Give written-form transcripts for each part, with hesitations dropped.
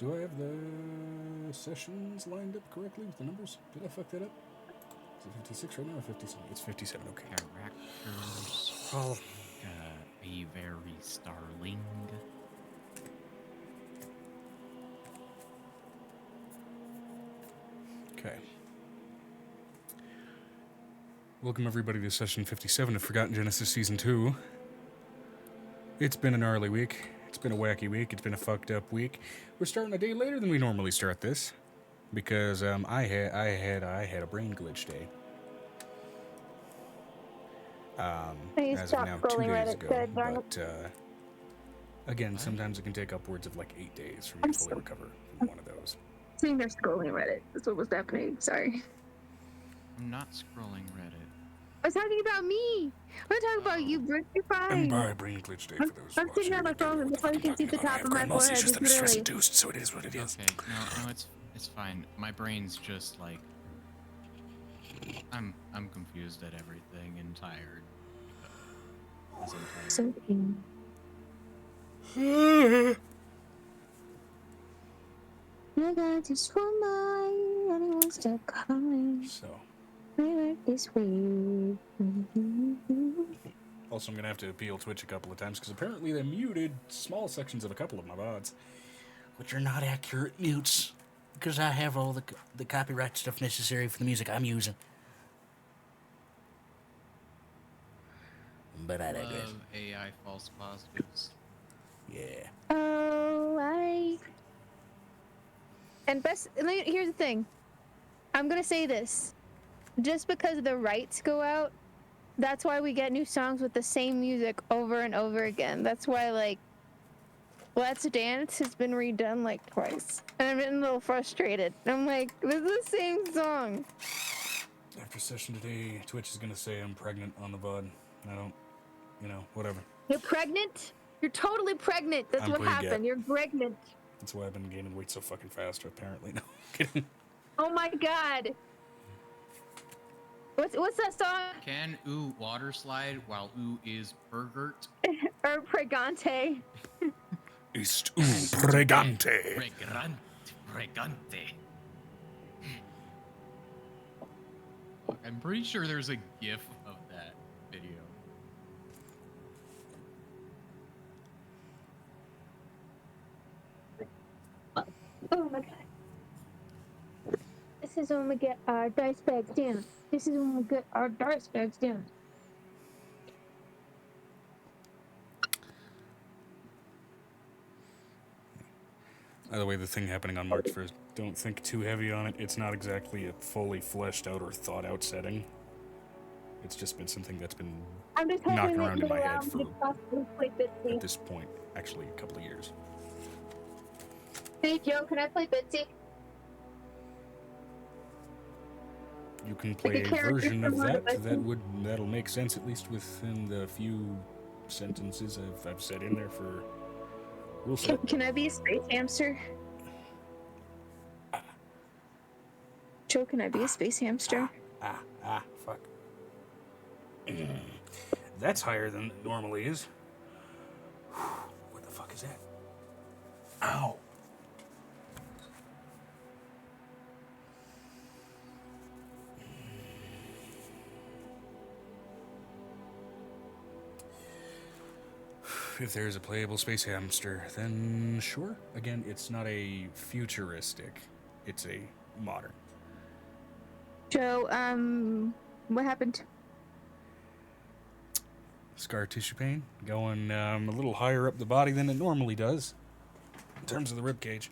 Do I have the sessions lined up correctly with the numbers? Did I fuck that up? Is it 56 right now or 57? It's 57, okay. Characters. Oh. A very starling. Okay. Welcome everybody to session 57 of Forgotten Genesis Season 2. It's been a gnarly week. It's been a wacky week. It's been a fucked up week. We're starting a day later than we normally start this because I had a brain glitch day. As of now, 2 days ago. But again, sometimes it can take upwards of like 8 days for me to fully recover from one of those. Sitting there scrolling Reddit. That's what was happening. Sorry. I'm not scrolling Reddit. I was talking about me. I'm talking about you, Brick. You're fine. And by brain glitch day for those I'm sitting on my phone and you can see the top of my forehead. It's just that it's stress induced, so it is what it is. Okay, no, it's fine. My brain's just like I'm confused at everything and tired. So I got just one night and he wants to come. So. This way. Also, I'm gonna have to appeal Twitch a couple of times because apparently they muted small sections of a couple of my VODs, which are not accurate mutes because I have all the copyright stuff necessary for the music I'm using. But I digress. Love AI false positives. Yeah. Oh, and here's the thing. I'm gonna say this. Just because the rights go out, that's why we get new songs with the same music over and over again. That's why, like, Let's Dance has been redone, like, twice. And I've been a little frustrated. I'm like, this is the same song. After session today, Twitch is gonna say I'm pregnant on the VOD. I don't, whatever. You're pregnant? You're totally pregnant. That's what happened. You're pregnant. That's why I've been gaining weight so fucking fast, apparently. No, kidding. Oh my god. What's that song? Can ooh water slide while ooh is pervert? Or pregante. Ist pregante. Pregante. I'm pretty sure there's a GIF of that video. Oh my god. This is when we get our dice bags down. This is when we get our dice bags down. By the way, the thing happening on March 1st, don't think too heavy on it. It's not exactly a fully fleshed out or thought out setting. It's just been something that's been knocking around in my head for, at this point, actually a couple of years. Hey Joe, can I play Bitsy? You can play a version of that'll make sense, at least within the few sentences I've said in there for rule set. Can I be a space hamster? Joe, can I be a space hamster? Fuck. That's higher than it normally is. What the fuck is that? Ow. If there's a playable space hamster, then sure. Again, it's not a futuristic. It's a modern. Joe, what happened? Scar tissue pain. Going a little higher up the body than it normally does. In terms of the rib cage.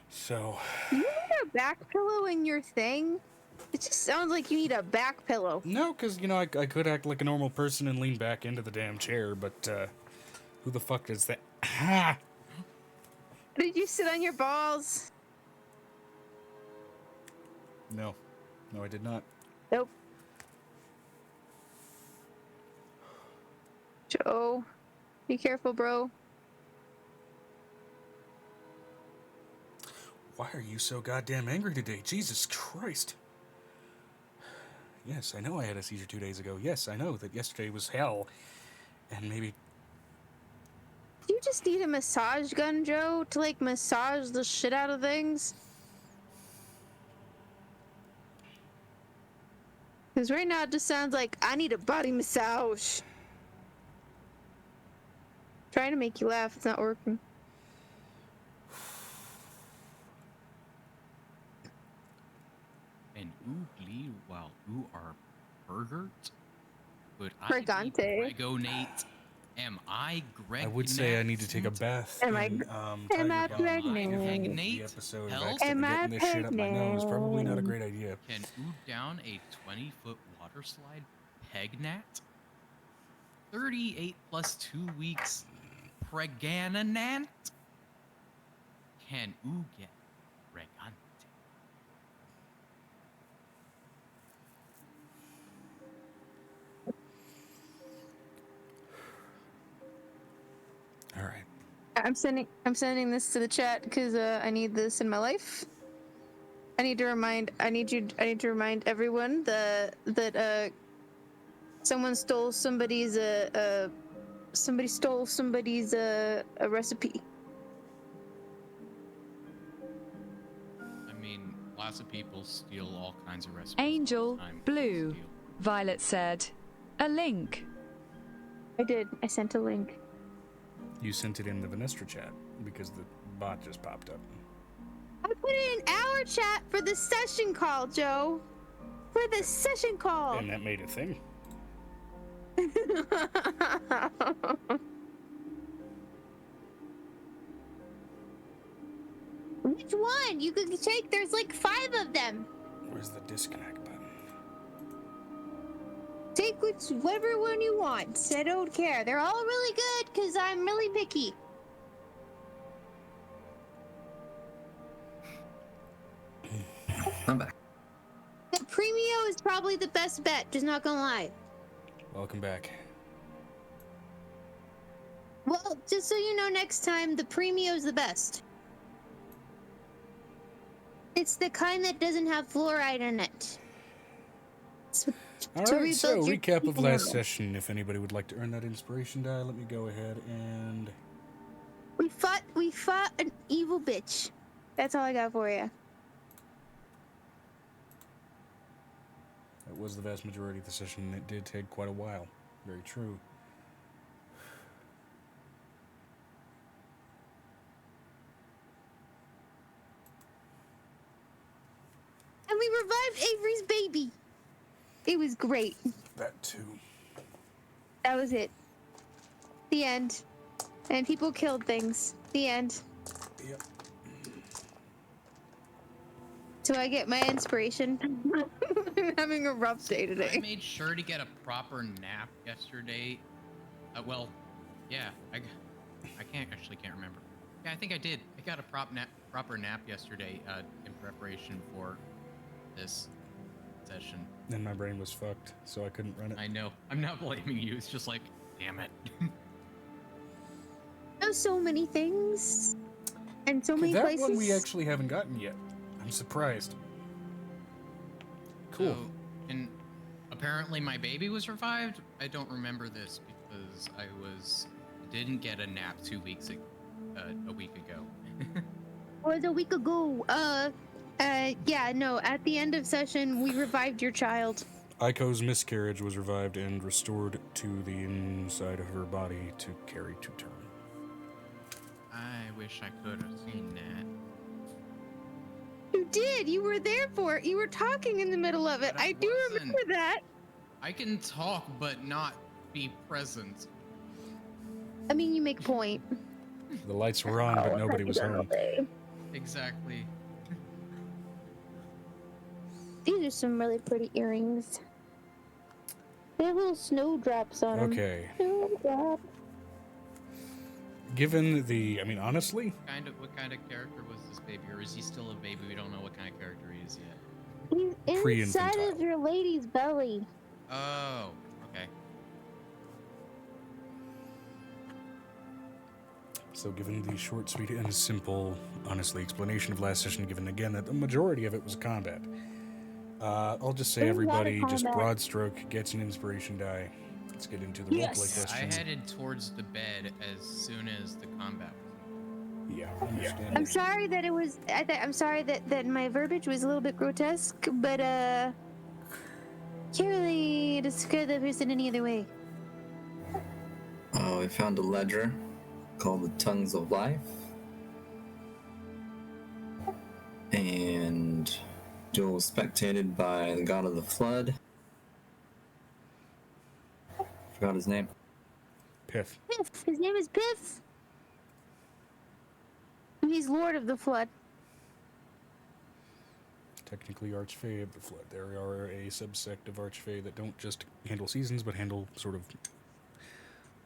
So... You need a back pillow in your thing? It just sounds like you need a back pillow. No, because, I could act like a normal person and lean back into the damn chair, but, who the fuck is that? Ha! Did you sit on your balls? No. No, I did not. Nope. Joe, be careful, bro. Why are you so goddamn angry today? Jesus Christ. Yes, I know I had a seizure 2 days ago. Yes, I know that yesterday was hell. And maybe You just need a massage gun, Joe, to like massage the shit out of things. Because right now it just sounds like I need a body massage. Trying to make you laugh, it's not working. And oogly while you are burgert, could I Pregante. be pregonate? Am I Greg? I would say I need to take a bath Am I in am I Tiger Balm. pregnant? The episode of Help? accidentally Am I getting this shit up my nose. Probably not a pregnant? great idea. Can ooh down a 20-foot water slide pegnat? 38 plus 2 weeks pregananant? Can ooh get pregante? All right. I'm sending this to the chat because I need this in my life. I need to remind everyone that someone stole somebody's a recipe. I mean, lots of people steal all kinds of recipes. Angel, all the time. blue. Steal. Violet said, a link. I did. I sent a link. You sent it in the Venestra chat because the bot just popped up. I put it in our chat for the session call, Joe. For the session call. And that made a thing. Which one? You could take. There's like 5 of them. Where's the disconnect button? Take whichever one you want. I don't care. They're all really good because I'm really picky. I'm back. The Premio is probably the best bet. Just not gonna lie. Welcome back. Well, just so you know, next time the Premio is the best. It's the kind that doesn't have fluoride in it. All To right, so rebuild your recap of teeth last now. session. If anybody would like to earn that inspiration die, let me go ahead and... We fought an evil bitch. That's all I got for you. That was the vast majority of the session. It did take quite a while. Very true. And we revived Avery's baby. It was great. That too. That was it. The end. And people killed things. The end. Yep. So I get my inspiration. I'm having a rough day I today. made sure to get a proper nap yesterday. Well, yeah, I can't remember. Yeah, I think I did. I got a proper nap yesterday in preparation for this session. And my brain was fucked, so I couldn't run it. I know. I'm not blaming you. It's just like, damn it. There's so many things. And so Okay, many that places. one we actually haven't gotten yet. I'm surprised. Cool. So, and apparently my baby was revived. I don't remember this because I didn't get a nap 2 weeks a week ago. Was a week ago. Yeah, no, at the end of session, we revived your child. Aiko's miscarriage was revived and restored to the inside of her body to carry to term. I wish I could have seen that. You did. You were there for it. You were talking in the middle of it. But I I do wasn't. remember that. I can talk but not be present. I mean, you make a point. The lights were on, but nobody was home. Exactly. These are some really pretty earrings. They have little snowdrops on them. Okay. Snowdrop. Given the, I mean, honestly, What kind of character was this baby, or is he still a baby? We don't know what kind of character he is yet. He's inside Pre-infantile. of your lady's belly. Oh, okay. so given the short, sweet, and simple, honestly, explanation of last session, given again that the majority of it was combat, I'll just say There's a lot of everybody, just combat. broad stroke, gets an inspiration die. Let's get into the roleplay Yes. I question. headed towards the bed as soon as the combat was. Yeah, I understand. I'm sorry that it was. I'm sorry that my verbiage was a little bit grotesque, but can't really describe the person any other way. We found a ledger called the Tongues of Life. And Joel was spectated by the god of the flood. Forgot his name. Piff. Piff. His name is Piff. He's Lord of the Flood. Technically Archfey of the Flood. There are a subsect of Archfey that don't just handle seasons, but handle sort of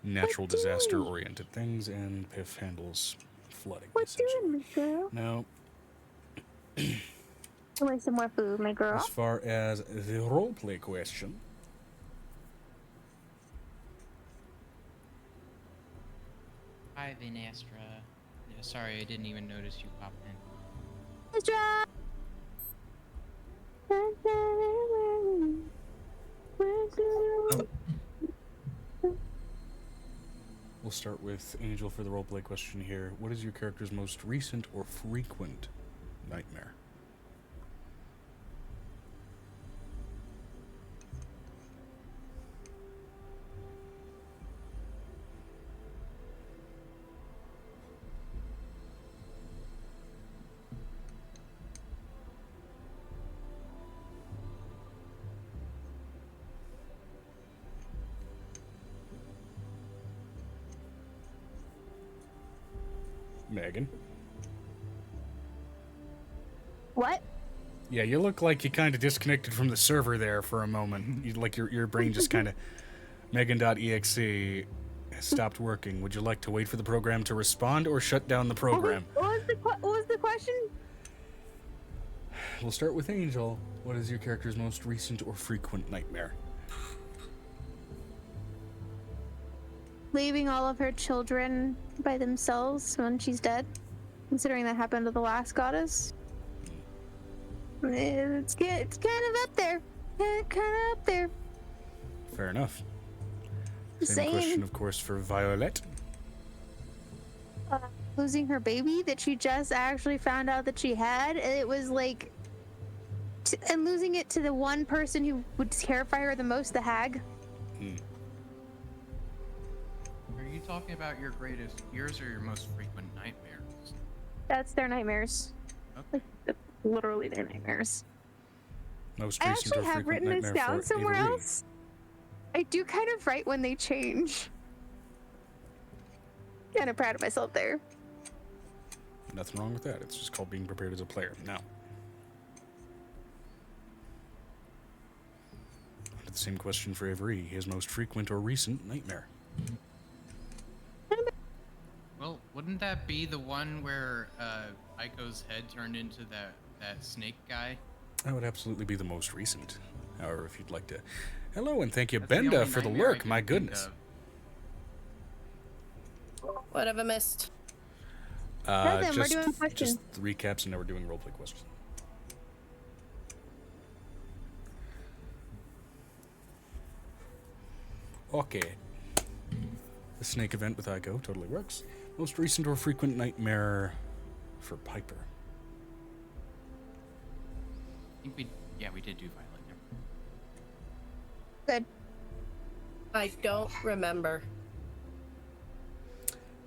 natural disaster-oriented things, and Piff handles flooding, What essentially. doing, my girl? Now, I want some more food, my girl. as far as the roleplay question, Hi, Vinestra. Yeah, sorry, I didn't even notice you popped in. Let's try. we'll start with Angel for the roleplay question here. What is your character's most recent or frequent nightmare? Megan? What? Yeah, you look like you kind of disconnected from the server there for a moment. Like your brain just kind of... Megan.exe has stopped working. Would you like to wait for the program to respond or shut down the program? What was the question? We'll start with Angel. What is your character's most recent or frequent nightmare? Leaving all of her children by themselves when she's dead, considering that happened to the last goddess. It's kind of up there. Kind of up there. Fair enough. Just Same question, saying. of course, for Violet. Losing her baby that she just actually found out that she had. It was like, and losing it to the one person who would terrify her the most, the hag. Are you talking about yours or your most frequent nightmares? That's their nightmares. Okay. Like, literally their nightmares. Most I recent actually or have frequent written this nightmare down for somewhere Avery. else. I do kind of write when they change. Kind of proud of myself there. Nothing wrong with that. It's just called being prepared as a player. Now, the same question for Avery. His most frequent or recent nightmare. Well, wouldn't that be the one where Aiko's head turned into that snake guy? That would absolutely be the most recent. However, if you'd like to... Hello, and thank you, That's the Benda, only for the nightmare I lurk. can My think goodness. of. What have I missed? Nothing, we're doing questions. Just the recaps, and now we're doing roleplay questions. Okay. The snake event with Aiko totally works. Most recent or frequent nightmare for Piper. I think we did do Violet. Good. I don't remember.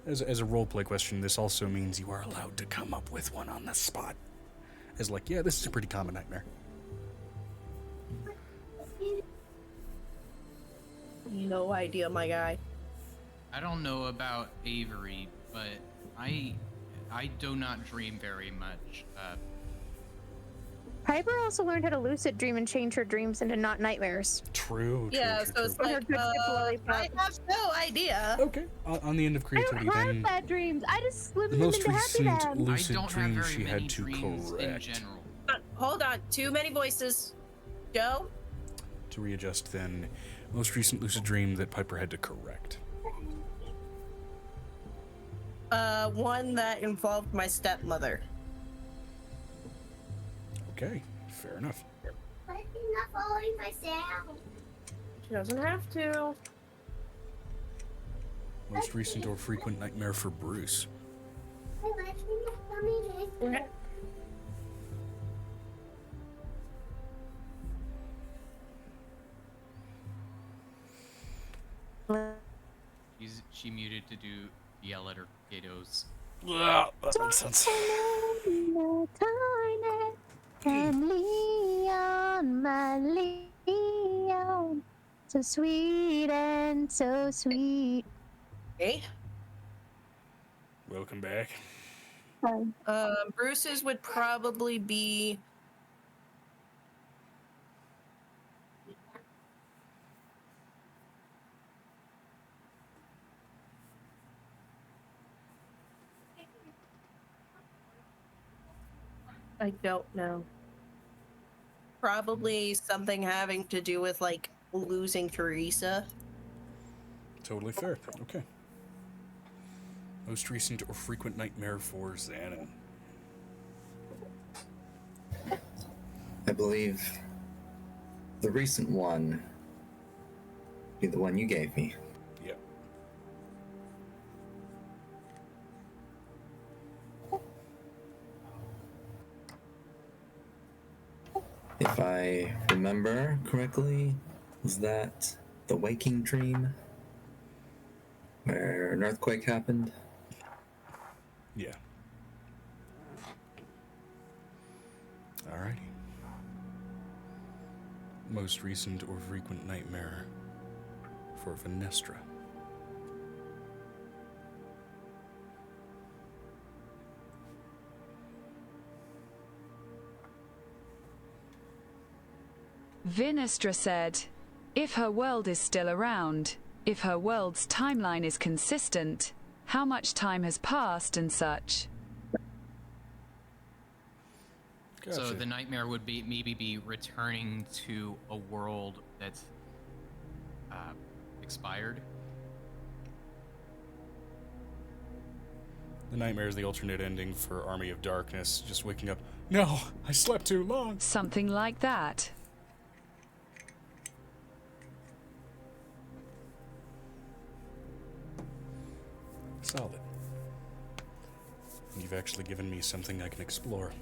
As a roleplay question, this also means you are allowed to come up with one on the spot. As like, yeah, this is a pretty common nightmare. No idea, my guy. I don't know about Avery, but I do not dream very much. Piper also learned how to lucid dream and change her dreams into not nightmares. True. Yeah, so it's like, Good I have no idea. Okay. On the end of I creativity, don't have then bad dreams. I just live the them most into happy recent land. lucid I don't dream have very she many had to dreams in correct. general. Hold on, too many voices. Joe? To readjust, then, most recent lucid dream that Piper had to correct. One that involved my stepmother. Okay, fair enough. I'm not following myself. She doesn't have to. Most recent or frequent nightmare for Bruce. She muted to yell at her kiddos. That makes sense. And Leon, my Leon, so sweet and so sweet. Okay. Welcome back. Bruce's would probably be. I don't know. Probably something having to do with like losing Teresa. Totally fair. Okay. Most recent or frequent nightmare for Xanon. I believe the recent one be the one you gave me. Yep. If I remember correctly, was that the waking dream where an earthquake happened? Yeah. Alrighty. Most recent or frequent nightmare for Venestra. Vinestra said, if her world is still around, if her world's timeline is consistent, how much time has passed and such. Gotcha. So the nightmare would be maybe be returning to a world that's expired. The nightmare is the alternate ending for Army of Darkness, just waking up. No, I slept too long. Something like that. Solid. You've actually given me something I can explore.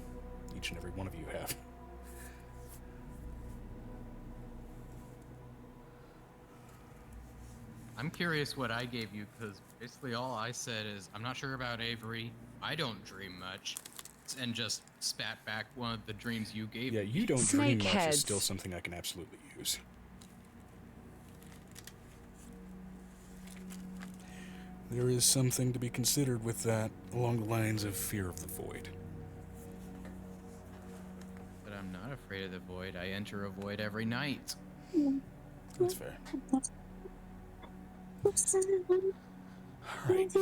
Each and every one of you have. I'm curious what I gave you, because basically all I said is, I'm not sure about Avery, I don't dream much, and just spat back one of the dreams you gave Yeah, me. you don't dream much Snakeheads. is still something I can absolutely use. There is something to be considered with that, along the lines of fear of the void. But I'm not afraid of the void. I enter a void every night. That's fair. Alright.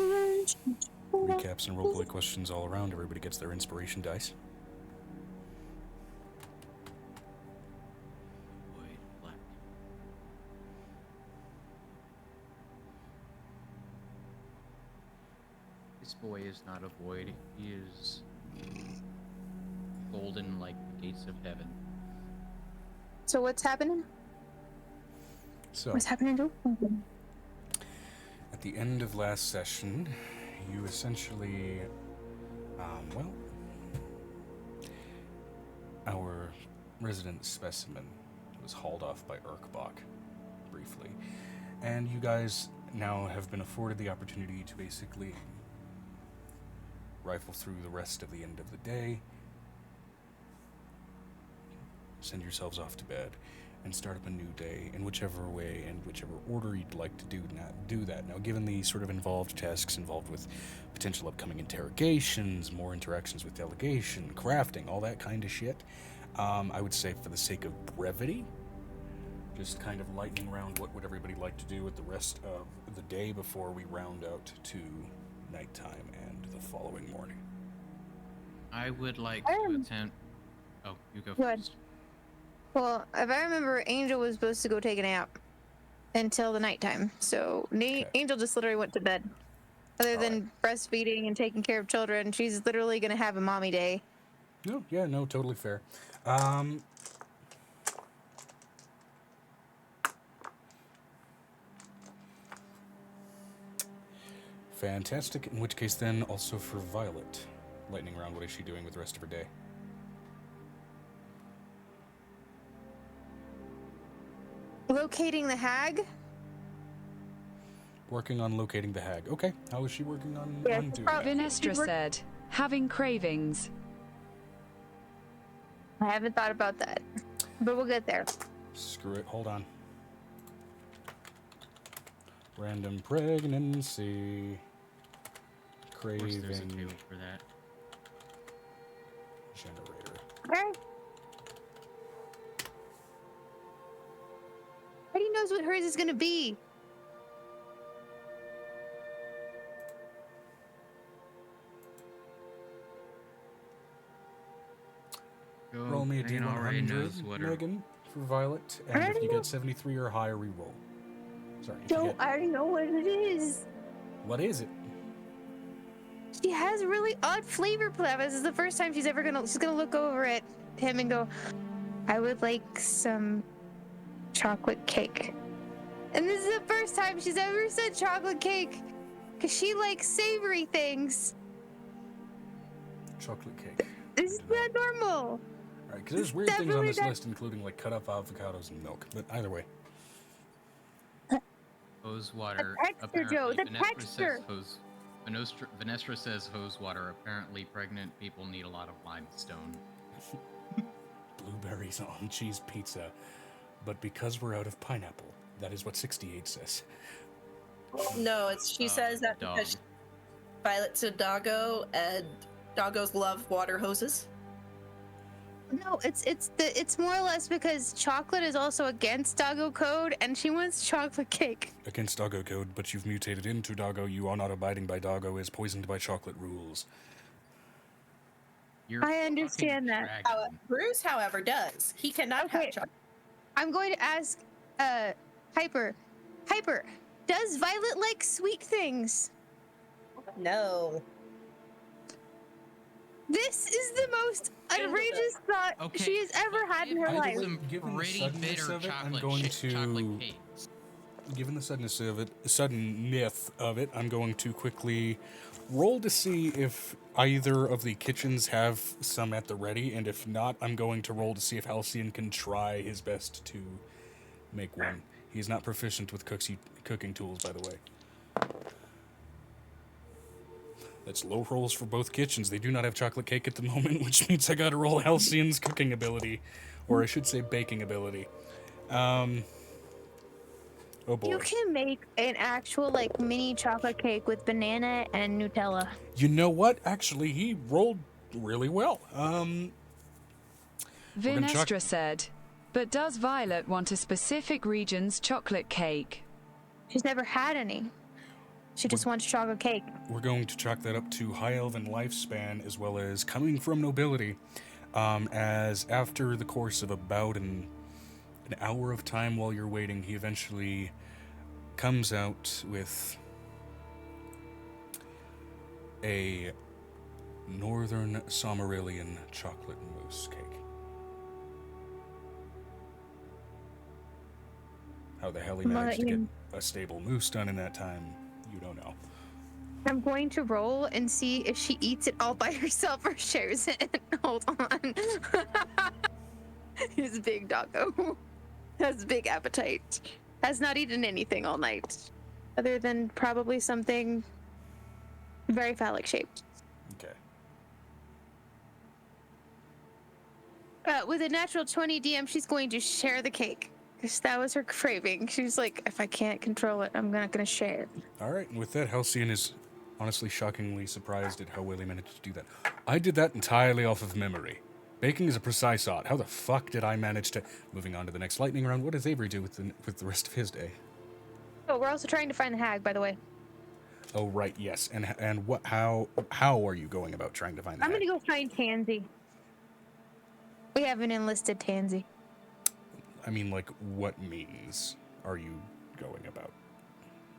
Recaps and roleplay questions all around. Everybody gets their inspiration dice. Void black. This boy is not a void. He is golden like the gates of heaven. So what's happening? So, What's happening, Joe? at the end of last session, you essentially, well, our resident specimen was hauled off by Urkbach, briefly. And you guys now have been afforded the opportunity to basically rifle through the rest of the end of the day, send yourselves off to bed, and start up a new day in whichever way and whichever order you'd like to do that. Now, given the sort of involved tasks involved with potential upcoming interrogations, more interactions with delegation, crafting, all that kind of shit, I would say for the sake of brevity, just kind of lightening around what would everybody like to do with the rest of the day before we round out to nighttime and the following morning. I would like to attempt... Oh, you go Go ahead. first. Well, if I remember, Angel was supposed to go take a nap until the nighttime. So Angel just literally went to bed. Other than breastfeeding and taking care of children, she's literally going to have a mommy day. No, totally fair. Fantastic. In which case, then, also for Violet. Lightning round, what is she doing with the rest of her day? Locating the hag? Working on locating the hag. Okay. How is she working on, Yeah, on doing prob- that? Vinestra said, having cravings. I haven't thought about that, but we'll get there. Screw it. Hold on. Random pregnancy. Of course, there's a Craving table for that. generator. Okay. Already knows what hers is gonna be. Go, Roll me a Diane already knows D100, what her Megan, for Violet. I And if already you know. get 73 or higher, re-roll. Sorry. If you Don't get, I already know what it is. what is it? She has really odd flavor palette. This is the first time she's gonna look over at him and go, I would like some chocolate cake. And this is the first time she's ever said chocolate cake. Cause she likes savory things. Chocolate cake. This is not normal. Alright, because there's weird things on Definitely this not- list, including like cut up avocados and milk. But either way. hose water. texture, Joe, the Apparently, texture. Venestra says hose water. Apparently, pregnant people need a lot of limestone. Blueberries on cheese pizza. But because we're out of pineapple, that is what 68 says. No, she says that dog. because Violet's a doggo, and doggos love water hoses. No, it's more or less because chocolate is also against doggo code, and she wants chocolate cake. Against doggo code, but you've mutated into doggo. You are not abiding by doggo is poisoned by chocolate rules. You're I a fucking understand that. dragon. Bruce, however, does. He cannot Okay. have chocolate. I'm going to ask, Hyper. Hyper, does Violet like sweet things? No. This is the most outrageous thought Okay, she has ever had in her Either life. way, Some given the pretty suddenness bitter of it, I'm chocolate going chocolate to- cakes. Given the suddenness of it, sudden myth of it, I'm going to quickly roll to see if either of the kitchens have some at the ready, and if not, I'm going to roll to see if Halcyon can try his best to make one. He's not proficient with cooking tools, by the way. That's low rolls for both kitchens. They do not have chocolate cake at the moment, which means I gotta roll Halcyon's cooking ability. Or I should say baking ability. Oh boy. You can make an actual like mini chocolate cake with banana and Nutella. You know what? Actually, he rolled really well. gonna chuck- Vinestra said, but does Violet want a specific region's chocolate cake? She's never had any. She just wants chocolate cake. We're going to chalk that up to high elven lifespan as well as coming from nobility. As after the course of about an hour of time while you're waiting, he eventually comes out with a Northern Somarillion chocolate mousse cake. How the hell he managed to get a stable mousse done in that time, you don't know. I'm going to roll and see if she eats it all by herself or shares it. Hold on. He's a big doggo. Has big appetite. Has not eaten anything all night. Other than probably something very phallic shaped. Okay. With a natural 20 DM, she's going to share the cake. Because that was her craving. She was like, if I can't control it, I'm not going to share. All right, and with that, Halcyon is honestly shockingly surprised at how well he managed to do that. I did that entirely off of memory. Baking is a precise art. How the fuck did I manage to... Moving on to the next lightning round, what does Avery do with the rest of his day? Oh, we're also trying to find the hag, by the way. Oh, right, yes. And what? How are you going about trying to find the I'm hag? going to go find Tansy. We have an enlisted Tansy. I mean, like, what means are you going about?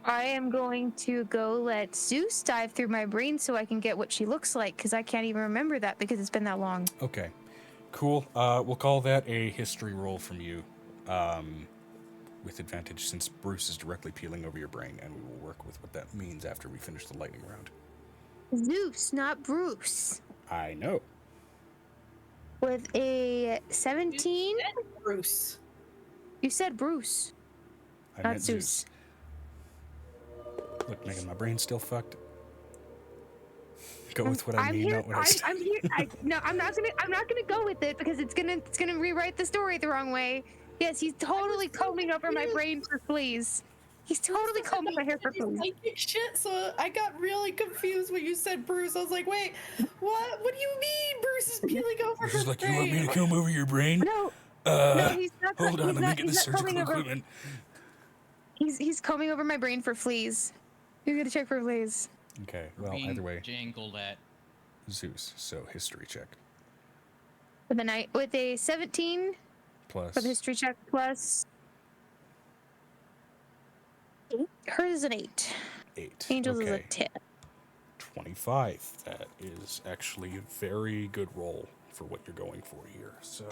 I am going to go let Zeus dive through my brain so I can get what she looks like, because I can't even remember that because it's been that long. Okay, cool. We'll call that a history roll from you. with advantage since Bruce is directly peeling over your brain, and we will work with what that means after we finish the lightning round. Zeus, not Bruce. I know. With a 17. Bruce. You said Bruce. I Not meant Zeus. Look, Megan, my brain's still fucked. Go with what I mean, not what I said. I'm here. No, I'm not gonna go with it because it's gonna rewrite the story the wrong way. Yes, he's totally combing over my brain for fleas. He's totally combing my hair for fleas. Psychic shit, so I got really confused when you said Bruce. I was like, wait, what? What do you mean Bruce is peeling over her She's like, brain? you want me to comb over your brain? No, no, he's not. Hold on, he's let me not, get the he's not surgical combing over. equipment. He's combing over my brain for fleas. He's gonna check for fleas. Okay, well, Being either way, jangled at. Zeus. So history check With a 17 plus. for the history check plus. Hers is an 8. 8. Angel's okay. is a 10. 25. That is actually a very good roll for what you're going for here. So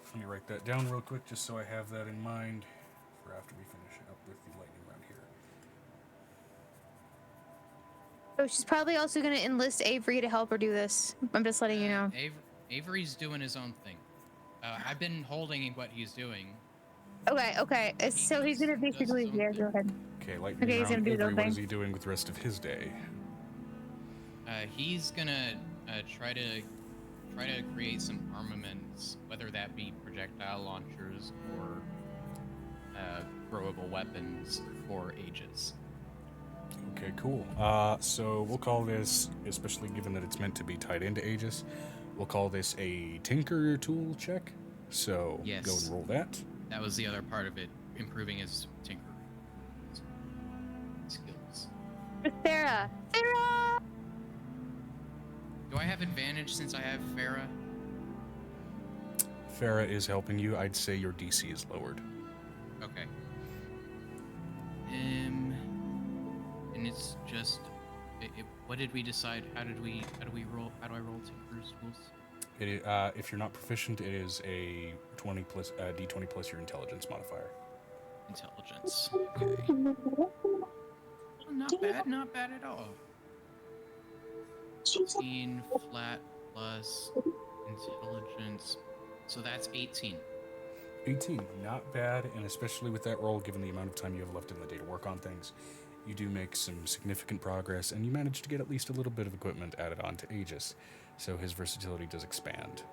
let me write that down real quick just so I have that in mind for after we finish up with the lightning round here. So she's probably also going to enlist Avery to help her do this. I'm just letting you know. Avery's doing his own thing. I've been holding what he's doing. Okay. So he's going to basically... Yeah, go ahead. Okay, lightning Okay, he's round. gonna do his own Avery, what is thing. he doing with the rest of his day? He's gonna try to create some armaments, whether that be projectile launchers or throwable weapons for Aegis. Okay, cool. So we'll call this, especially given that it's meant to be tied into Aegis, we'll call this a tinker tool check. So Yes. go and roll that. That was the other part of it, improving his tinker skills. Farah! Farah! Do I have advantage since I have Farah? Farah is helping you. I'd say your DC is lowered. Okay. And it's just, what did we decide? How do I roll tinker's tools? If you're not proficient, it is a 20 plus D20 plus your intelligence modifier. Intelligence. Okay. Well, not bad at all. 16 flat plus intelligence, so that's 18. 18, not bad, and especially with that roll, given the amount of time you have left in the day to work on things, you do make some significant progress, and you manage to get at least a little bit of equipment added on to Aegis, so his versatility does expand.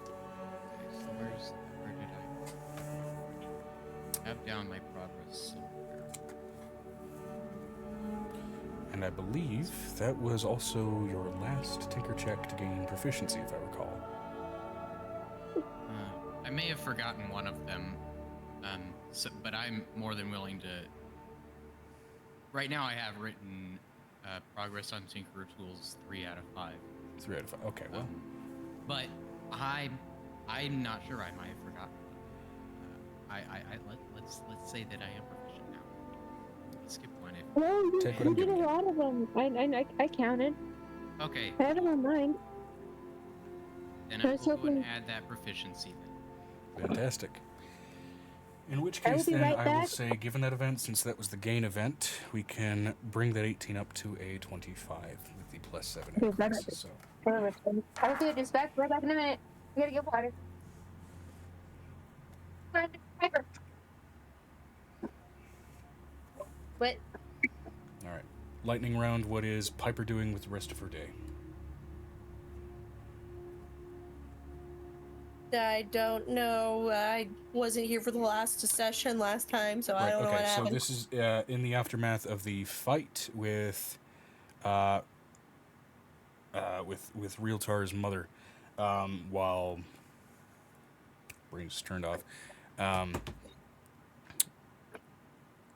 Okay, so where did I have down my progress somewhere? And I believe that was also your last tinker check to gain proficiency, if I recall. I may have forgotten one of them, but I'm more than willing to. Right now, I have written progress on Tinker Tools 3 out of 5. 3 out of 5. Okay, well. But I'm not sure. I might have forgotten. Let's say that I am proficient now. Let's skip one. Well, Take what I'm you did a giving you. lot of them. I counted. Okay, I have them on mine. then I I was will go hoping- and add that proficiency then. Fantastic. In which I will case, be then, right I will back. say, given that event, since that was the gain event, we can bring that 18 up to a 25 with the plus 7 Okay, increase. that's- So, I'll do it. Just back. We're back in a minute. We gotta get water. Piper. What? all right. Lightning round, what is Piper doing with the rest of her day? I don't know. I wasn't here for the last session last time, so I don't know what okay, so happened. this is in the aftermath of the fight with Realtar's mother, while brain just turned off.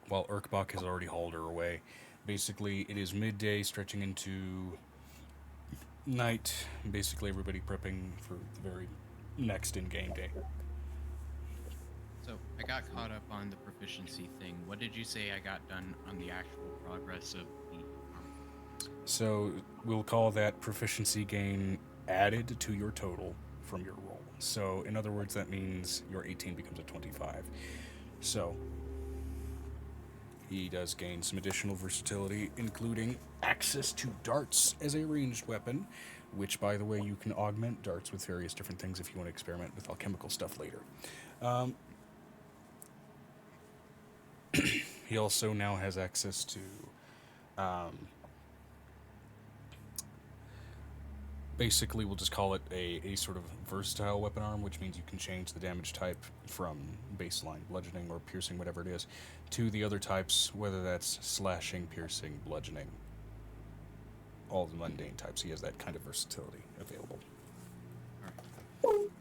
While Urkbach has already hauled her away. Basically, it is midday, stretching into night. Basically, everybody prepping for the very next in-game day. So I got caught up on the proficiency thing. What did you say I got done on the actual progress of the? So we'll call that proficiency gain added to your total from your roll. So, in other words, that means your 18 becomes a 25. So, he does gain some additional versatility, including access to darts as a ranged weapon, which, by the way, you can augment darts with various different things if you want to experiment with alchemical stuff later. He also now has access to basically, we'll just call it a sort of versatile weapon arm, which means you can change the damage type from baseline bludgeoning or piercing, whatever it is, to the other types, whether that's slashing, piercing, bludgeoning, all the mundane types. He has that kind of versatility available. You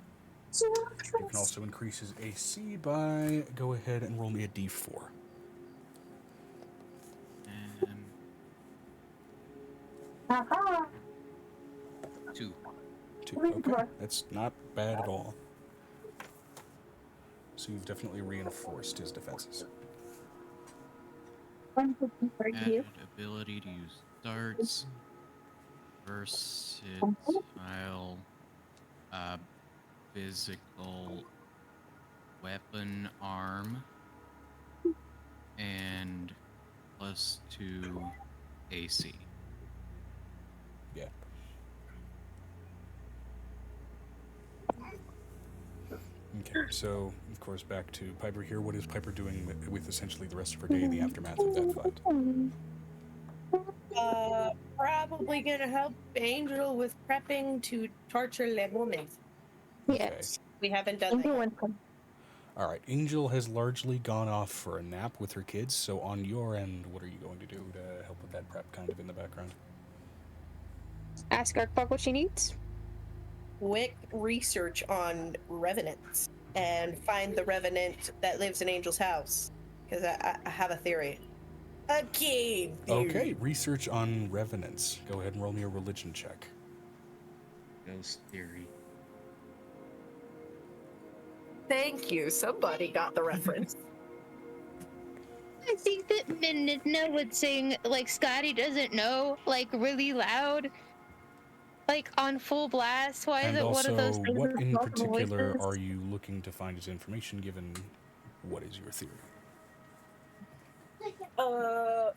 can also increase his AC by, go ahead and roll me a d4. And 2. 2. Okay, that's not bad at all. So you've definitely reinforced his defenses. Added ability to use darts. Versatile. Physical weapon arm. And +2 AC. Yeah. Okay, so, of course, back to Piper here. What is Piper doing with essentially the rest of her day in the aftermath of that fight? Probably gonna help Angel with prepping to torture Le Woman. Yes. We haven't done that yet. All right, Angel has largely gone off for a nap with her kids, so on your end, what are you going to do to help with that prep kind of in the background? Ask Arkbok what she needs. Quick research on revenants and find the revenant that lives in Angel's house, because I have a theory. A game theory. Okay, research on revenants. Go ahead and roll me a religion check. Ghost theory. Thank you. Somebody got the reference. I think that Midna would sing like Scotty doesn't know, like really loud, like on full blast. Why is And it also, one of those things what with in multiple particular voices? are you looking to find as information, given what is your theory? Well,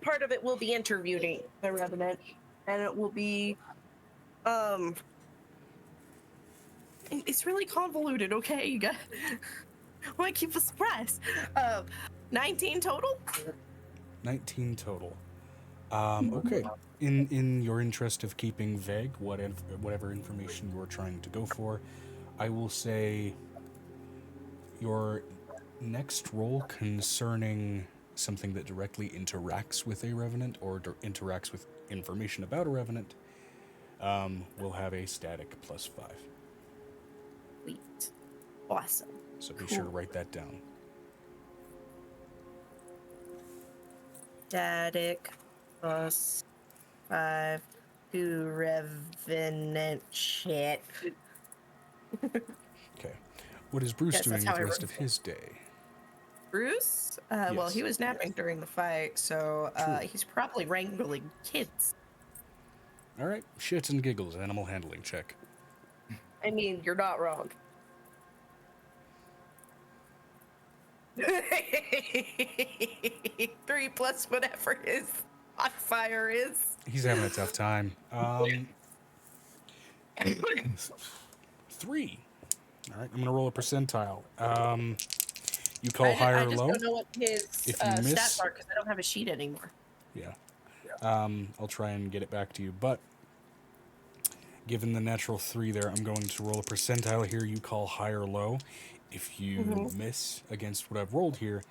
part of it will be interviewing the revenant, and it will be, it's really convoluted. Okay, you got. I want to keep a surprise. 19 total. 19 total. Okay. In your interest of keeping vague whatever information you're trying to go for, I will say your next roll concerning something that directly interacts with a revenant or interacts with information about a revenant will have a static +5. Sweet. Awesome. So be sure to write that down. Static +5 to revenant shit. Okay. What is Bruce Yes, doing that's with how the I rest wrote of it. his day? Bruce? Well, he Yes. was napping during the fight, so True. he's probably wrangling kids. All right. Shits and giggles. Animal handling check. I mean, you're not wrong. 3 plus whatever his modifier is. He's having a tough time. 3. All right, I'm going to roll a percentile. You call higher I or just low? don't know what his If you miss- stats are because I don't have a sheet anymore. Yeah. I'll try and get it back to you. But given the natural 3 there, I'm going to roll a percentile here. You call high or low. If you miss against what I've rolled here,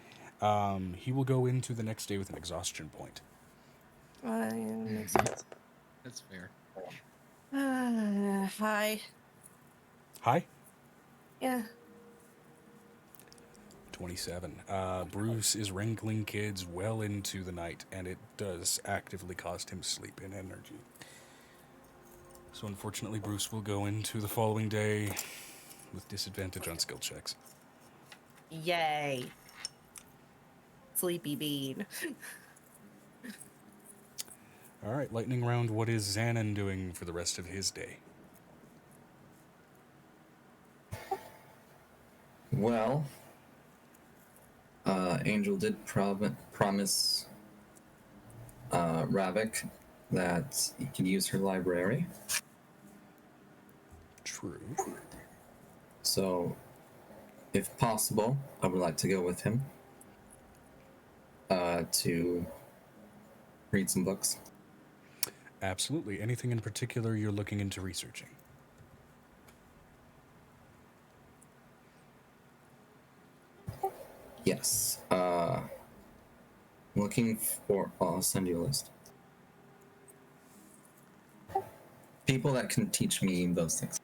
he will go into the next day with an exhaustion point. Makes sense. That's fair. Hi. High? Yeah. 27. Bruce is wrangling kids well into the night, and it does actively cost him sleep and energy. So unfortunately, Bruce will go into the following day with disadvantage on skill checks. Yay. Sleepy bean. All right, lightning round. What is Xanon doing for the rest of his day? Well, Angel did promise Ravik that he could use her library. True. So, if possible, I would like to go with him to read some books. Absolutely. Anything in particular you're looking into researching? Yes. Looking for. I'll send you a list. People that can teach me those things.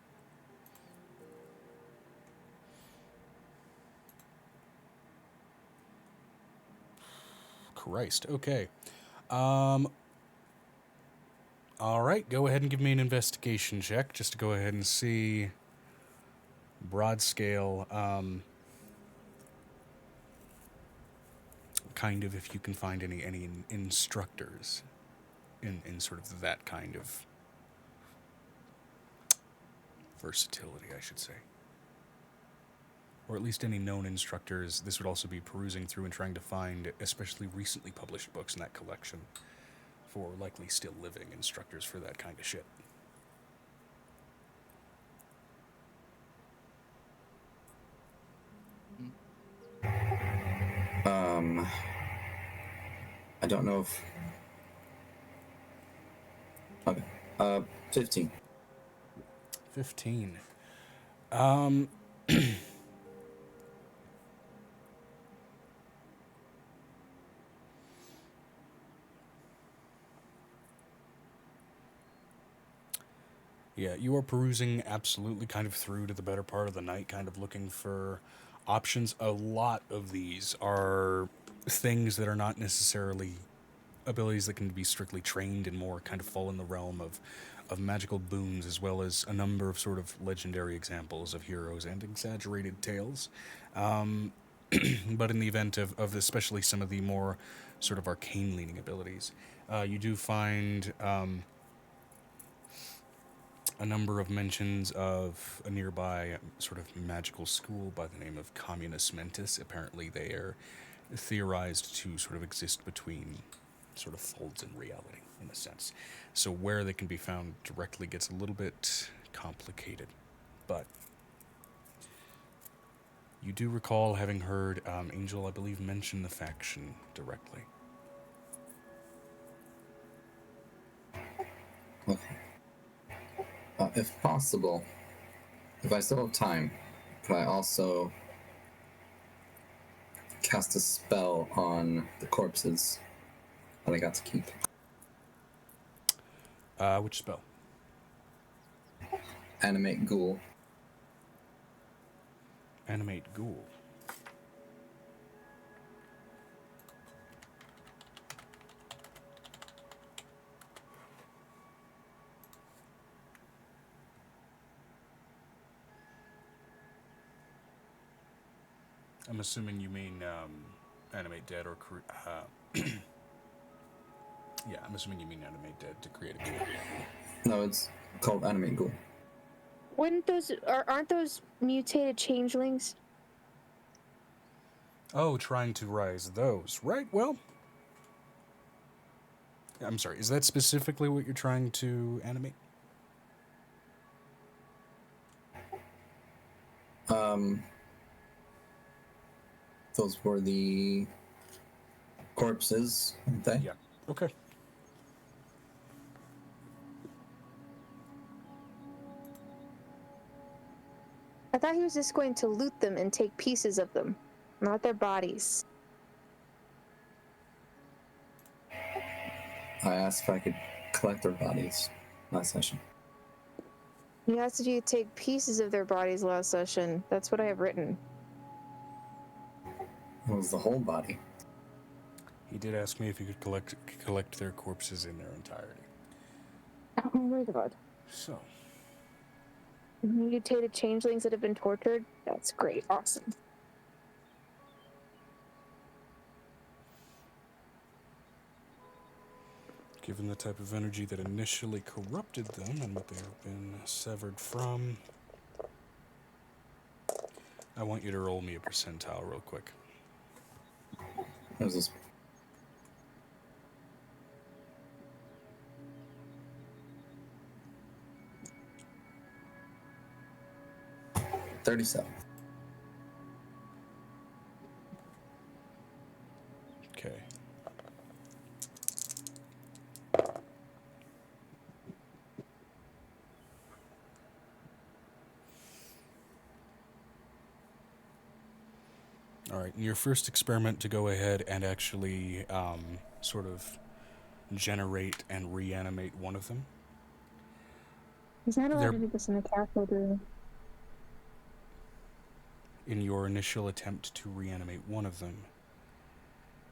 Christ. Okay. All right. Go ahead and give me an investigation check just to go ahead and see broad scale. Kind of if you can find any instructors in sort of that kind of versatility, I should say. Or at least any known instructors. This would also be perusing through and trying to find especially recently published books in that collection for likely still living instructors for that kind of shit. I don't know if. Okay. 15. 15. Yeah, you are perusing absolutely kind of through to the better part of the night, kind of looking for options. A lot of these are things that are not necessarily abilities that can be strictly trained and more kind of fall in the realm of magical boons, as well as a number of sort of legendary examples of heroes and exaggerated tales. But in the event of especially some of the more sort of arcane-leaning abilities, you do find a number of mentions of a nearby sort of magical school by the name of Communus Mentis. Apparently they are theorized to sort of exist between sort of folds in reality, in a sense. So where they can be found directly gets a little bit complicated. But you do recall having heard Angel, I believe, mention the faction directly. Okay. If possible, if I still have time, could I also cast a spell on the corpses that I got to keep? Which spell? Animate Ghoul. Animate Ghoul. I'm assuming you mean animate dead or yeah, I'm assuming you mean animate dead to create a ghoul. No, it's called Animate Ghoul. Aren't those mutated changelings? Oh, trying to rise those. Right, well, I'm sorry, is that specifically what you're trying to animate? Those were the corpses, weren't they? Yeah. Okay. I thought he was just going to loot them and take pieces of them, not their bodies. I asked if I could collect their bodies last session. You asked if you could take pieces of their bodies last session. That's what I have written. It was the whole body. He did ask me if he could collect their corpses in their entirety. Oh my god. So, Mutated changelings that have been tortured? That's great. Awesome. given the type of energy that initially corrupted them and what they have been severed from, I want you to roll me a percentile real quick. What is this? $37. Okay. All right, in your first experiment to go ahead and actually sort of generate and reanimate one of them. He's not allowed They're- to do this in the castle, dude. In your initial attempt to reanimate one of them,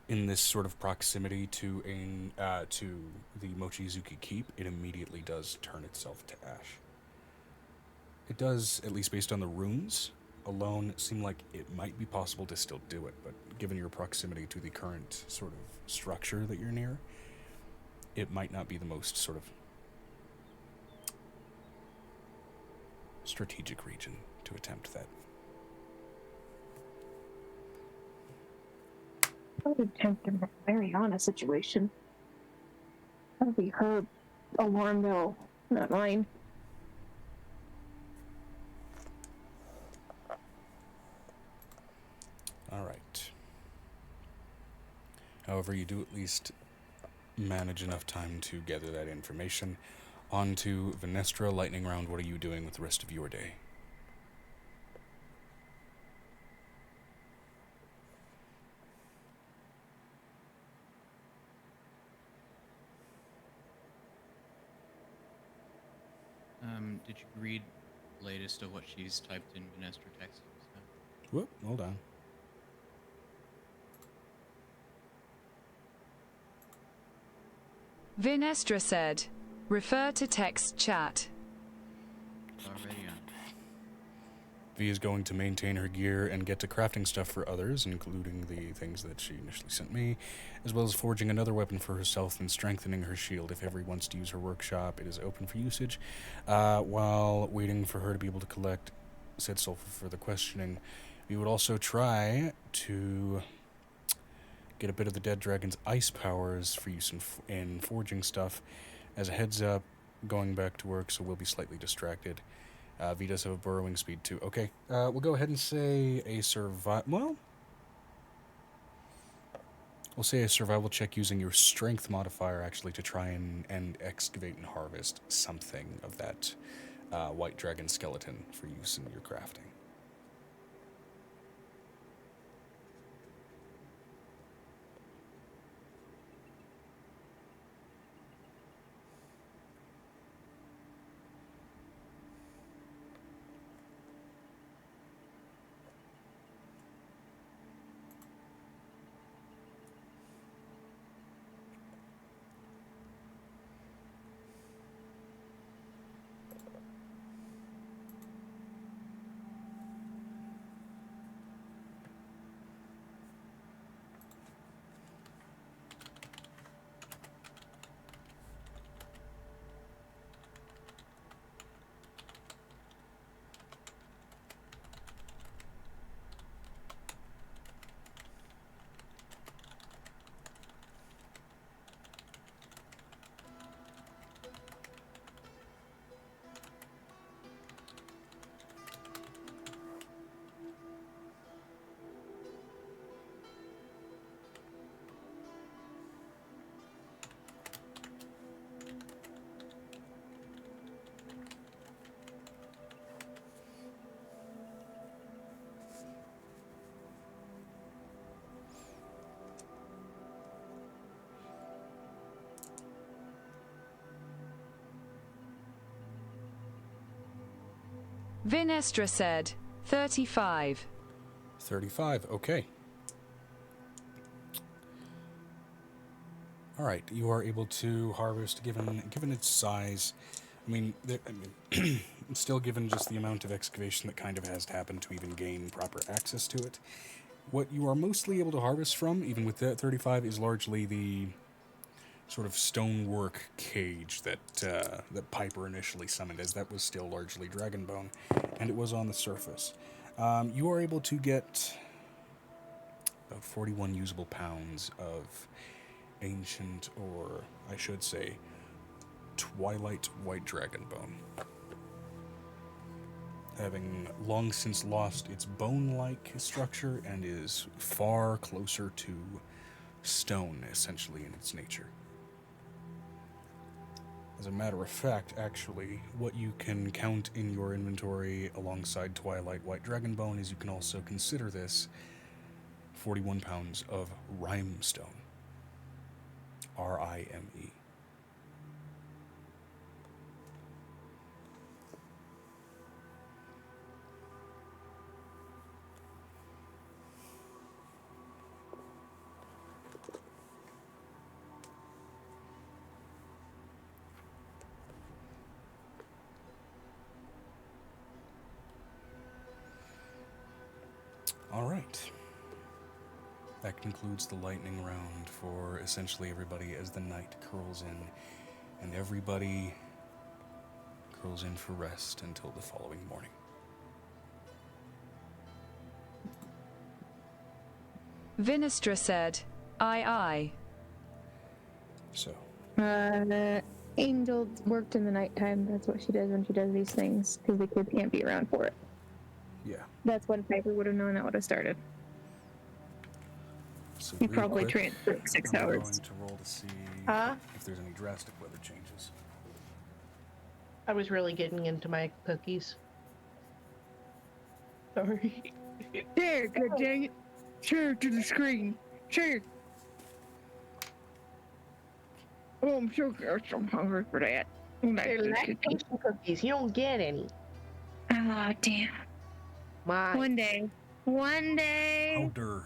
in this sort of proximity to the Mochizuki Keep, it immediately does turn itself to ash. It does, at least based on the runes alone, seem like it might be possible to still do it, but given your proximity to the current sort of structure that you're near, it might not be the most sort of strategic region to attempt that. I would attempt in a very honest situation. That would be her alarm bell, not mine. All right. However, you do at least manage enough time to gather that information. On to Venestra, lightning round. What are you doing with the rest of your day? Did you read the latest of what she's typed in Venestra text? Whoop, hold on. Vinestra said, refer to text chat. Already on. V is going to maintain her gear and get to crafting stuff for others, including the things that she initially sent me, as well as forging another weapon for herself and strengthening her shield. If Every wants to use her workshop, it is open for usage. While waiting for her to be able to collect said sulfur for the questioning, we would also try to get a bit of the dead dragon's ice powers for use in forging stuff. As a heads up, going back to work, so we'll be slightly distracted. V does have a burrowing speed too. Okay, we'll go ahead and say a we'll say a survival check using your strength modifier, actually, to try and excavate and harvest something of that white dragon skeleton for use in your crafting. Vinestra said, 35. 35, okay. All right, you are able to harvest, given its size. Still given just the amount of excavation that kind of has to happen to even gain proper access to it. What you are mostly able to harvest from, even with that 35, is largely the sort of stonework cage that Piper initially summoned, as that was still largely dragon bone, and it was on the surface. You are able to get about 41 usable pounds of ancient, or I should say, twilight white dragon bone. Having long since lost its bone-like structure and is far closer to stone, essentially, in its nature. As a matter of fact, actually, what you can count in your inventory alongside twilight white dragon bone is you can also consider this 41 pounds of rhymestone. R-I-M-E. All right. That concludes the lightning round for essentially everybody as the night curls in, and everybody curls in for rest until the following morning. Vinestra said, "Aye, aye." So, Angel worked in the nighttime. That's what she does when she does these things, because the kids can't be around for it. yeah. That's when Piper would have known that would have started. So He real probably quick, trained for 6 I'm hours. going to roll to see Huh? if there's any drastic weather changes. I was really getting into my cookies. Sorry. There, good dang it. Share to the screen. Share. Oh, I'm so hungry for that. They're lactation cookies. You don't get any. Oh, damn. My. One day. One day. Powder.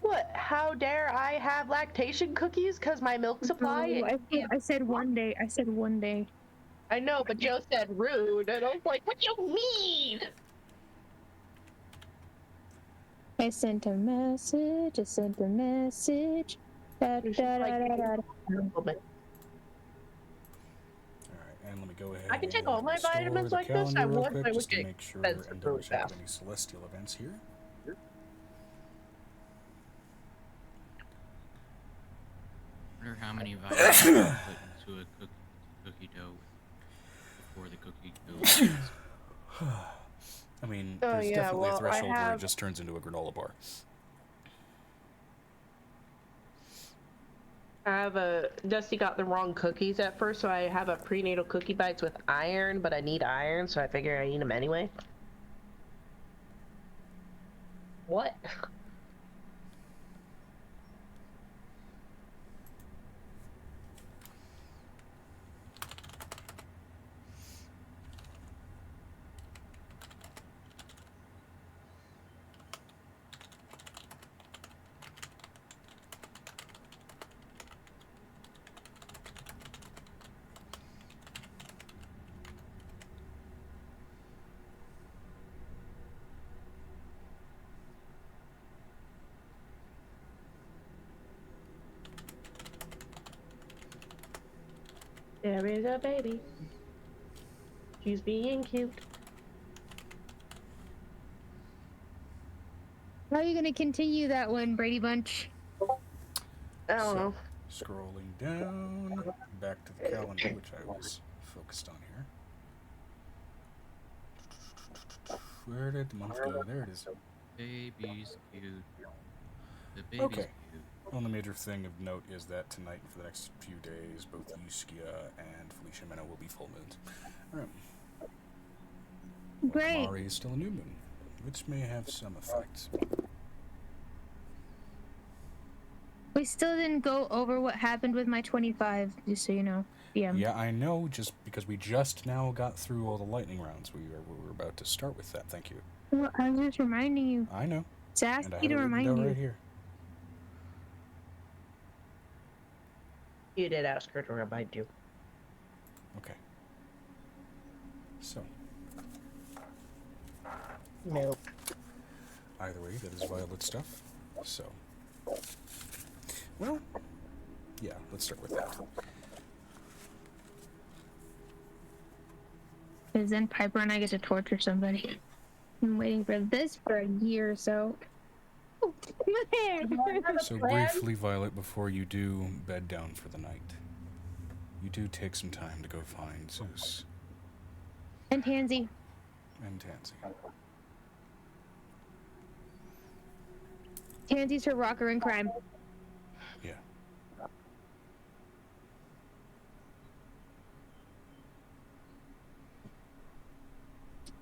What? How dare I have lactation cookies? Because my milk supply. No, I said one day. I said one day. I know, but Joe said rude, and I was like, "What do you mean?" I sent a message. I sent a message. Da, You should, da, like, da, da, da. compliment. Alright, and let me go ahead I can take all my and restore vitamins the like this. calendar I real would, quick, but I would just to get make sure expensive and don't really check fast. any celestial events here. I wonder how many vitamins you put into a cookie dough before the cookie dough. I mean, Oh, there's yeah, definitely well, a threshold where it have- just turns into a granola bar. I have a Dusty got the wrong cookies at first, so I have a prenatal cookie bites with iron, but I need iron, so I figure I eat them anyway. What? There is a baby. She's being cute. How are you going to continue that one, Brady Bunch? I don't So, know. scrolling down, back to the calendar, which I was focused on here. Where did the month go? There it is. Baby's cute. The baby's Okay. cute. Only major thing of note is that tonight, for the next few days, both Yuskia and Felicia Mena will be full moons. Alright. Great. Amari is still a new moon, which may have some effects. We still didn't go over what happened with my 25, just so you know. Yeah. Yeah, I know, just because we just now got through all the lightning rounds. We were about to start with that, thank you. Well, I was just reminding you. I know. It's asked And I you have to it written remind down you. right here. You did ask her to remind you. Okay. So, Milk. either way, that is Violet stuff. So, well, yeah, let's start with that. Because then Piper and I get to torture somebody. I'm waiting for this for a year or so. Oh, my hair! So briefly, Violet, before you do bed down for the night, you do take some time to go find Zeus And Tansy. and Tansy. Tansy's her rocker in crime. Yeah.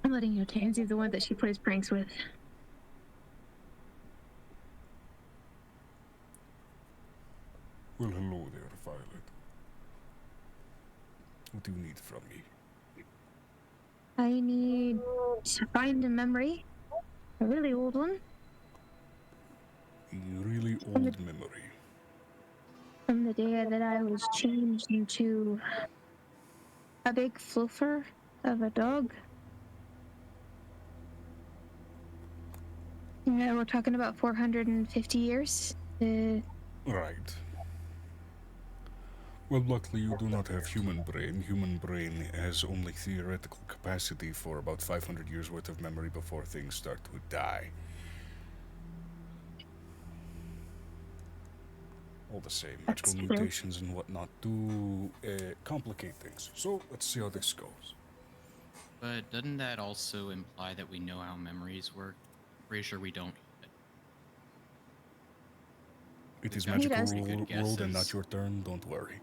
I'm letting you know Tansy's the one that she plays pranks with. Well, hello there, Violet. What do you need from me? I need to find a memory. A really old one. A really old memory. From the day that I was changed into a big floofer of a dog. Yeah, we're talking about 450 years. Right. Well, luckily you do not have human brain. Human brain has only theoretical capacity for about 500 years worth of memory before things start to die. All the same, magical mutations and whatnot do complicate things. So, let's see how this goes. But doesn't that also imply that we know how memories work? Pretty sure we don't. It is got magical pretty good world and not guesses. your turn, don't worry.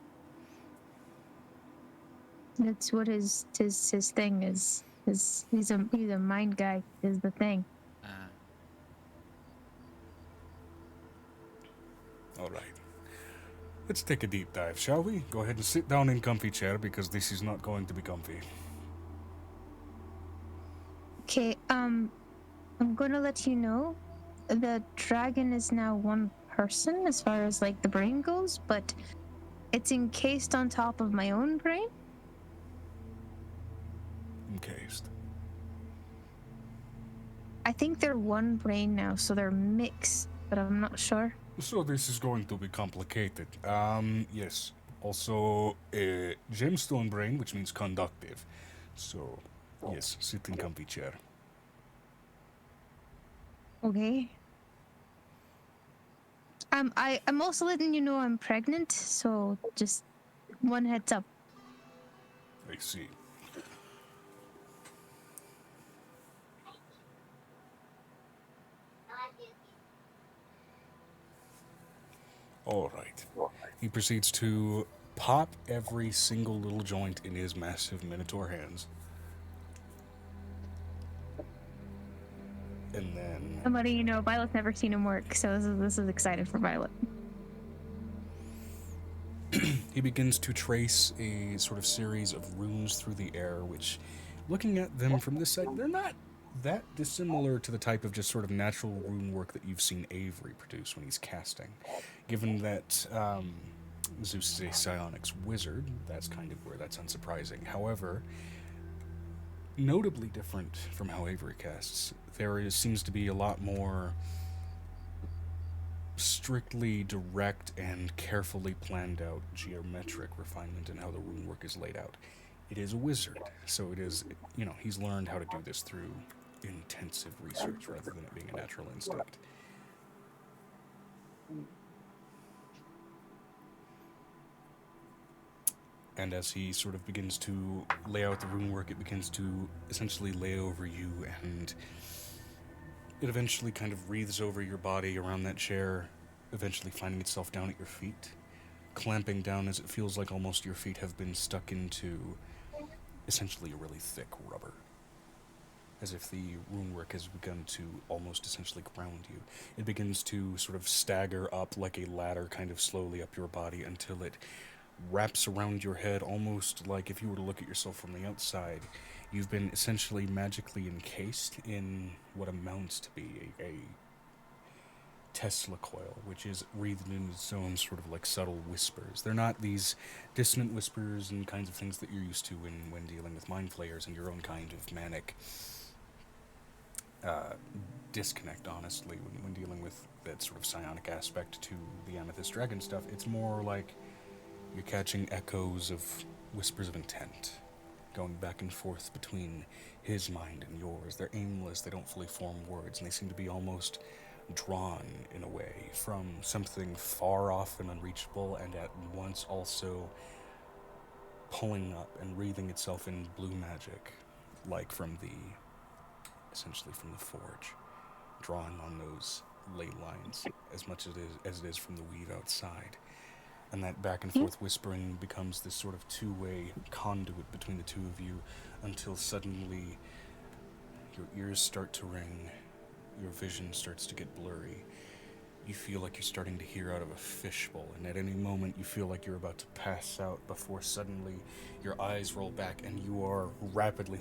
That's what his thing is. He's a mind guy is the thing. Alright. Let's take a deep dive, shall we? Go ahead and sit down in comfy chair because this is not going to be comfy. Okay, I'm gonna let you know the dragon is now one person as far as like the brain goes, but it's encased on top of my own brain. Encased. I think they're one brain now, so they're mixed, but I'm not sure. So this is going to be complicated. Yes. Also, gemstone brain, which means conductive. So, yes, sit in comfy chair. Okay. I'm also letting you know I'm pregnant, so just one heads up. I see. Alright. He proceeds to pop every single little joint in his massive minotaur hands. And then... I'm letting you know Violet's never seen him work, so this is exciting for Violet. He begins to trace a sort of series of runes through the air, which, looking at them from this side, they're not that dissimilar to the type of just sort of natural rune work that you've seen Avery produce when he's casting. Given that Zeus is a psionics wizard, that's kind of where that's unsurprising. However, notably different from how Avery casts, seems to be a lot more strictly direct and carefully planned out geometric refinement in how the rune work is laid out. It is a wizard, so it is, he's learned how to do this through intensive research rather than it being a natural instinct. And as he sort of begins to lay out the rune work, it begins to essentially lay over you, and it eventually kind of wreathes over your body around that chair, eventually finding itself down at your feet, clamping down as it feels like almost your feet have been stuck into essentially a really thick rubber. As if the rune work has begun to almost essentially ground you. It begins to sort of stagger up like a ladder kind of slowly up your body until it wraps around your head, almost like if you were to look at yourself from the outside, you've been essentially magically encased in what amounts to be a Tesla coil, which is wreathed in its own sort of like subtle whispers. They're not these dissonant whispers and kinds of things that you're used to when dealing with mind flayers and your own kind of manic disconnect, honestly, when dealing with that sort of psionic aspect to the Amethyst Dragon stuff. It's more like you're catching echoes of whispers of intent. going back and forth between his mind and yours. They're aimless, they don't fully form words, and they seem to be almost drawn, in a way, from something far off and unreachable, and at once also pulling up and wreathing itself in blue magic, like essentially from the forge, drawing on those ley lines as much as it is from the weave outside. And that back and forth whispering becomes this sort of two-way conduit between the two of you, until suddenly your ears start to ring, your vision starts to get blurry. You feel like you're starting to hear out of a fishbowl, and at any moment you feel like you're about to pass out before suddenly your eyes roll back and you are rapidly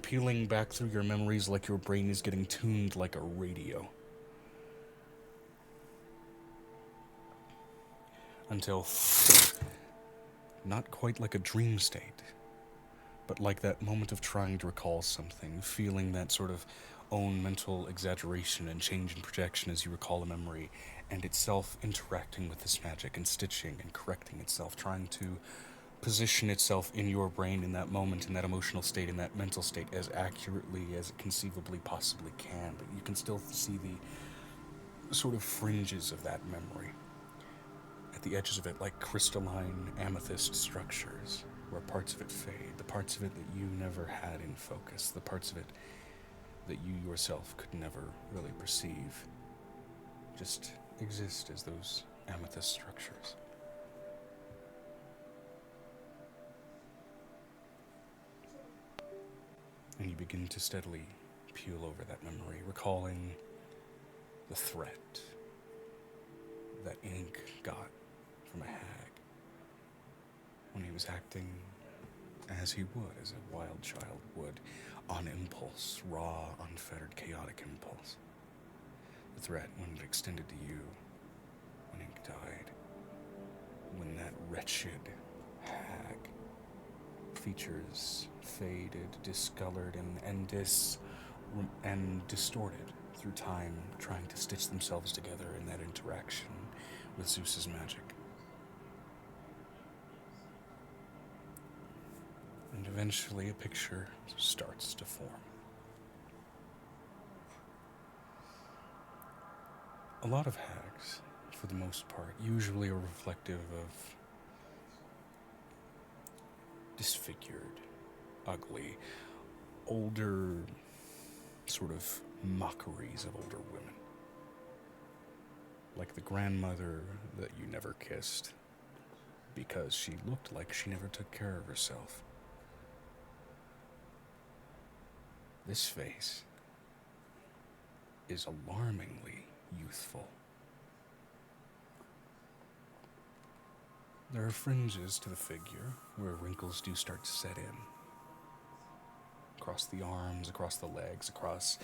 peeling back through your memories like your brain is getting tuned like a radio. Until, not quite like a dream state, but like that moment of trying to recall something, feeling that sort of own mental exaggeration and change in projection as you recall a memory, and itself interacting with this magic and stitching and correcting itself, trying to position itself in your brain in that moment, in that emotional state, in that mental state, as accurately as it conceivably possibly can. But you can still see the sort of fringes of that memory at the edges of it, like crystalline amethyst structures, where parts of it fade, the parts of it that you never had in focus, the parts of it that you yourself could never really perceive, just exist as those amethyst structures. And you begin to steadily peel over that memory, recalling the threat that Ink got from a hag when he was acting as he would, as a wild child would, on impulse, raw, unfettered, chaotic impulse. The threat when it extended to you, when Ink died, when that wretched hag, features faded, discolored, and distorted through time, trying to stitch themselves together in that interaction with Zeus's magic. And eventually a picture starts to form. A lot of hags, for the most part, usually are reflective of disfigured, ugly, older sort of mockeries of older women. Like the grandmother that you never kissed because she looked like she never took care of herself. This face is alarmingly youthful. There are fringes to the figure where wrinkles do start to set in. Across the arms, across the legs, across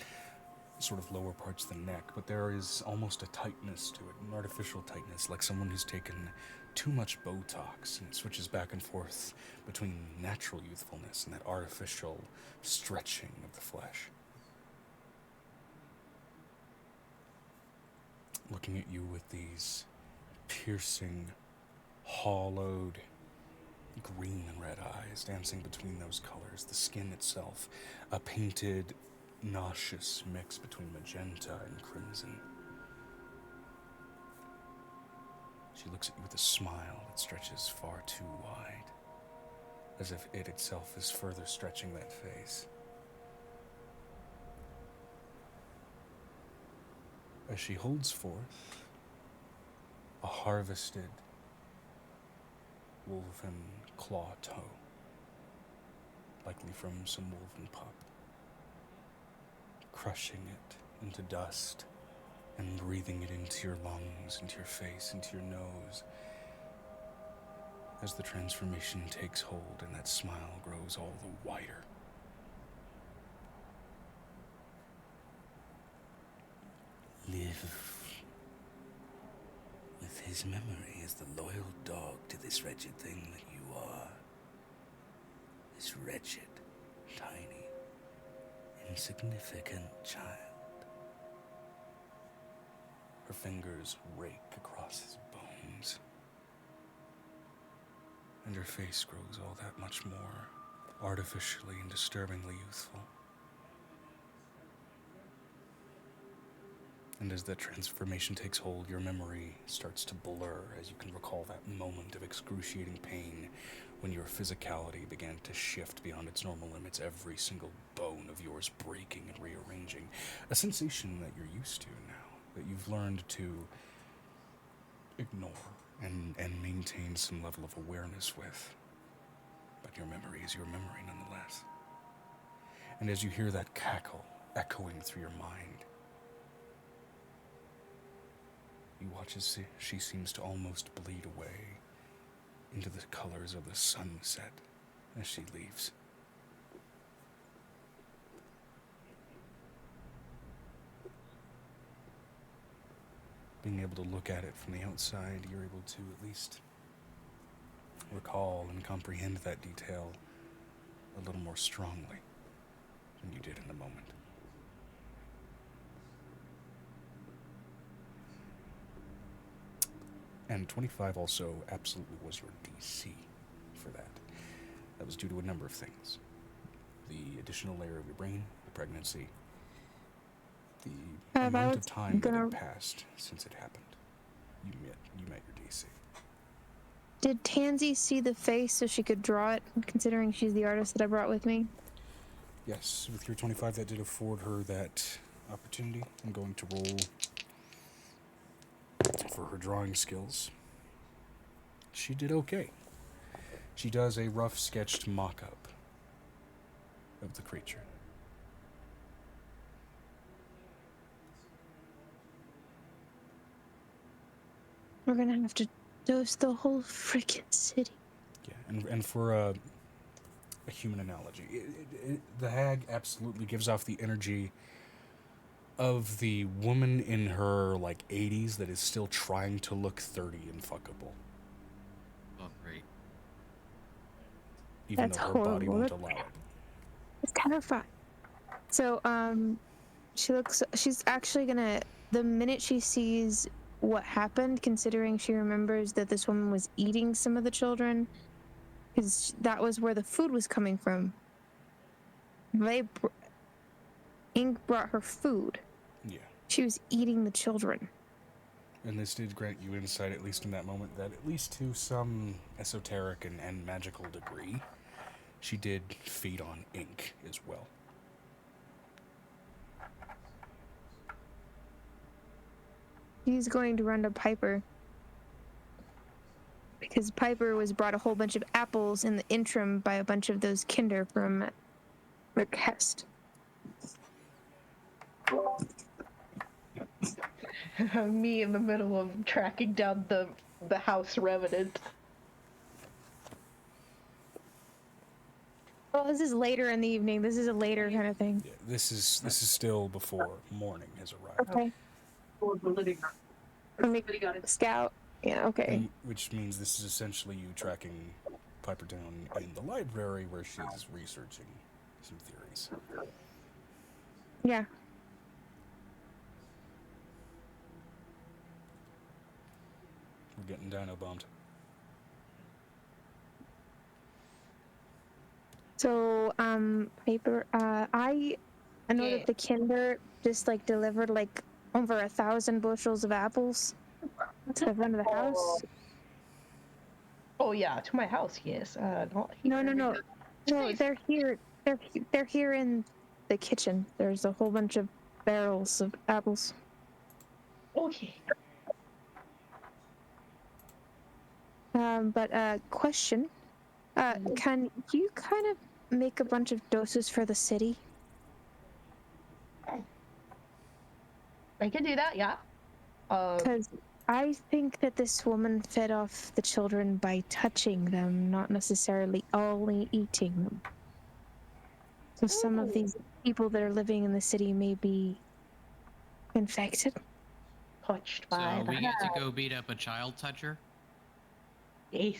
sort of lower parts of the neck, but there is almost a tightness to it, an artificial tightness, like someone who's taken too much Botox and switches back and forth between natural youthfulness and that artificial stretching of the flesh. Looking at you with these piercing, hollowed green and red eyes dancing between those colors, the skin itself, a painted, nauseous mix between magenta and crimson. She looks at you with a smile that stretches far too wide, as if it itself is further stretching that face. As she holds forth a harvested wolven claw toe, likely from some wolven pup, crushing it into dust and breathing it into your lungs, into your face, into your nose, as the transformation takes hold and that smile grows all the wider. Live with his memory as the loyal dog to this wretched thing that you are. This wretched, tiny, insignificant child. Her fingers rake across his bones, and her face grows all that much more artificially and disturbingly youthful. And as that transformation takes hold, your memory starts to blur as you can recall that moment of excruciating pain when your physicality began to shift beyond its normal limits, every single bone of yours breaking and rearranging. A sensation that you're used to now, that you've learned to ignore and maintain some level of awareness with. But your memory is your memory nonetheless. And as you hear that cackle echoing through your mind, you watch as she seems to almost bleed away into the colors of the sunset as she leaves. Being able to look at it from the outside, you're able to at least recall and comprehend that detail a little more strongly than you did in the moment. And 25 also absolutely was your DC for that. That was due to a number of things. The additional layer of your brain, the pregnancy, the amount of time that had passed since it happened. You met your DC. Did Tansy see the face so she could draw it, considering she's the artist that I brought with me? Yes, with your 25, that did afford her that opportunity. I'm going to roll for her drawing skills. She did okay. She does a rough sketched mock-up of the creature. We're gonna have to dose the whole freaking city. Yeah, and for a human analogy, the hag absolutely gives off the energy of the woman in her, 80s that is still trying to look 30 and fuckable. Oh, great. Even That's though her horrible. body won't allow it. It's terrifying. So, she's actually gonna, the minute she sees what happened, considering she remembers that this woman was eating some of the children, because that was where the food was coming from. Ink brought her food. Yeah. She was eating the children. And this did grant you insight, at least in that moment, that at least to some esoteric and magical degree, she did feed on ink as well. He's going to run to Piper. Because Piper was brought a whole bunch of apples in the interim by a bunch of those kinder from Request. Me in the middle of tracking down the house revenant. Well, this is later in the evening. This is a later kind of thing. Yeah, this is still before morning has arrived. Okay. Let me scout. Yeah, okay. And, which means this is essentially you tracking Piper down in the library where she's researching some theories. Yeah. We're getting dino bombed. So, Piper, I know that the kinder just delivered over 1,000 bushels of apples to the front of the house. Oh yeah, to my house, yes. Not No, here. no, they're here. They're here in the kitchen. There's a whole bunch of barrels of apples. Okay. But question. Can you kind of make a bunch of doses for the city? I can do that, yeah. Because I think that this woman fed off the children by touching them, not necessarily only eating them. So some of these people that are living in the city may be infected. Touched So by the we get to hag. go beat up a child toucher? Yes.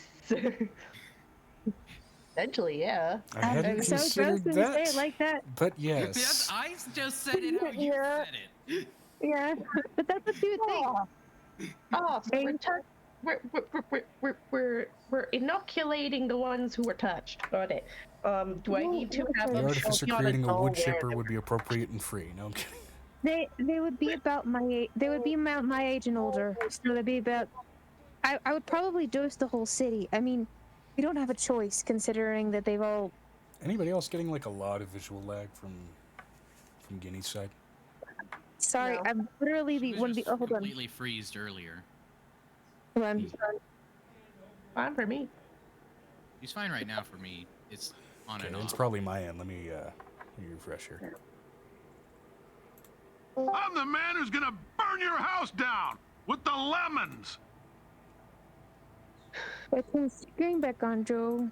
Essentially, yeah. I hadn't considered say that, it like that. but yes. Yes, I just said it how you Yeah. said it. Yeah, but that's what you would think. Oh, so we're inoculating the ones who were touched. Got it. Do I need to have The them artificer show me on a creating a doll wood where chipper would be appropriate and free. No, I'm kidding. They would be about my age. They would be about my age and older. So they'd be about. I would probably dose the whole city. I mean, we don't have a choice considering that they've all. Anybody else getting like a lot of visual lag from Guinea's side? Sorry, No. I'm literally She the was one. just Oh, hold on. completely freezed earlier. Hold on. fine for me. She's fine right now for me. It's on Okay, and it's off. probably my end. Let me refresh here. I'm the man who's gonna burn your house down with the lemons. Put the screen back on, Joe.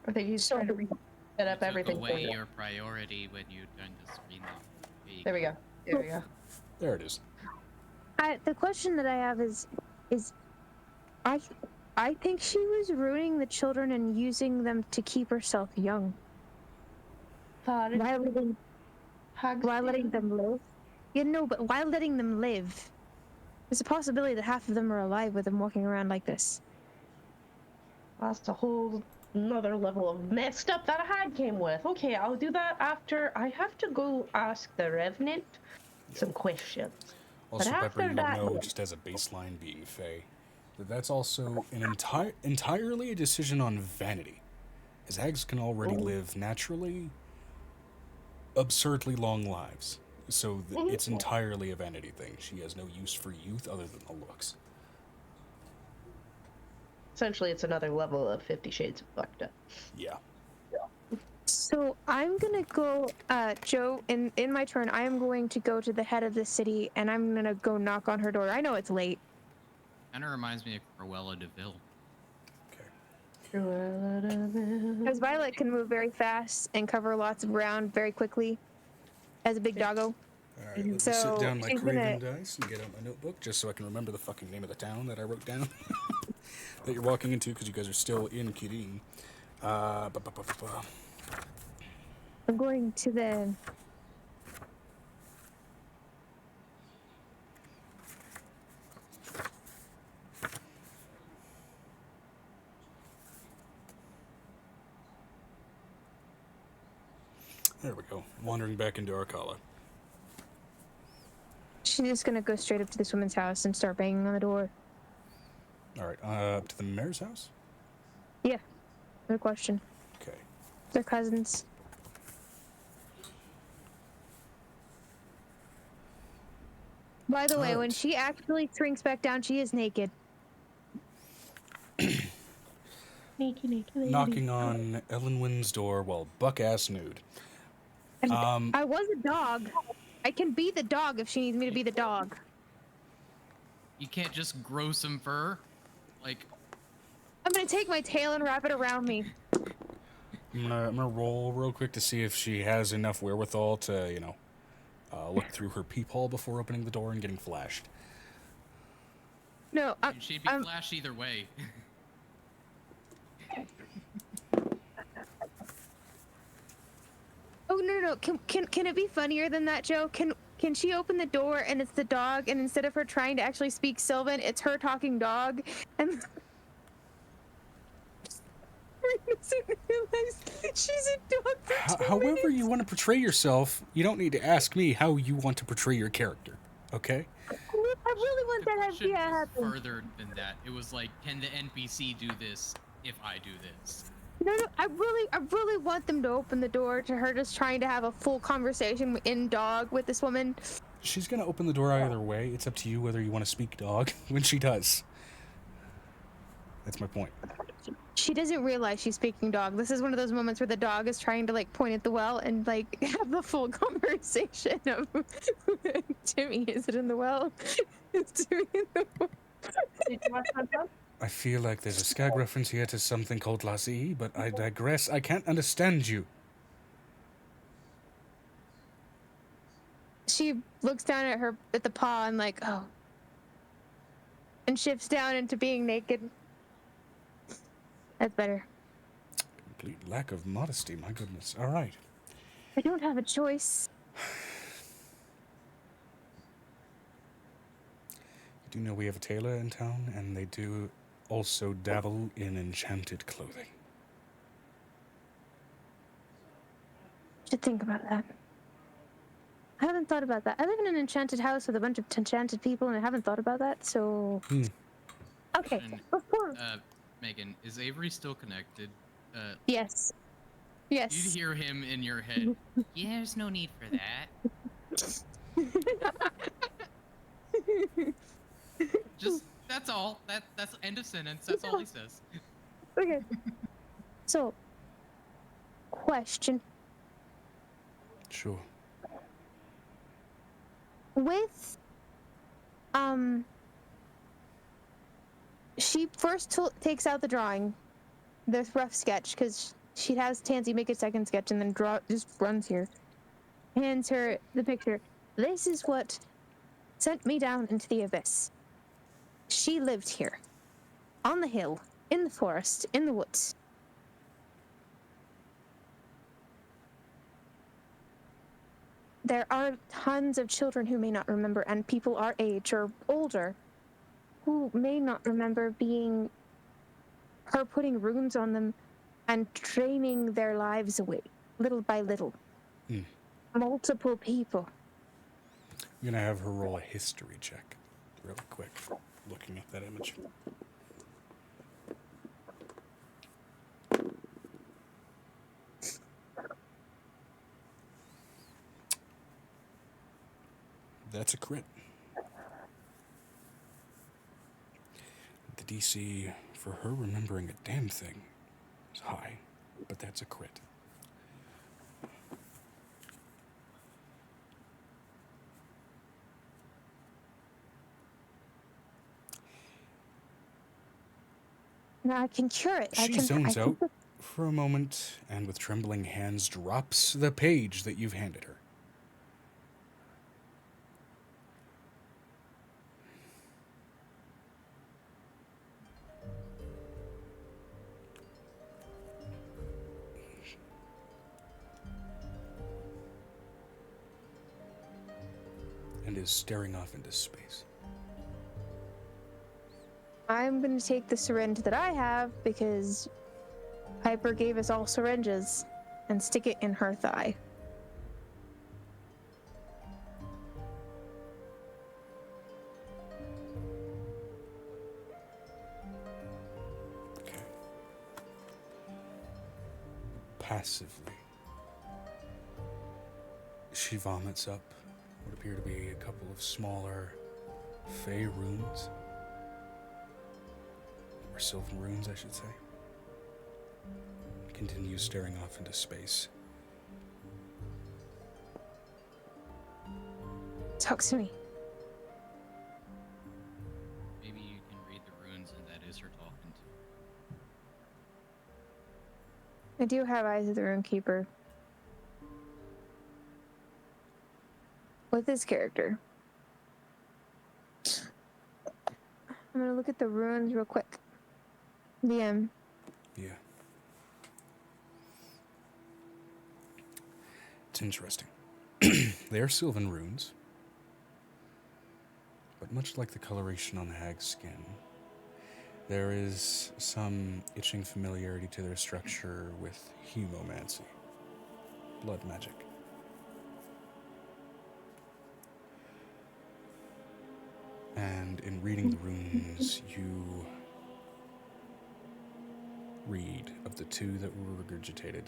I think he's trying to set up You everything took for away you. your priority when you turned the screen off. There we go. There we go. There it is. The question that I have is, I think she was ruining the children and using them to keep herself young. Why letting them live? Yeah, no, but why letting them live? There's a possibility that half of them are alive with them walking around like this. That's a whole another level of messed up that I came with. Okay, I'll do that after I have to go ask the Revenant some questions. Also, But Pepper, after you that, know, just as a baseline being Fae, that's also an entirely a decision on vanity. As hags can already live naturally, absurdly long lives. So it's entirely a vanity thing. She has no use for youth other than the looks. essentially it's another level of 50 Shades of fucked up. Yeah. So I'm gonna go, Joe, in my turn, I am going to go to the head of the city and I'm gonna go knock on her door. I know it's late. Kind of reminds me of Cruella de Vil. Okay. Because Violet can move very fast and cover lots of ground very quickly as a big doggo. Alright, let me So, sit down my she's Craven gonna- dice and get out my notebook just so I can remember the fucking name of the town that I wrote down. That you're walking into because you guys are still in Kirin. I'm going to the... There we go. Wandering back into Arcala. She's just gonna go straight up to this woman's house and start banging on the door. Alright, up to the mayor's house? Yeah, no question. Okay. They're cousins. By the way, when Alright. she actually shrinks back down, she is naked. Knocking on Ellenwyn's door while buck-ass nude. And I was a dog. I can be the dog if she needs me to be the dog. You can't just grow some fur. Like, I'm gonna take my tail and wrap it around me. I'm gonna roll real quick to see if she has enough wherewithal to, you know, look through her peephole before opening the door and getting flashed. No, she'd be flashed either way. Oh no! Can it be funnier than that, Joe? Can she open the door and it's the dog, and instead of her trying to actually speak Sylvan, it's her talking dog, and she's a dog. For 2 However minutes. you want to portray yourself, you don't need to ask me how you want to portray your character, okay? I really want The that question to was happen. further than that. It was like, can the NPC do this if I do this? No, I really want them to open the door to her just trying to have a full conversation in dog with this woman. She's gonna open the door either way. It's up to you whether you want to speak dog when she does. That's my point. She doesn't realize she's speaking dog. This is one of those moments where the dog is trying to like point at the well and like have the full conversation of Timmy, is it in the well? Is Timmy in the well? Did you want some dog? I feel like there's a skag reference here to something called Lassie, but I digress. I can't understand you. She looks down at the paw and like, oh, and shifts down into being naked. That's better. Complete lack of modesty, my goodness. All right. I don't have a choice. do know we have a tailor in town, and they do also dabble in enchanted clothing. Should think about that. I haven't thought about that. I live in an enchanted house with a bunch of enchanted people, and I haven't thought about that, so... Okay, And, before... Megan, is Avery still connected? Yes. Yes. You'd hear him in your head. Yeah, there's no need for that. Just, that's all. That's end of sentence. That's all he says. Okay. So, question. Sure. With, she first takes out the drawing, the rough sketch, because she has Tansy make a second sketch and then just runs here. Hands her the picture. This is what sent me down into the abyss. She lived here. On the hill, in the forest, in the woods. There are tons of children who may not remember, and people our age or older who may not remember being her putting runes on them and draining their lives away, little by little. Multiple people. I'm gonna have her roll a history check really quick, looking at that image. That's a crit. The DC for her remembering a damn thing is high, but that's a crit. Now I can cure it. She zones out for a moment and with trembling hands drops the page that you've handed her. And is staring off into space. I'm going to take the syringe that I have because Piper gave us all syringes and stick it in her thigh. Okay. Passively, she vomits up what appear to be a couple of smaller fey runes. Or sylvan runes, I should say. Continues staring off into space. Talk to me. Maybe you can read the runes and that is her talking to. I do have Eyes of the Runekeeper. With this character. I'm gonna look at the runes real quick. DM. Yeah. It's interesting. They are sylvan runes, but much like the coloration on the hag's skin, there is some itching familiarity to their structure with hemomancy, blood magic. And in reading the runes, you read of the two that were regurgitated.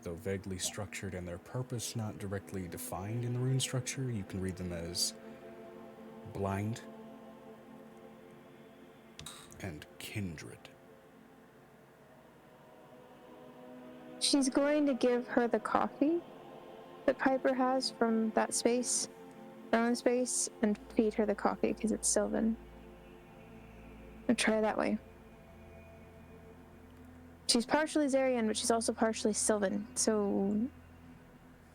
Though vaguely structured and their purpose not directly defined in the rune structure, you can read them as blind and kindred. She's going to give her the coffee that Piper has from that space, her own space, and feed her the coffee because it's Sylvan. I'll try that way. She's partially Zarian, but she's also partially Sylvan, so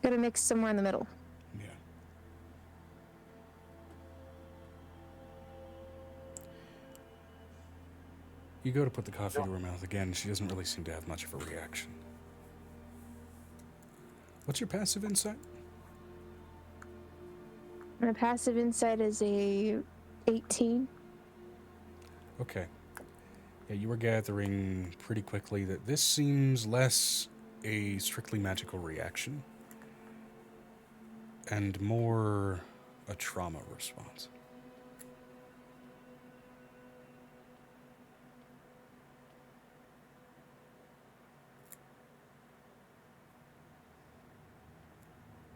gotta mix somewhere in the middle. Yeah. You go to put the coffee to her mouth again, she doesn't really seem to have much of a reaction. What's your passive insight? My passive insight is a 18. Okay. Yeah, you were gathering pretty quickly that this seems less a strictly magical reaction and more a trauma response.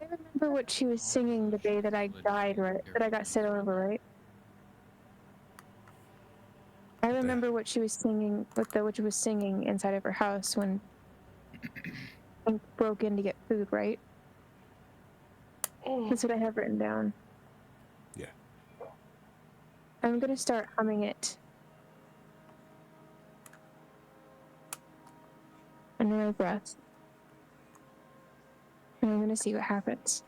I remember what she was singing the day that I died, right? That I got sent over, right? I remember what she was singing, what she was singing inside of her house when Hank broke in to get food, right? That's what I have written down. Yeah. I'm gonna start humming it under my breath. And I'm gonna see what happens.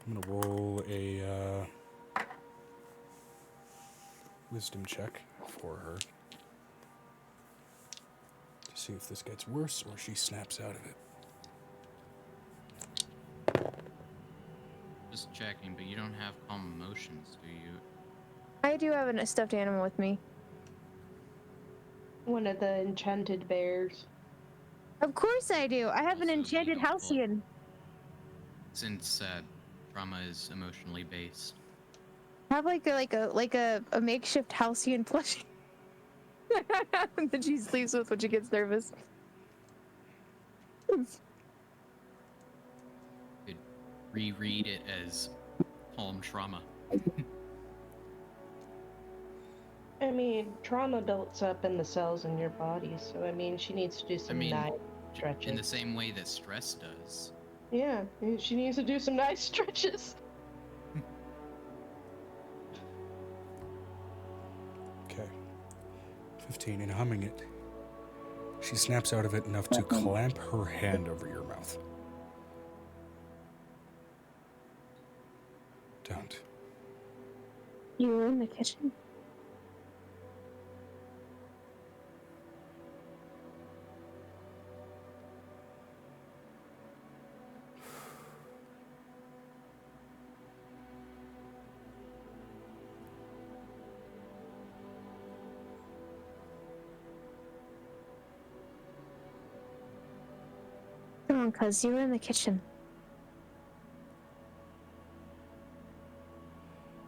I'm gonna roll a wisdom check for her to see if this gets worse or she snaps out of it. Just checking, but you don't have calm emotions, do you? I do have a stuffed animal with me. One of the enchanted bears. Of course I do. I have an Also be enchanted helpful. halcyon. Since trauma is emotionally based. I have like a makeshift halcyon plushie that she sleeps with when she gets nervous. Could reread it as calm trauma. I mean, trauma builds up in the cells in your body, so I mean, she needs to do some nice stretching. In the same way that stress does. Yeah, she needs to do some nice stretches. Okay. 15, and humming it, she snaps out of it enough to clamp her hand over your mouth. Don't. You were in the kitchen? Come on, cuz you were in the kitchen.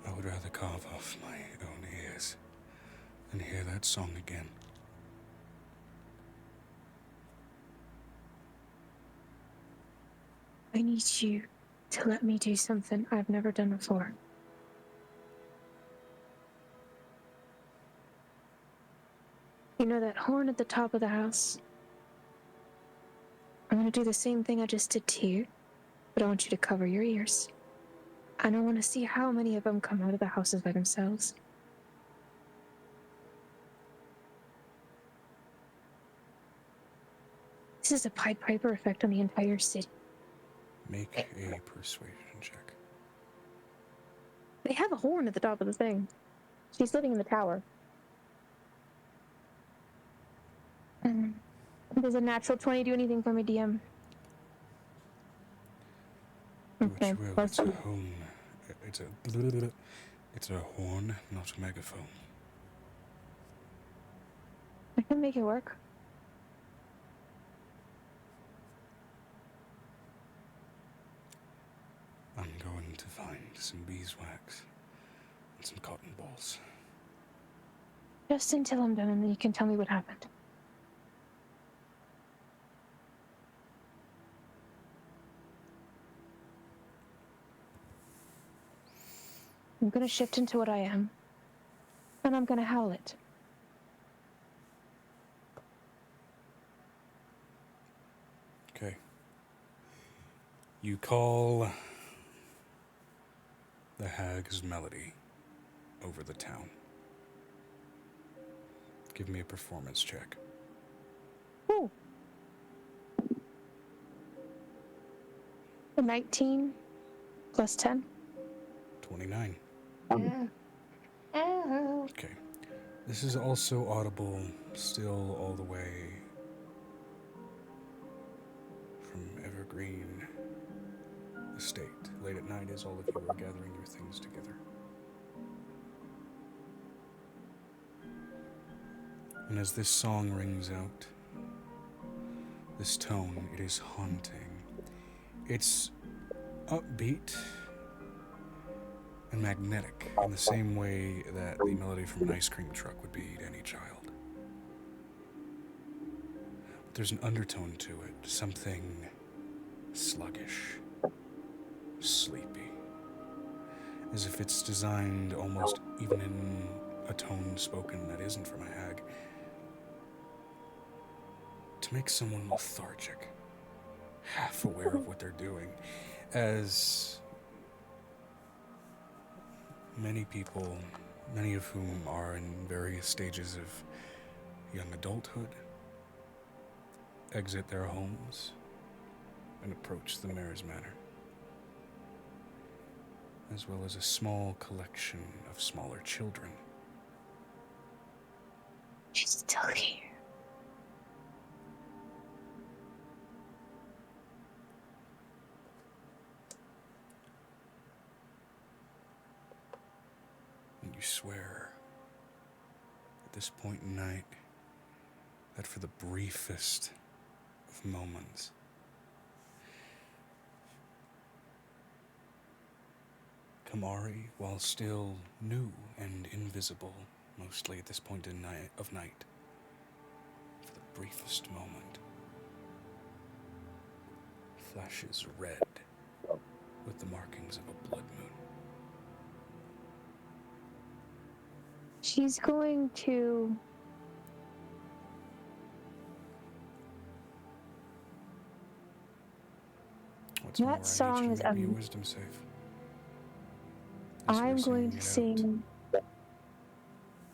I would rather carve off my own ears than hear that song again. I need you to let me do something I've never done before. You know that horn at the top of the house? I'm gonna do the same thing I just did to you, but I want you to cover your ears. I don't want to see how many of them come out of the houses by themselves. This is a Pied Piper effect on the entire city. Make a persuasion check. They have a horn at the top of the thing. She's living in the tower. Does a natural 20 do anything for me, DM? Do what you will. It's a horn. It's a horn, not a megaphone. I can make it work. I'm going to find some beeswax and some cotton balls. Just until I'm done, and then you can tell me what happened. I'm gonna shift into what I am, and I'm gonna howl it. Okay. You call the hag's melody over the town. Give me a performance check. Ooh. A 19 plus 10. 29. Yeah. Oh. Okay. This is also audible still all the way green estate. Late at night as all of you are gathering your things together. And as this song rings out, this tone, it is haunting. It's upbeat and magnetic in the same way that the melody from an ice cream truck would be to any child. But there's an undertone to it, something sluggish, sleepy, as if it's designed almost even in a tone spoken that isn't from a hag, to make someone lethargic, half aware of what they're doing, as many people, many of whom are in various stages of young adulthood, exit their homes and approach the mayor's manor, as well as a small collection of smaller children. She's still here. And you swear at this point in night that for the briefest of moments, Kamari, while still new and invisible, mostly at this point in of night, for the briefest moment, flashes red with the markings of a blood moon. She's going to... What's more, I That need song you is to make me a wisdom save. As I'm we're going to singing it out. sing...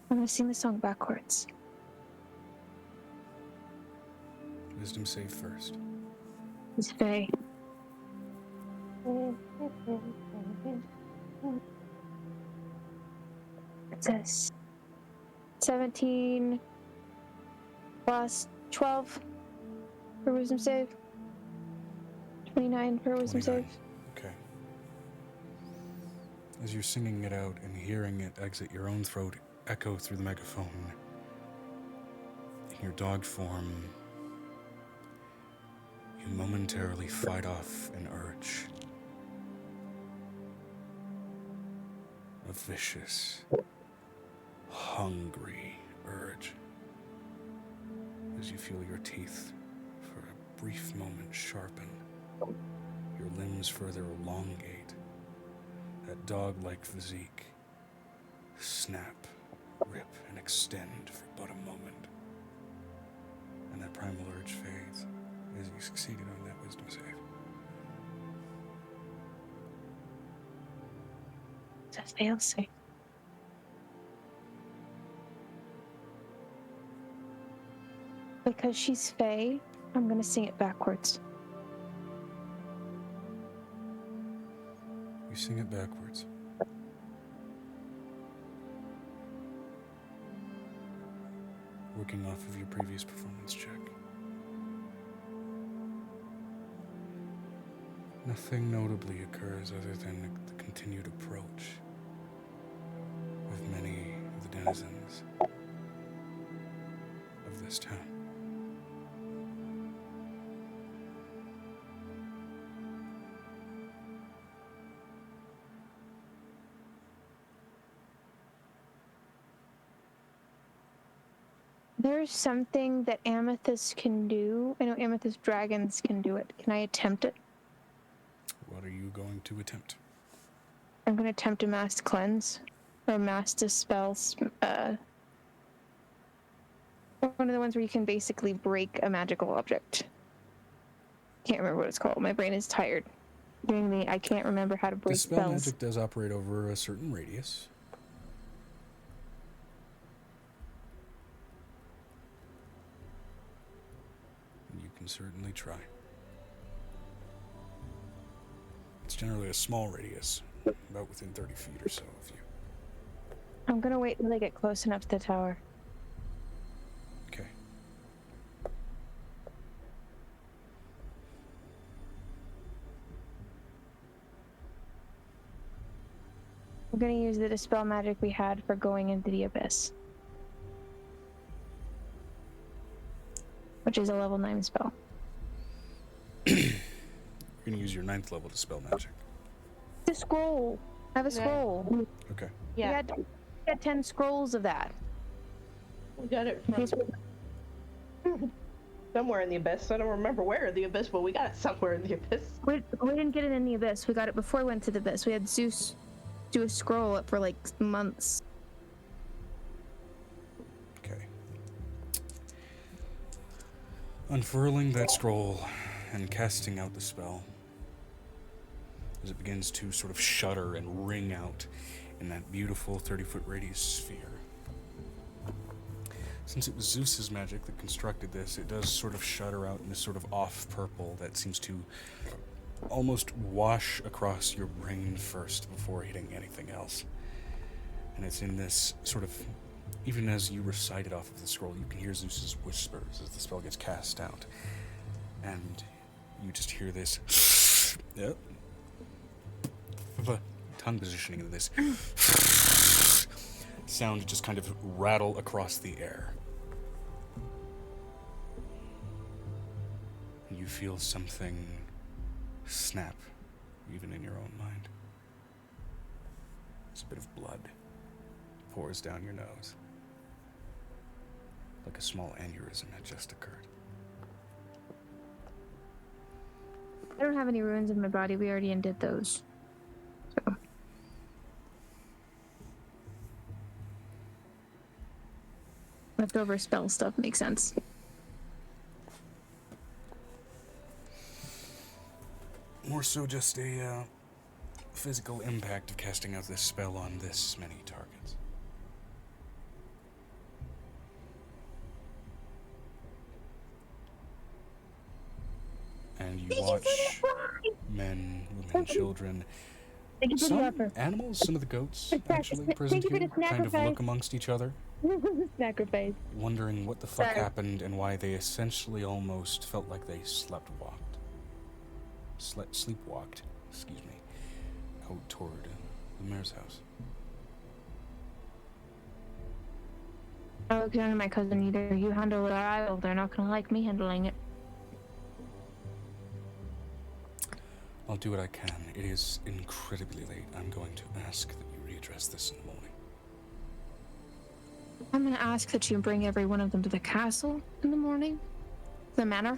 I'm going to sing the song backwards. Wisdom save first. It's Faye. It says 17 plus 12 for wisdom save. 29 for wisdom 29. save. Okay. As you're singing it out and hearing it exit your own throat, echo through the megaphone, in your dog form, you momentarily fight off an urge. A vicious, hungry urge. As you feel your teeth, for a brief moment, sharpen, your limbs further elongate, that dog-like physique snap, rip, and extend for but a moment. And that primal urge fades as you succeeded on that wisdom save. It's a fail safe. Because she's Faye, I'm gonna sing it backwards. You sing it backwards. Working off of your previous performance check. Nothing notably occurs other than the continued approach of many of the denizens of this town. There's something that amethyst can do. I know amethyst dragons can do it. Can I attempt it? What are you going to attempt? I'm gonna attempt a mass cleanse. Or mass dispel. One of the ones where you can basically break a magical object. Can't remember what it's called. My brain is tired. I can't remember how to break Dispel spells. magic does operate over a certain radius. You can certainly try. It's generally a small radius, about within 30 feet or so of you. I'm gonna wait till I get close enough to the tower. Okay. I'm gonna use the dispel magic we had for going into the abyss, which is a level 9 spell. You're gonna use your 9th level to spell magic. The scroll. I have a scroll. Okay. Yeah. We had 10 scrolls of that. We got it from somewhere in the abyss. I don't remember where in the abyss, but we got it somewhere in the abyss. We didn't get it in the abyss. We got it before we went to the abyss. We had Zeus do a scroll up for like months. Okay. Unfurling that scroll and casting out the spell, as it begins to sort of shudder and ring out in that beautiful 30-foot radius sphere. Since it was Zeus's magic that constructed this, it does sort of shudder out in this sort of off purple that seems to almost wash across your brain first before hitting anything else. And it's in this sort of, even as you recite it off of the scroll, you can hear Zeus's whispers as the spell gets cast out. And you just hear this yep, tongue positioning of this sound just kind of rattle across the air. And you feel something snap, even in your own mind. As a bit of blood pours down your nose, like a small aneurysm had just occurred. I don't have any runes in my body. We already undid those. So. Leftover spell stuff makes sense. More so just a physical impact of casting out this spell on this many targets. And you watch men, women, children, some animals, some of the goats actually present here, kind of look amongst each other, Sacrifice. wondering what the fuck happened and why they essentially almost felt like they sleepwalked, excuse me, out toward the mayor's house. I look down at my cousin. Either you handle it or I will. They're not gonna like me handling it. I'll do what I can. It is incredibly late. I'm going to ask that you readdress this in the morning. I'm gonna ask that you bring every one of them to the castle in the morning. The manor.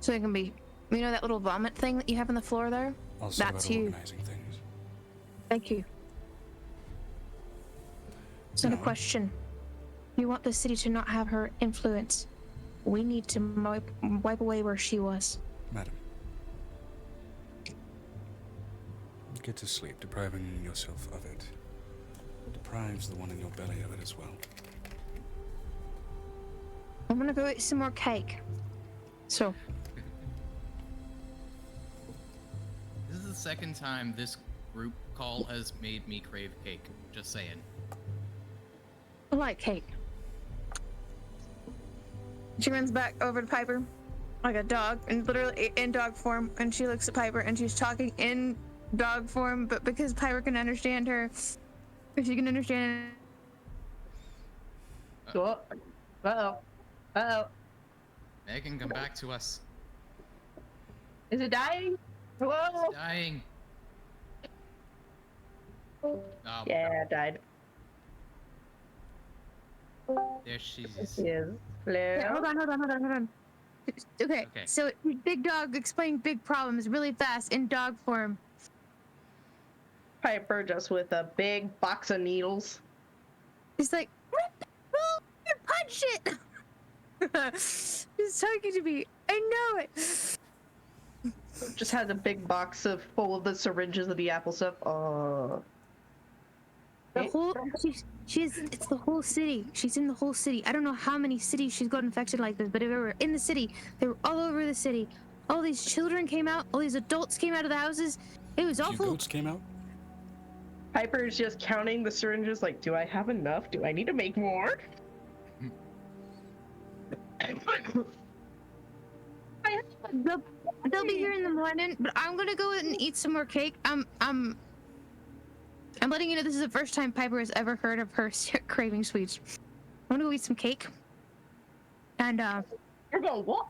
So it can be, you know that little vomit thing that you have on the floor there? I'll see That's about you. organizing things. Thank you. So the question. You want the city to not have her influence. We need to wipe away where she was. Madam. Get to sleep. Depriving yourself of it deprives the one in your belly of it as well. I'm gonna go eat some more cake. So. This is the second time this group call has made me crave cake. Just saying. I like cake. She runs back over to Piper like a dog, and literally in dog form, and she looks at Piper and she's talking in dog form, but because Piper can understand her, if she can understand. Uh-oh. Megan, come back to us. Is it dying? Hello? It's dying. Oh, Yeah, it died. there she is. Yes, it is. Hello? Yeah, hold on. Okay, so big dog explaining big problems really fast in dog form. Piper just with a big box of needles. He's like, roll and punch it. He's talking to me. I know it. Just has a big box full of the syringes of the apple stuff. The whole it's the whole city. She's in the whole city. I don't know how many cities she's got infected like this, but if they were in the city, they were all over the city. All these children came out. All these adults came out of the houses. It was awful. Goats came out. Piper's just counting the syringes like, do I have enough? Do I need to make more? They'll be here in the morning, but I'm gonna go and eat some more cake. I'm letting you know this is the first time Piper has ever heard of her craving sweets. I'm gonna go eat some cake. And You're going what?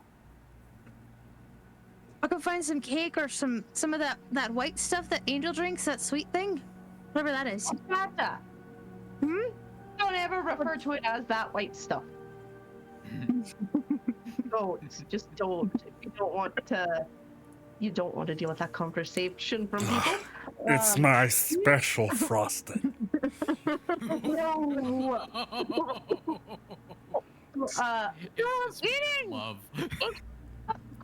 I can find some cake or some of that white stuff that Angel drinks, that sweet thing. Whatever that is. What's that? Don't ever refer to it as that white stuff. Just don't. You don't want to deal with that conversation from people. It's my special frosting. No. Eating. Love.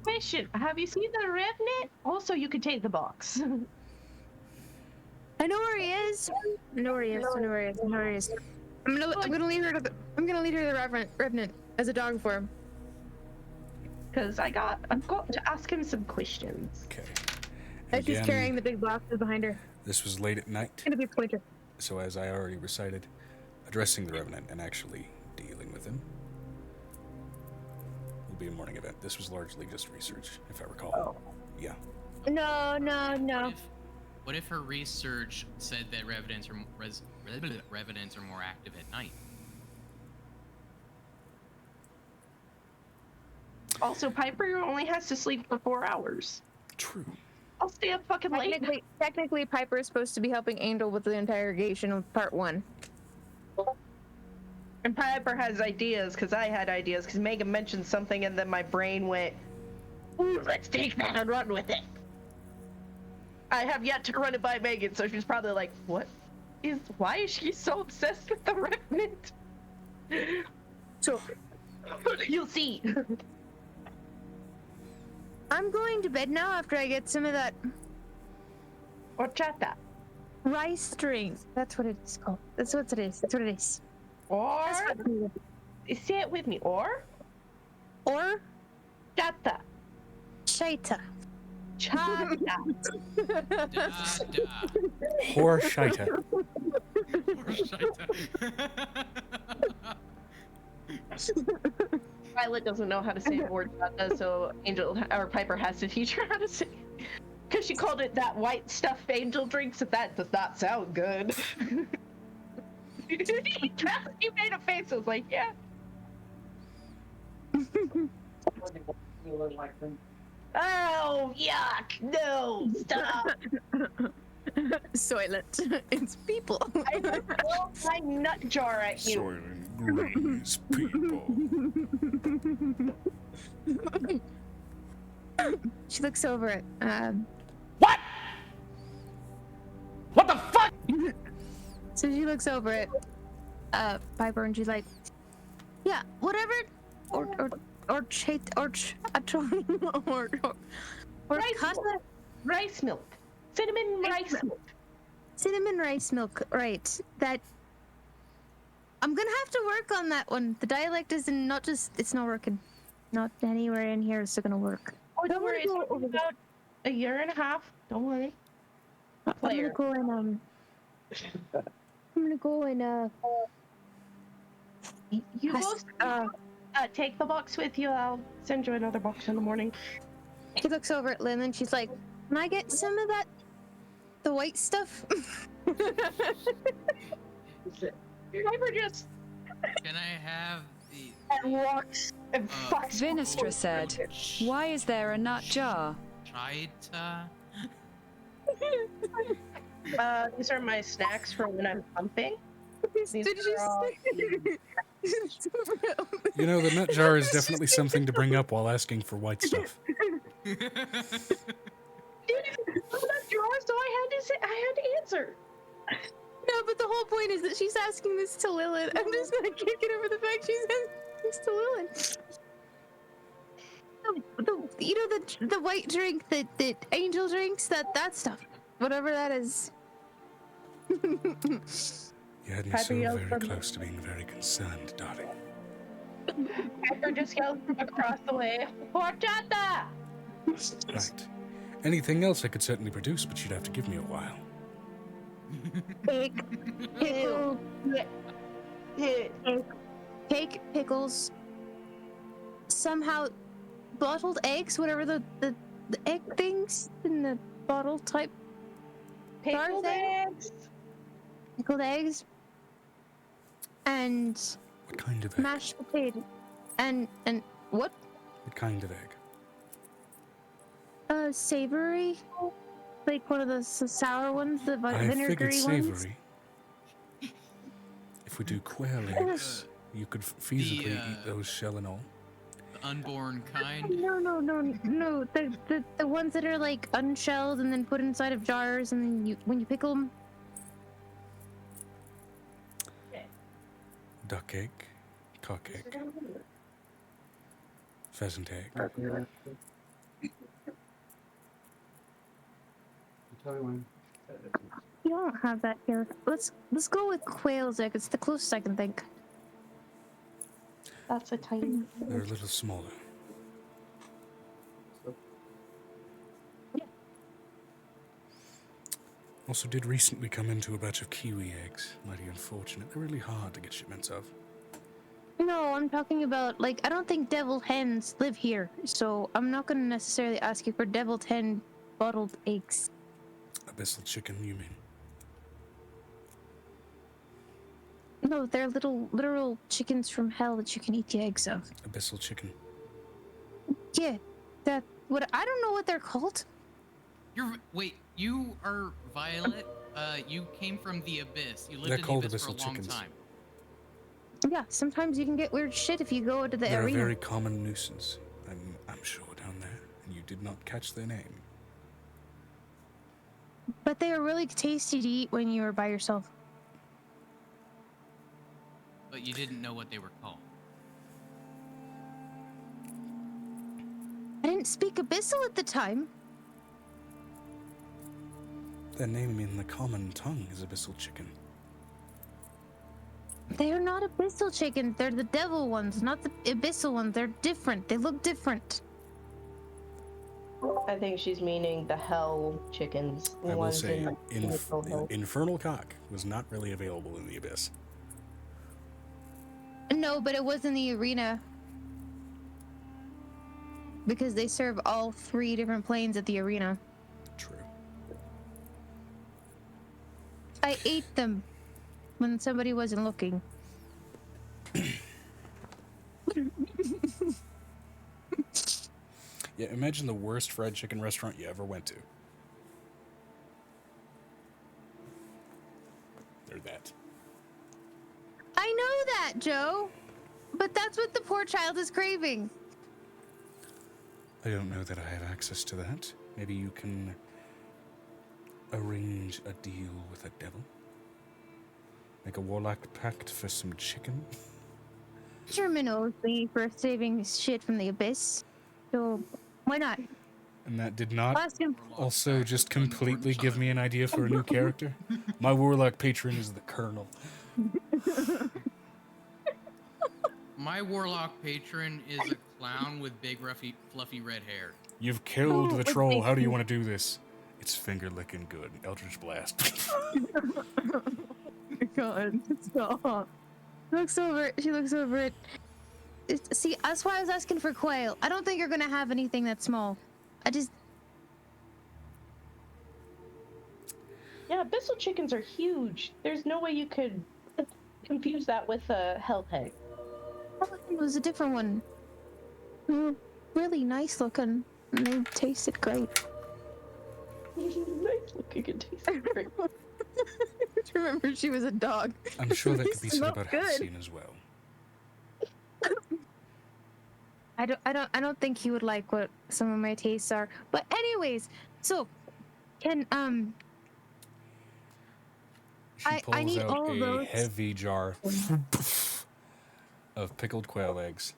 Question: have you seen the Revenant? Also, you could take the box. I know where he is. I know where he is. I'm gonna lead her to the Revenant as a dog for him. Because I've got to ask him some questions. Okay. As she's carrying the big boxes behind her. This was late at night. And a big pointer. So as I already recited, addressing the Revenant and actually dealing with him will be a morning event. This was largely just research, if I recall. Oh. Yeah. No. What if her research said that revenants are more active at night? Also, Piper only has to sleep for 4 hours. True. I'll stay up fucking late. Technically, Piper is supposed to be helping Angel with the interrogation of part 1. And Piper has ideas, because I had ideas, because Megan mentioned something and then my brain went, ooh, let's take that and run with it. I have yet to run it by Megan, so she's probably like, why is she so obsessed with the Revenant? So, you'll see. I'm going to bed now after I get some of that Horchata. rice drink. That's what it's called. That's what it is. Or, say it with me, or chata. Shaita. Chata. Horshita. Violet doesn't know how to say horchata, so Piper has to teach her how to say. Because she called it that white stuff Angel drinks, and that does not sound good. You made a face. I was like, yeah. Oh, yuck! No, stop! Soylent. It's people. I just rolled my nut jar at you. Soylent Green's people. She looks over it. What? What the fuck? So she looks over it, Piper, and she's like, "Yeah, whatever." Or rice milk. Cinnamon rice milk, right. That I'm gonna have to work on that one. The dialect is it's not working. Not anywhere in here is it gonna work. Oh, don't worry, it's about a year and a half. Don't worry. I'm gonna go and you take the box with you. I'll send you another box in the morning. She looks over at Lynn and she's like, "Can I get some of that, the white stuff?" Piper just. Can I have the? And walks and fucks. Vinestra said, "Why is there a nut jar?" Chita. These are my snacks for when I'm pumping. Did you You know, the nut jar is definitely something to bring up while asking for white stuff. Dude, nut jar, so I had to answer. No, but the whole point is that she's asking this to Lilith. I'm just gonna kick it over the fact she's asking this to Lilith. The white drink that Angel drinks, that stuff, whatever that is. You had me so very close to being very concerned, darling. Piper just yelled across the way, "Horchata!" Right. Anything else I could certainly produce, but you'd have to give me a while. Cake, pickles, somehow bottled eggs, whatever the egg things in the bottle type. Pickled eggs. pickled eggs, and What kind of egg? mashed potato, and what? What kind of egg? Savory, like one of the sour ones, the I figured vinegary ones. savory. If we do quail eggs, you could feasibly eat those shell and all. The unborn kind. No. The ones that are like unshelled and then put inside of jars, and then when you pickle them. Duck egg, cock egg, pheasant egg. You don't have that here. Let's go with quail's egg. It's the closest I can think. That's a tiny. They're a little smaller. Also did recently come into a batch of kiwi eggs. Mighty unfortunate. They're really hard to get shipments of. No, I'm talking about, like, I don't think deviled hens live here, so I'm not going to necessarily ask you for deviled hen bottled eggs. Abyssal chicken, you mean? No, they're literal chickens from hell that you can eat the eggs of. Abyssal chicken. Yeah, I don't know what they're called. Wait, you are Violet? You came from the Abyss. You lived They're in called the Abyss for a Abyssal long chickens. time. Yeah, sometimes you can get weird shit if you go to the They're arena. a very common nuisance, I'm sure, down there. And you did not catch their name. But they are really tasty to eat when you are by yourself. But you didn't know what they were called. I didn't speak Abyssal at the time. Their name in the common tongue is Abyssal chicken. They are not Abyssal chicken. They're the devil ones, not the Abyssal ones. They're different. They look different. I think she's meaning the hell chickens. The I will ones say, in Infernal Cock was not really available in the Abyss. No, but it was in the arena. Because they serve all 3 different planes at the arena. True. I ate them when somebody wasn't looking. Yeah, imagine the worst fried chicken restaurant you ever went to. They're that. I know that, Joe. But that's what the poor child is craving. I don't know that I have access to that. Maybe you can arrange a deal with a devil? Make a warlock pact for some chicken? Sherman owes me for saving shit from the abyss. So, why not? And that did not Ask him. also just completely give me an idea for a new character? My warlock patron is the Colonel. My warlock patron is a clown with big, fluffy red hair. You've killed the troll. How do you want to do this? It's finger licking good. Eldritch Blast. Oh my god, stop. Looks over it. She looks over it. See, that's why I was asking for quail. I don't think you're gonna have anything that small. Yeah, abyssal chickens are huge. There's no way you could confuse that with a hell pig. It was a different one. Really nice looking. And they tasted great. Nice looking and tasted great. Remember, she was a dog. I'm sure that could be said Smelled about good. Halcyon as well. I don't think he would like what some of my tastes are. But anyways, so can She I pulls need out all of a those. heavy jar of pickled quail eggs.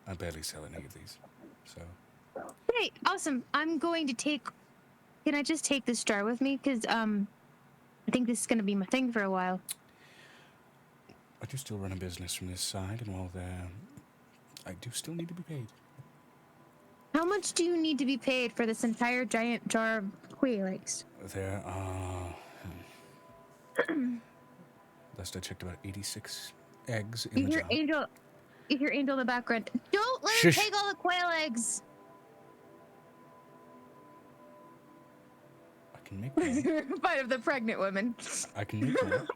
I barely sell any of these, so. Great, awesome. I'm going to take. Can I just take this jar with me? Because I think this is gonna be my thing for a while. I do still run a business from this side, and while there, I do still need to be paid. How much do you need to be paid for this entire giant jar of quail eggs? There are. Last I checked, about 86 eggs in the jar. Angel, you hear Angel in the background. Don't let Shush. him take all the quail eggs. I can make more. Fight of the pregnant women. I can make more.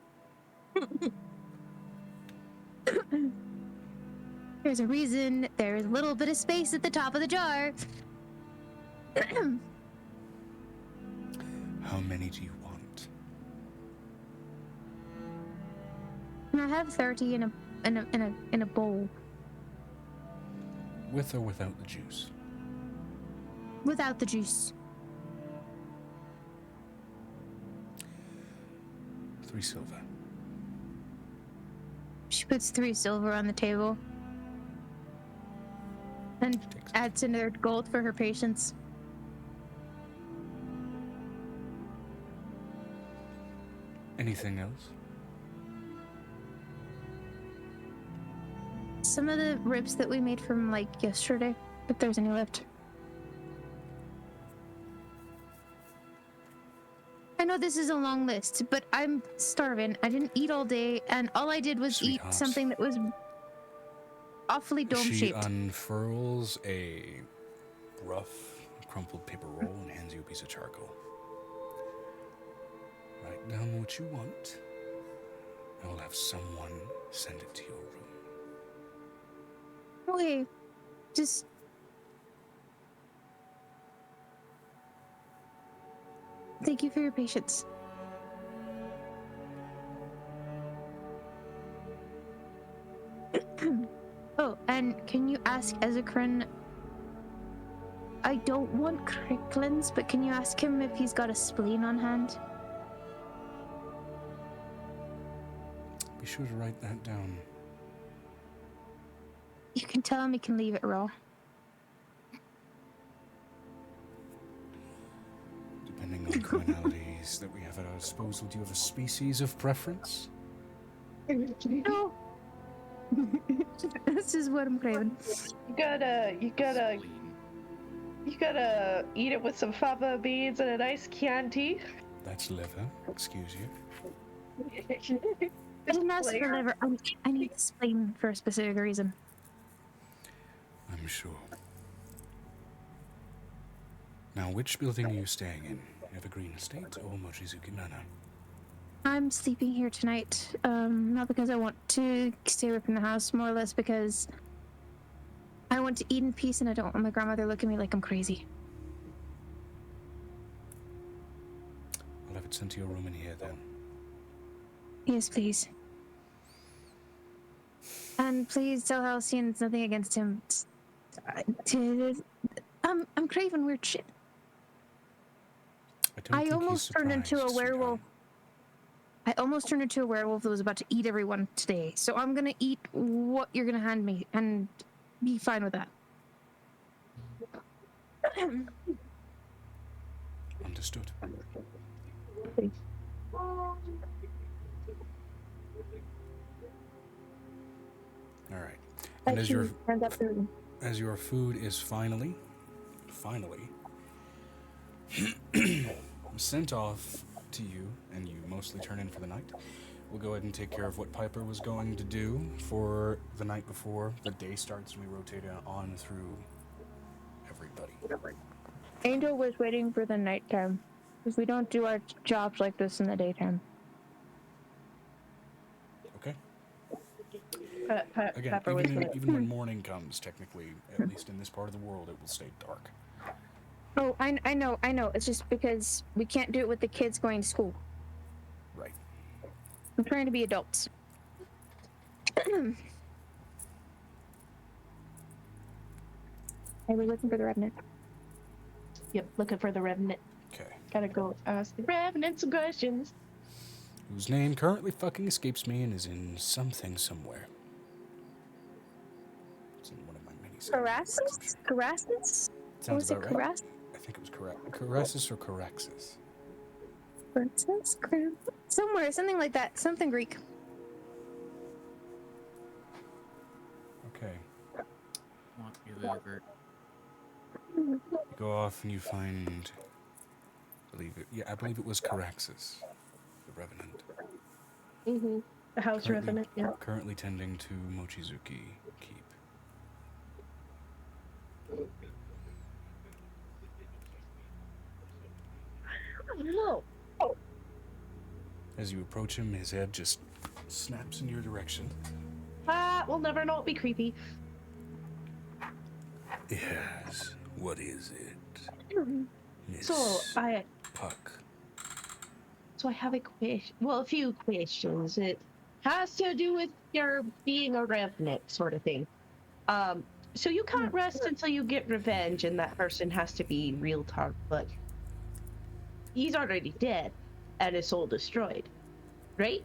There's a reason there's a little bit of space at the top of the jar. How many do you want? And I have 30 in a bowl. With or without the juice? Without the juice. 3 silver. She puts 3 silver on the table. And adds another gold for her patience. Anything else? Some of the ribs that we made from, like, yesterday, if there's any left. I know this is a long list, but I'm starving. I didn't eat all day, and all I did was eat something that was awfully dome-shaped. She unfurls a rough, crumpled paper roll and hands you a piece of charcoal. Write down what you want, and we'll have someone send it to your room. Okay, just... Thank you for your patience. Oh, and can you ask Ezekrin... I don't want cricklins, but can you ask him if he's got a spleen on hand? Be sure to write that down. You can tell him he can leave it raw. Depending on the commonalities that we have at our disposal, do you have a species of preference? No. This is what I'm craving. You gotta eat it with some fava beans and a nice Chianti. That's liver, excuse you. I didn't ask for liver. I need the spleen for a specific reason. I'm sure. Now, which building are you staying in? Evergreen Estate or Mochizuki Manor? I'm sleeping here tonight. Not because I want to stay away from the house, more or less because I want to eat in peace and I don't want my grandmother looking at me like I'm crazy. I'll have it sent to your room in here then. Yes, please. And please tell Halcyon it's nothing against him. I'm craving weird shit. I almost turned into a werewolf. I almost turned into a werewolf that was about to eat everyone today. So I'm gonna eat what you're gonna hand me and be fine with that. Understood. All right. And as your food is finally sent off to you, and you mostly turn in for the night, we'll go ahead and take care of what Piper was going to do for the night before the day starts, and we rotate on through everybody. Angel was waiting for the nighttime, because we don't do our jobs like this in the daytime. Okay. Again, even when morning comes, technically, at least in this part of the world, it will stay dark. Oh, I know. It's just because we can't do it with the kids going to school. Right. I'm trying to be adults. Hey, we're looking for the Revenant. Yep, looking for the Revenant. Okay. Gotta go ask the Revenant some questions. Whose name currently fucking escapes me and is in something somewhere. It's in one of my mini-series. Carassus? Sounds about right. Carassus? I think it was Carassus or Caraxus. Somewhere, something like that. Something Greek. Okay. Want yogurt. You go off and you find... I believe it was Caraxus, the Revenant. Mm-hmm. The house Revenant, yeah. Currently tending to Mochizuki Keep. No. As you approach him, his head just snaps in your direction. We'll never know. It'll be creepy. Yes. What is it? Miss So Puck. I have a question. Well, a few questions. It has to do with your being a revenant sort of thing. So you can't rest until you get revenge, and that person has to be real tar, but he's already dead and his soul destroyed, right?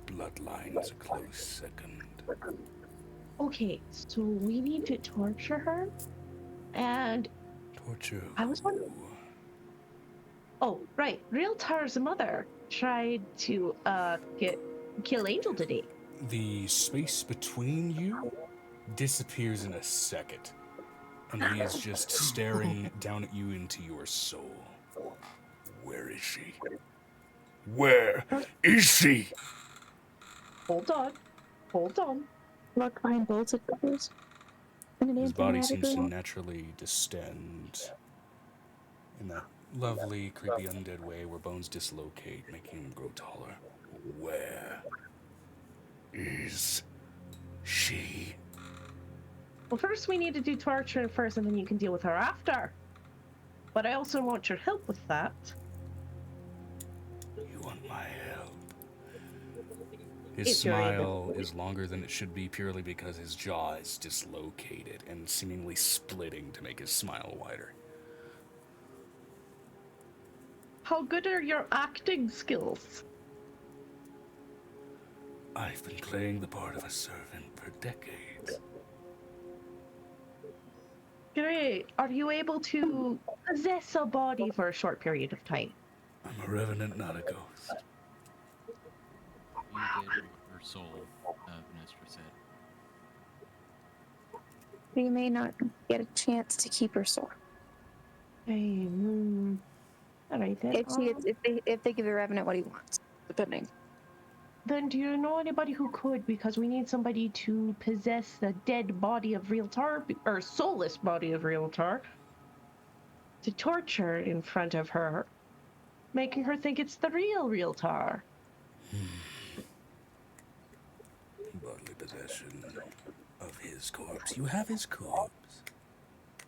Bloodline is a close second. Okay, so we need to torture her, and Torture. I was wondering. Oh, right. Real Tar's mother tried to kill Angel today. The space between you disappears in a second, and he is just staring down at you into your soul. Where is she? Where is she? Hold on. Look behind bolted doors. His body seems to naturally distend in that lovely, creepy, undead way where bones dislocate, making him grow taller. Where is she? Well, first we need to do torture first, and then you can deal with her after. But I also want your help with that. You want my help? His smile is longer than it should be purely because his jaw is dislocated and seemingly splitting to make his smile wider. How good are your acting skills? I've been playing the part of a servant for decades. Great. Are you able to possess a body for a short period of time? I'm a revenant, not a ghost. You did with her soul, Venestra said. We may not get a chance to keep her soul. Hey, all right then. If they give the revenant what he wants, depending. Then do you know anybody who could? Because we need somebody to possess the dead body of Real Tar, or soulless body of Real Tar, to torture in front of her, making her think it's the real Tar. Bodily possession of his corpse. You have his corpse.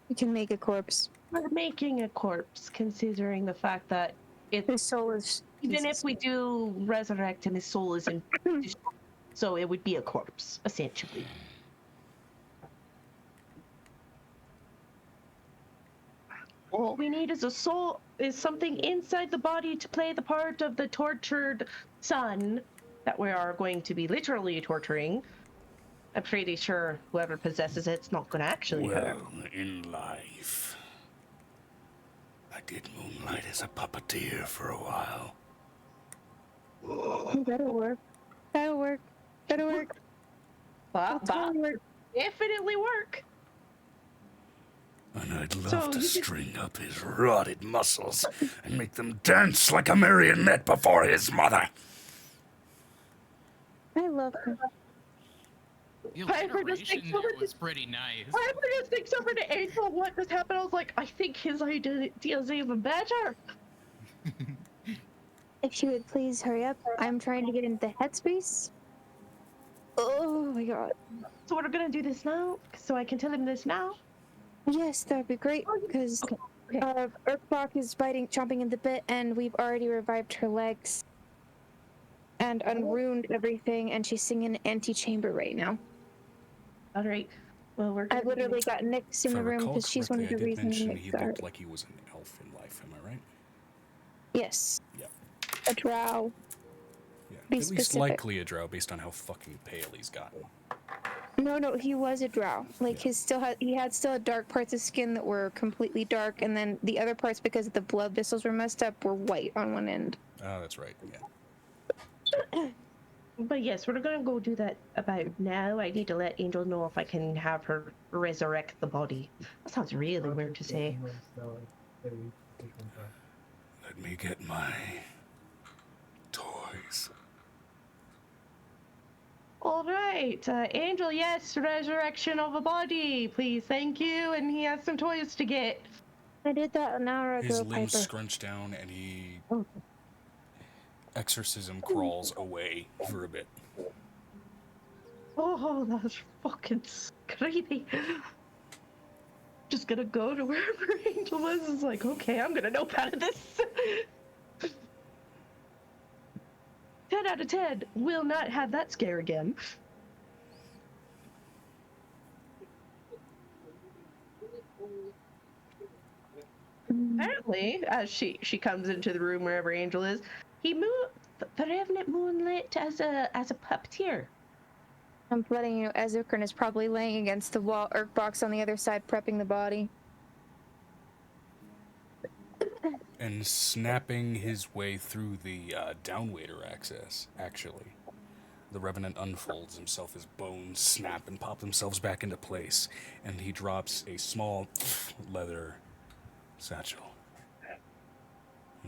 We can make a corpse. We're making a corpse, considering the fact that His soul is... even if we do resurrect him, his soul is in. So it would be a corpse, essentially. All we need is a soul, is something inside the body to play the part of the tortured son that we are going to be literally torturing. I'm pretty sure whoever possesses it's not going to actually hurt. Well, in life, I did moonlight as a puppeteer for a while. That'll work. That'll work. That would definitely work. And I'd love to string up his rotted muscles and make them dance like a marionette before his mother. I love her. The alliteration there was pretty nice. I ever just think over to Angel what just happened. I was like, I think his idea is even better. If you would please hurry up. I'm trying to get into the headspace. Oh my god. So we're gonna do this now? So I can tell him this now? Yes, that'd be great, because Earthblock is chomping in the bit, and we've already revived her legs and unruined everything, and she's singing Antechamber right now. Alright. Well, I've literally got Nyx in the room because she's one of the reasons he Nyx are. looked like he was an elf in life, am I right? Yes. Yeah. A drow. Yeah. Be At least specific. likely a drow based on how fucking pale he's gotten. No, he was a drow. Like he had still dark parts of skin that were completely dark, and then the other parts, because the blood vessels were messed up, were white on one end. Oh, that's right. Yeah. But yes, we're gonna go do that about now. I need to let Angel know if I can have her resurrect the body. That sounds really weird to say. Let me get my toys. All right, Angel, yes, resurrection of a body, please, thank you. And he has some toys to get. I did that an hour ago, His limbs Piper. scrunch down and he exorcism crawls away for a bit. Oh, that's fucking creepy. Just gonna go to wherever Angel was. It's like, okay, I'm gonna nope out of this. 10 out of 10. Will not have that scare again. Apparently, as she comes into the room wherever Angel is, he moved the Revenant Moonlit as a puppeteer. I'm letting you know, Ezukern is probably laying against the wall, Erk box on the other side, prepping the body. And snapping his way through the downwaiter access, actually. The Revenant unfolds himself, his bones snap and pop themselves back into place, and he drops a small leather satchel.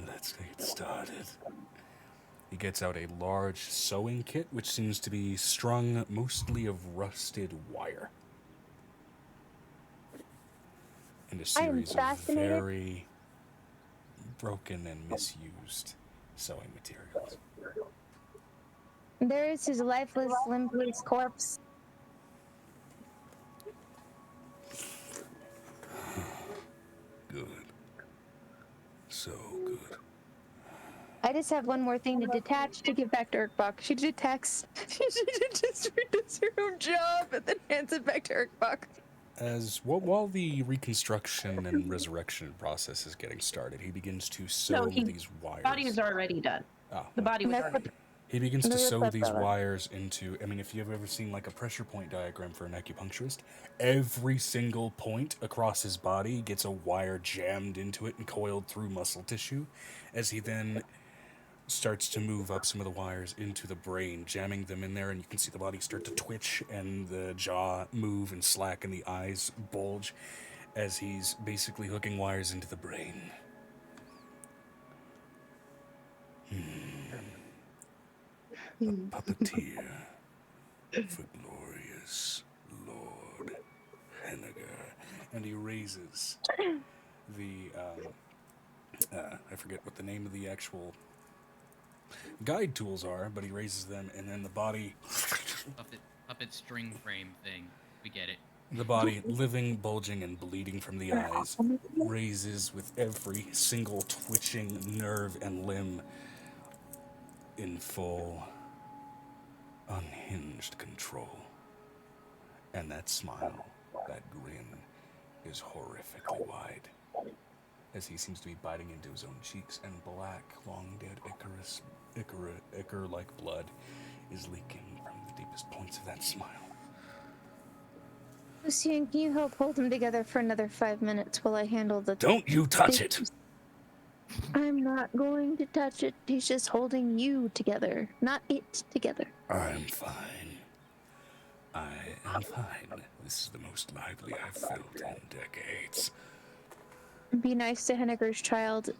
Let's get started. He gets out a large sewing kit, which seems to be strung mostly of rusted wire. And a series of very broken and misused sewing materials. There is his lifeless, limpless corpse. Good. So good. I just have one more thing to detach to give back to Erkbach. She detects. She just does her own job and then hands it back to Erkbach. While the reconstruction and resurrection process is getting started, he begins to sew these wires. The body is already done. Oh, the body was already done. He begins to sew these wires into, I mean, if you've ever seen like a pressure point diagram for an acupuncturist, every single point across his body gets a wire jammed into it and coiled through muscle tissue, as he then starts to move up some of the wires into the brain, jamming them in there, and you can see the body start to twitch and the jaw move and slack and the eyes bulge as he's basically hooking wires into the brain. A puppeteer for glorious Lord Henniger. And he raises the, I forget what the name of the actual guide tools are, but he raises them, and then the body... Puppet string frame thing. We get it. The body, living, bulging, and bleeding from the eyes, raises with every single twitching nerve and limb in full, unhinged control. And that smile, that grin, is horrifically wide, as he seems to be biting into his own cheeks, and black, long-dead ichor-like blood is leaking from the deepest points of that smile. Lucian, can you help hold them together for another 5 minutes while I handle the... Don't you touch it! I'm not going to touch it. He's just holding you together, not it together. I'm fine. I am fine. This is the most lively I've felt in decades. Be nice to Henniger's child.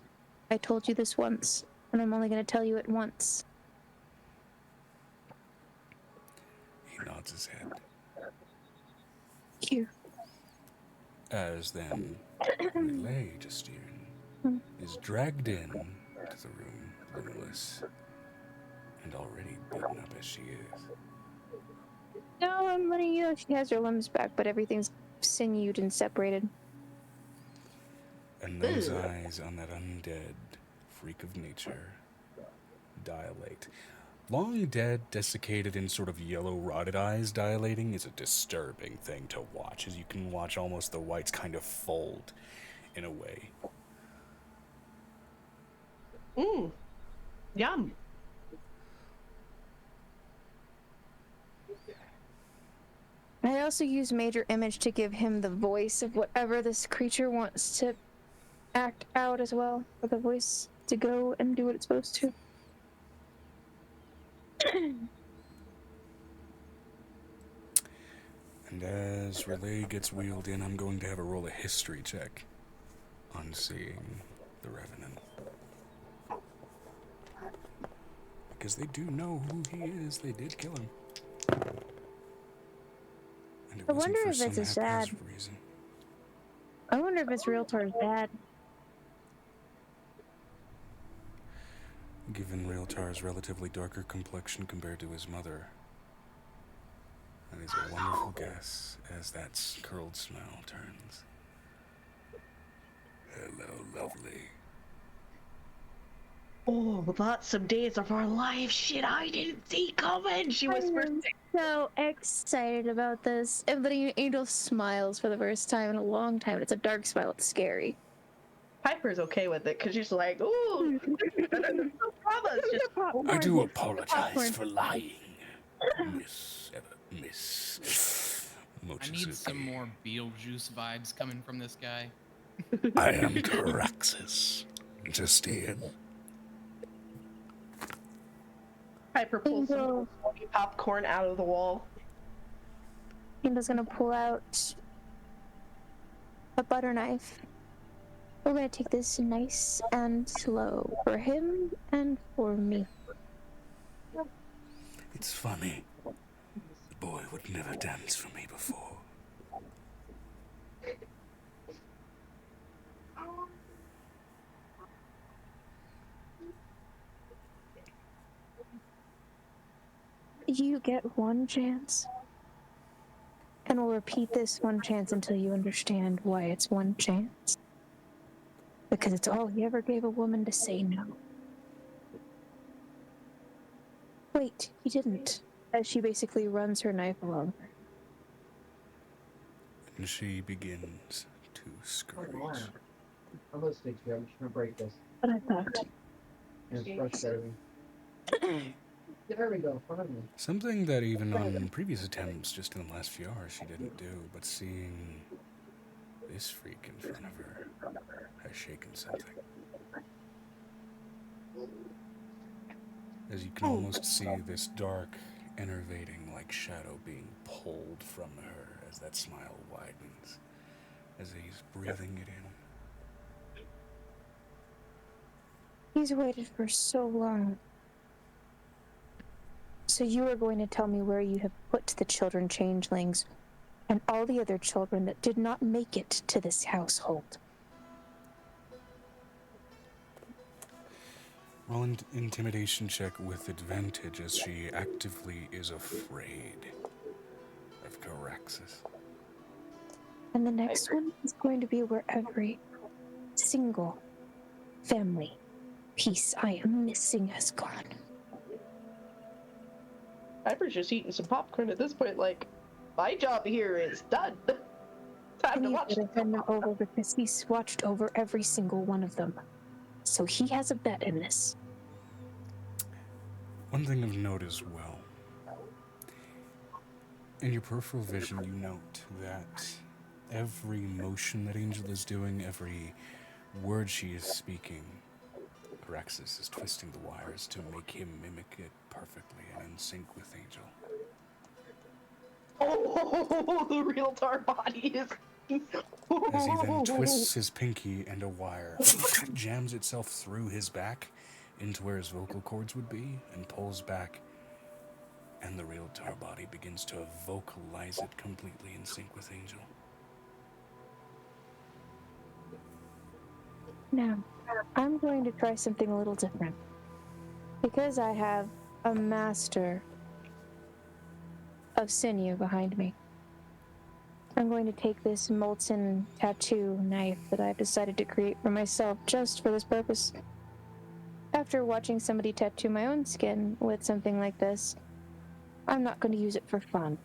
I told you this once, and I'm only going to tell you it once. He nods his head. Here. As then, Relay Justine is dragged in to the room, limbless, and already beaten up as she is. No, I'm letting you know she has her limbs back, but everything's sinewed and separated. And those eyes on that undead freak of nature dilate. Long dead, desiccated, and sort of yellow rotted eyes dilating is a disturbing thing to watch, as you can watch almost the whites kind of fold in a way. Yum. I also use Major Image to give him the voice of whatever this creature wants to act out as well, for the voice to go and do what it's supposed to. And as Relay gets wheeled in, I'm going to have a roll a history check on seeing the Revenant. Because they do know who he is. They did kill him. And it I wasn't wonder for if it's a some sad. haphazard reason. I wonder if his realtor's dad. Given Railtar's relatively darker complexion compared to his mother, That is a wonderful guess as that curled smile turns. Hello, lovely. Oh, that's some days of our life. Shit, I didn't see coming. She whispers. I'm so excited about this. And the angel smiles for the first time in a long time. It's a dark smile. It's scary. Piper's okay with it because she's like, ooh, no problem. It's just I do apologize for lying, Miss I need some more Beetlejuice vibes coming from this guy. I am Caraxes. Just in. Piper pulls some popcorn out of the wall. Angel's gonna pull out a butter knife. We're gonna take this nice and slow for him and for me. It's funny. The boy would never dance for me before. You get one chance. And we'll repeat this one chance until you understand why it's one chance. Because it's all he ever gave a woman to say no. Wait, he didn't. As she basically runs her knife along her. And she begins to screech. I'm listening to you. I'm just gonna break this. But I thought. And it's frustrating. There we go. Finally. Something that even on previous attempts, just in the last few hours, she didn't do, but seeing this freak in front of her has shaken something. As you can almost see this dark, enervating like shadow being pulled from her as that smile widens, as he's breathing it in. He's waited for so long. So you are going to tell me where you have put the children changelings and all the other children that did not make it to this household. Roll an intimidation check with advantage as she actively is afraid of Caraxes. And the next one is going to be where every single family piece I am missing has gone. Piper's just eating some popcorn at this point, like, my job here is done. Time to watch them over because he's watched over every single one of them. So he has a bet in this. One thing of note as well. In your peripheral vision, you note that every motion that Angel is doing, every word she is speaking, Caraxes is twisting the wires to make him mimic it perfectly and in sync with Angel. Oh, the real tar body is... As he then twists his pinky and a wire jams itself through his back into where his vocal cords would be and pulls back, and the real tar body begins to vocalize it completely in sync with Angel. Now, I'm going to try something a little different. Because I have a master of sinew behind me. I'm going to take this molten tattoo knife that I've decided to create for myself just for this purpose. After watching somebody tattoo my own skin with something like this, I'm not going to use it for fun.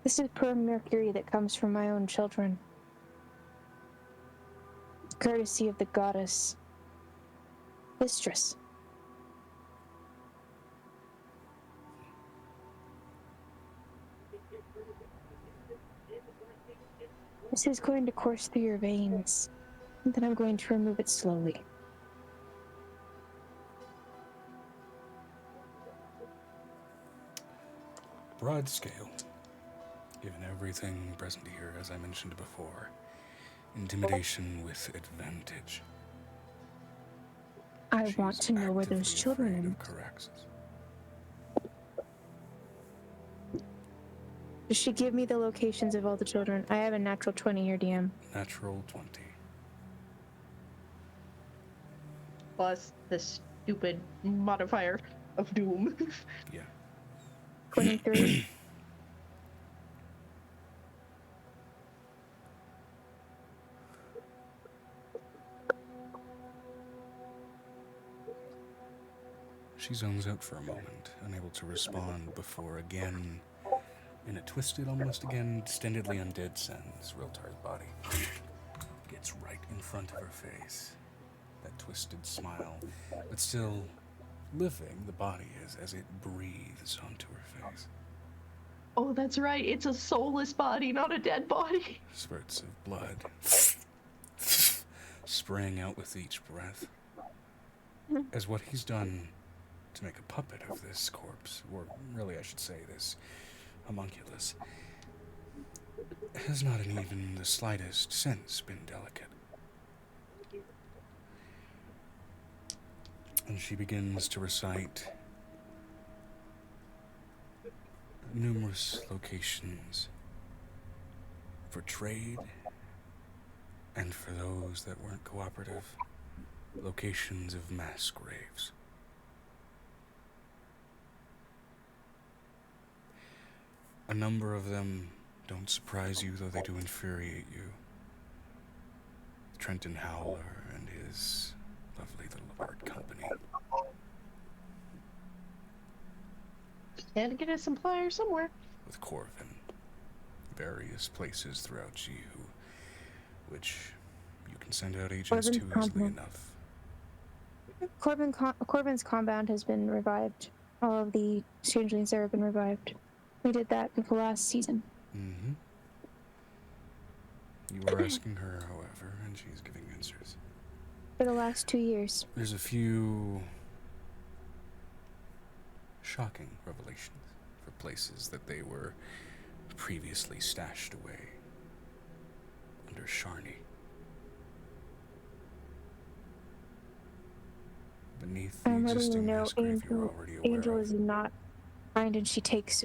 This is pure mercury that comes from my own children. Courtesy of the goddess Mistress. This is going to course through your veins, and then I'm going to remove it slowly. Broad scale. Given everything present here, as I mentioned before, intimidation with advantage. I want to know where those children are. Does she give me the locations of all the children? I have a natural 20 here, DM. Natural 20. plus the stupid modifier of doom. Yeah. 23. She zones out for a moment, unable to respond before again, in a twisted, almost again, extendedly undead sense, Riltar's body gets right in front of her face. That twisted smile, but still living, the body is, as it breathes onto her face. Oh, that's right. It's a soulless body, not a dead body. Spurts of blood spraying out with each breath. As what he's done to make a puppet of this corpse, or really I should say this homunculus, has not in even the slightest sense been delicate. And she begins to recite numerous locations for trade and for those that weren't cooperative, locations of mass graves. A number of them don't surprise you, though they do infuriate you. Trenton Howler and his lovely little art company. Gotta get a supplier somewhere. With Corvin. Various places throughout Jihu, which you can send out agents to easily enough. Corbin's compound has been revived. All of the changelings there have been revived. We did that in the last season. Mm-hmm. You were asking her, however, and she's giving answers. For the last 2 years. There's a few shocking revelations for places that they were previously stashed away under Sharni. Beneath the existing mass grave you're already aware Angel of. is not kind, and she takes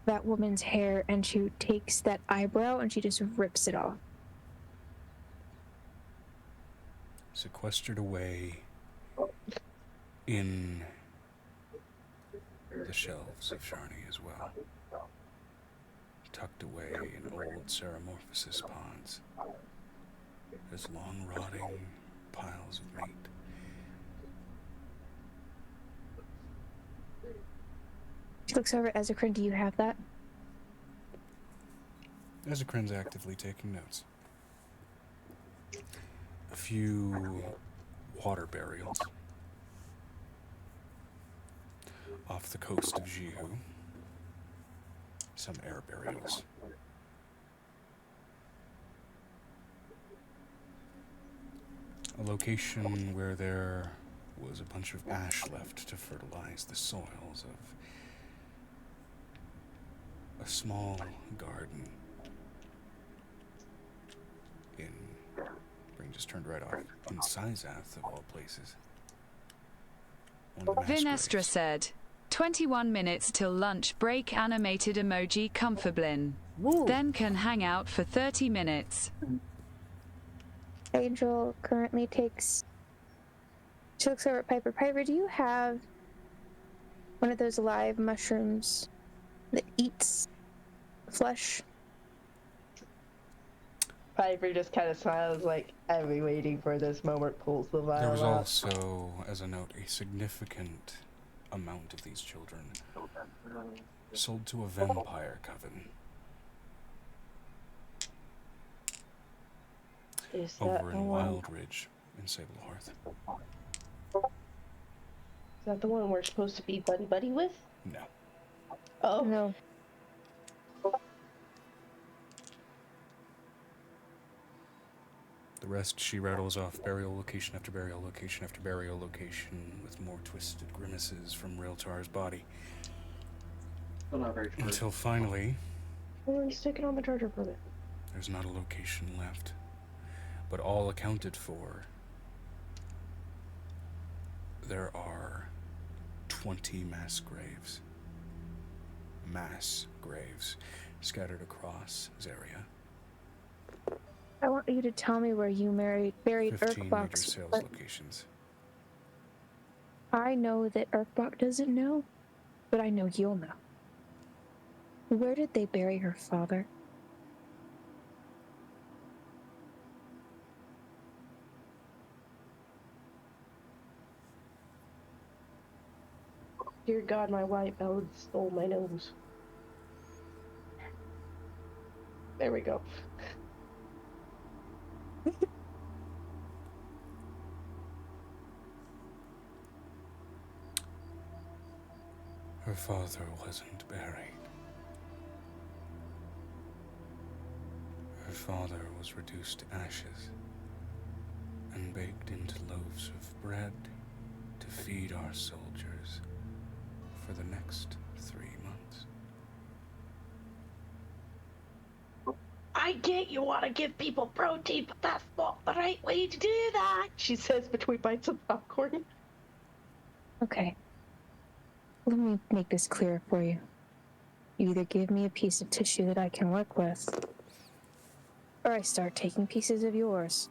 that woman's hair and she takes that eyebrow and she just rips it off. Sequestered away in the shelves of Sharni as well. Tucked away in old Ceramorphosis ponds. There's long rotting piles of meat. She looks over at Ezekrin. Do you have that? Ezekrin's actively taking notes. A few water burials off the coast of Jihu. Some air burials. A location where there was a bunch of ash left to fertilize the soils of a small garden in, brain just turned right off, in Sizath of all places. Vinestra said, 21 minutes till lunch break, animated emoji comforblin. Then can hang out for 30 minutes. Angel currently takes... She looks over at Piper. Piper, do you have one of those live mushrooms that eats flesh? Piper just kind of smiles like, I've been waiting for this moment, pulls the vial There was out. also, as a note, a significant amount of these children sold to a vampire coven Is that over the in one? Wild Ridge in Sablehearth. Is that the one we're supposed to be buddy-buddy with? No. Oh. No. The rest she rattles off burial location after burial location after burial location with more twisted grimaces from Riltar's body. Until finally, Well, stick it on the charger for it. there's not a location left, but all accounted for. There are 20 mass graves. Mass graves scattered across Zaria. I want you to tell me where you buried 15 major Urkbox. sales locations. I know that Urkbok doesn't know, but I know you'll know. Where did they bury her father? Dear God, my white belt stole my nose. There we go. Her father wasn't buried. Her father was reduced to ashes and baked into loaves of bread to feed our soldiers for the next 3 months. I get you want to give people protein, but that's not the right way to do that, she says between bites of popcorn. Okay. Let me make this clear for you. You either give me a piece of tissue that I can work with, or I start taking pieces of yours.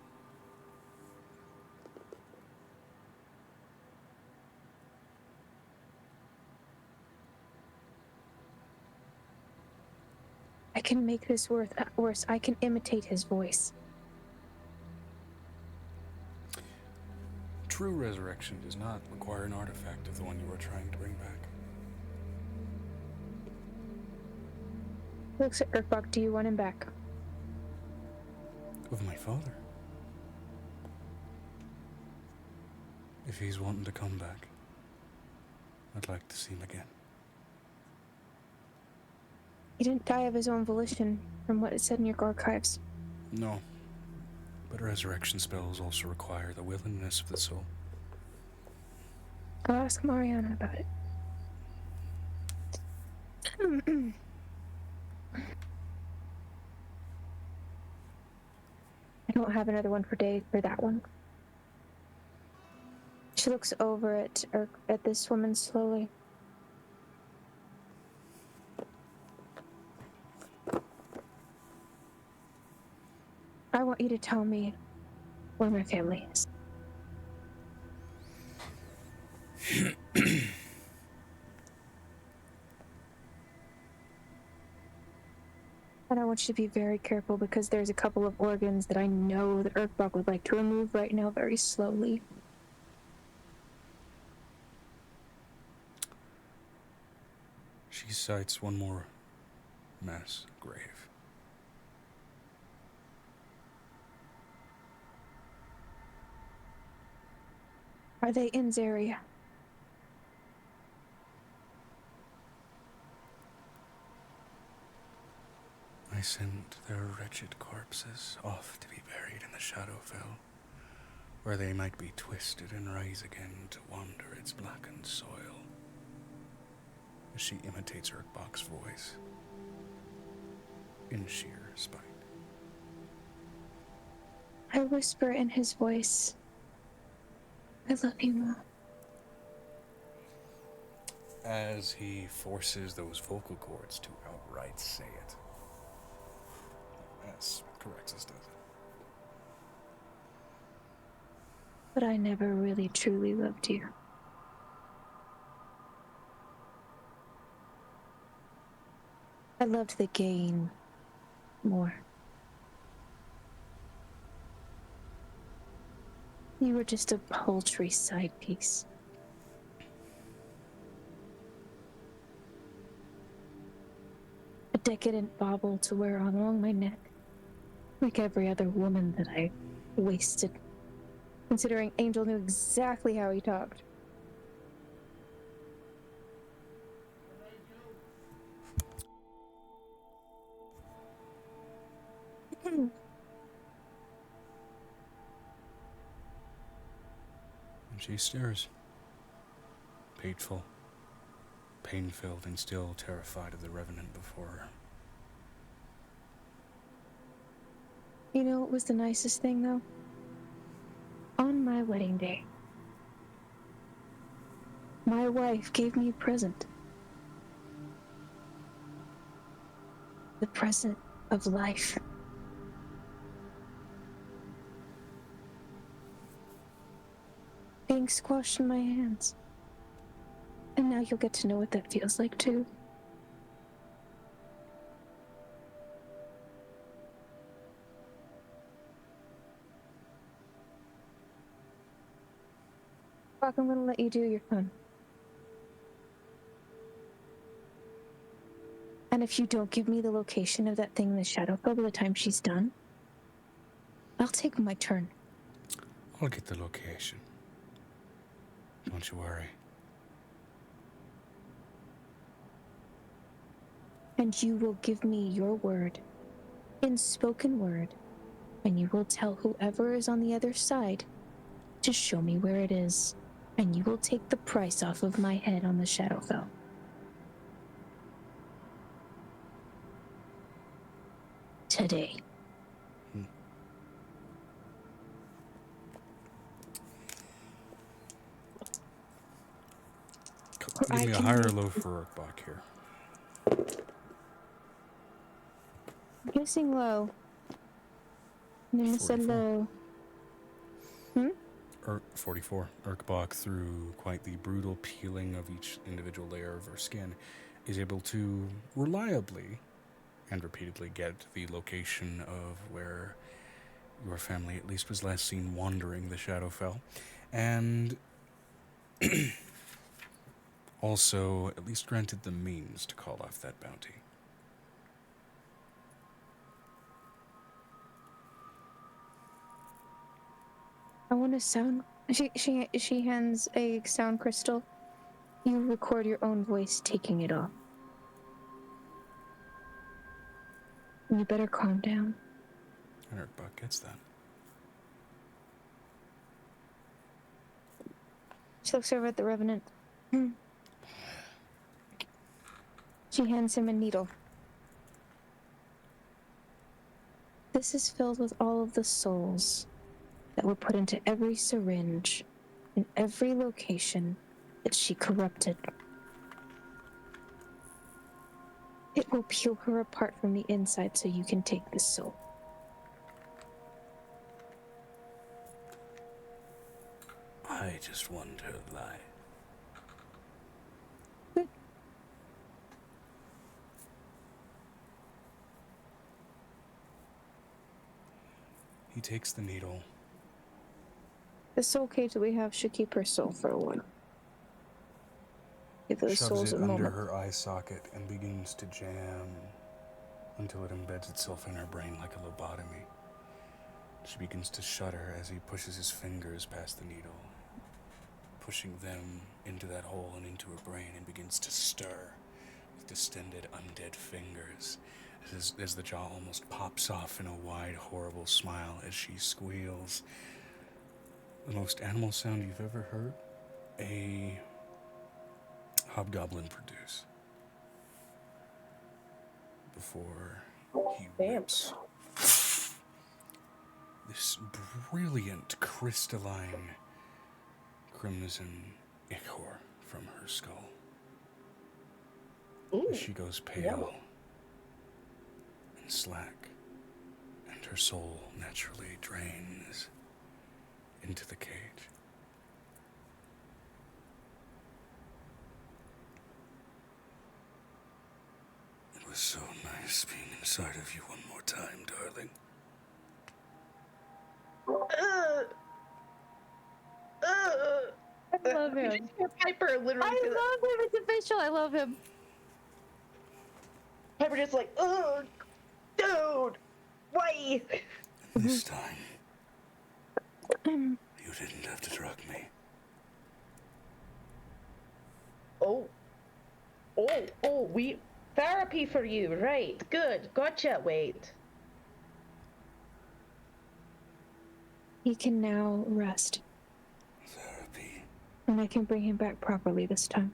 I can make this worse. I can imitate his voice. True resurrection does not require an artifact of the one you are trying to bring back. Looks at Urkbok, do you want him back? Of my father. If he's wanting to come back, I'd like to see him again. He didn't die of his own volition, from what it said in your archives. No. But resurrection spells also require the willingness of the soul. I'll ask Mariana about it. I don't have another one for Dave for that one. She looks over at this woman slowly. I want you to tell me where my family is. And I want you to be very careful because there's a couple of organs that I know that Urkbok would like to remove right now very slowly. She cites one more mass grave. Are they in Zaria? I sent their wretched corpses off to be buried in the Shadowfell, where they might be twisted and rise again to wander its blackened soil. As she imitates Urkbok's voice in sheer spite. I whisper in his voice, I love you, Mom. As he forces those vocal cords to outright say it. As Corexus does it. But I never really truly loved you. I loved the game more. You were just a paltry side piece. A decadent bauble to wear along my neck, like every other woman that I wasted, considering Angel knew exactly how he talked. And she stares. Pateful, pain-filled, and still terrified of the revenant before her. You know what was the nicest thing, though? On my wedding day, my wife gave me a present. The present of life. Being squashed in my hands. And now you'll get to know what that feels like, too. Fuck, I'm gonna let you do your fun. And if you don't give me the location of that thing in the Shadowfell by the time she's done, I'll take my turn. I'll get the location. Don't you worry. And you will give me your word, in spoken word, and you will tell whoever is on the other side to show me where it is, and you will take the price off of my head on the Shadowfell. Today. Give me a higher or low for Urkbach here. I'm guessing low. Then said low. 44. Urkbach, through quite the brutal peeling of each individual layer of her skin, is able to reliably and repeatedly get the location of where your family at least was last seen wandering the Shadowfell, and also at least granted the means to call off that bounty. I want a sound. She hands a sound crystal. You record your own voice taking it off. You better calm down. And Urkbach gets that. She looks over at the Revenant. She hands him a needle. This is filled with all of the souls that were put into every syringe in every location that she corrupted. It will peel her apart from the inside so you can take this soul. I just want her alive. Good. He takes the needle. The soul cage that we have should keep her soul for a while. Give those Shoves souls it a under moment. her eye socket and begins to jam until it embeds itself in her brain like a lobotomy. She begins to shudder as he pushes his fingers past the needle, pushing them into that hole and into her brain, and begins to stir with distended, undead fingers as the jaw almost pops off in a wide, horrible smile as she squeals. The most animal sound you've ever heard a hobgoblin produce before he whips this brilliant crystalline crimson ichor from her skull. As she goes pale and slack, and her soul naturally drains into the cage. It was so nice being inside of you one more time, darling. I love him. Piper literally. I love him. It's official. I love him. Piper just like, ugh, dude, why? And this time, you didn't have to drug me. We therapy for you, right? Good, gotcha. Wait. He can now rest. Therapy And I can bring him back properly this time.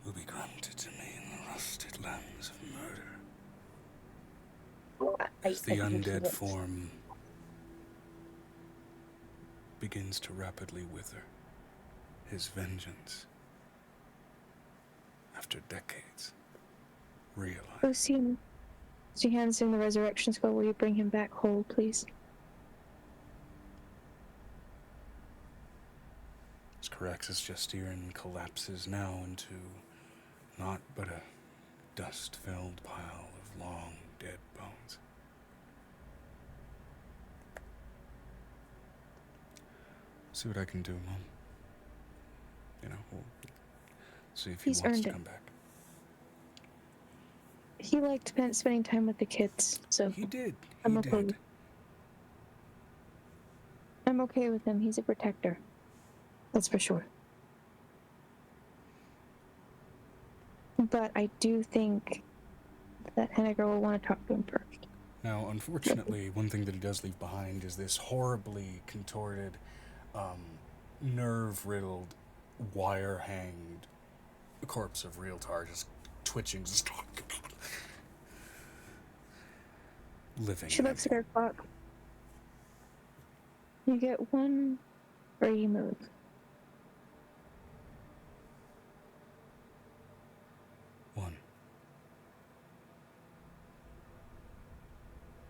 will be granted to me in the rusted lands of murder. As the undead form begins to rapidly wither, his vengeance, after decades, realized. Lucian, she hands him the resurrection scroll. Will you bring him back whole, please? His Praxis Justieren collapses now into naught but a dust-filled pile of long dead bones. See what I can do, Mom. You know, we'll see if he He's wants earned to it. come back. He liked spending time with the kids, so He did. I'm He okay. did. I'm okay with him. He's a protector. That's for sure. But I do think that Henniger will want to talk to him first. Now, unfortunately, one thing that he does leave behind is this horribly contorted, nerve-riddled, wire-hanged corpse of Realtar just twitching, just living. She looks at her clock. You get one free move. One.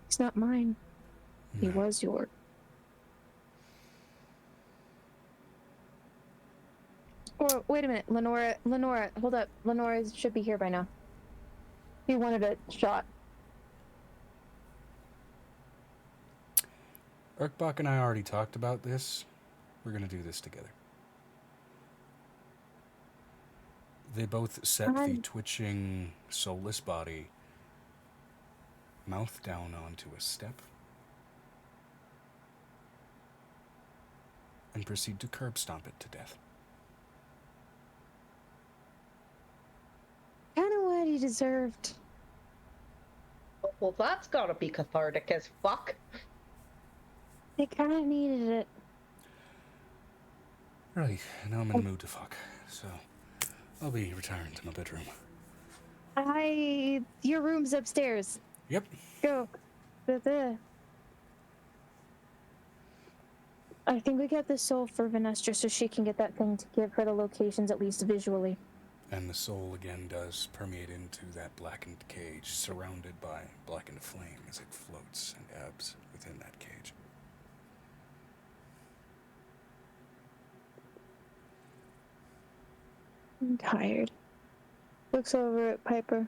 It's not mine. He No. was yours. Oh, wait a minute. Lenora, hold up. Lenora should be here by now. He wanted a shot. Urkbach and I already talked about this. We're going to do this together. They both set the twitching, soulless body mouth down onto a step and proceed to curb stomp it to death. Kind of what he deserved. Well, that's gotta be cathartic as fuck. They kind of needed it. Right, now I'm in the mood to fuck, so I'll be retiring to my bedroom. Your room's upstairs. Yep. Go. I think we got the soul for Venestra so she can get that thing to give her the locations at least visually. And the soul again does permeate into that blackened cage, surrounded by blackened flame as it floats and ebbs within that cage. I'm tired. Looks over at Piper.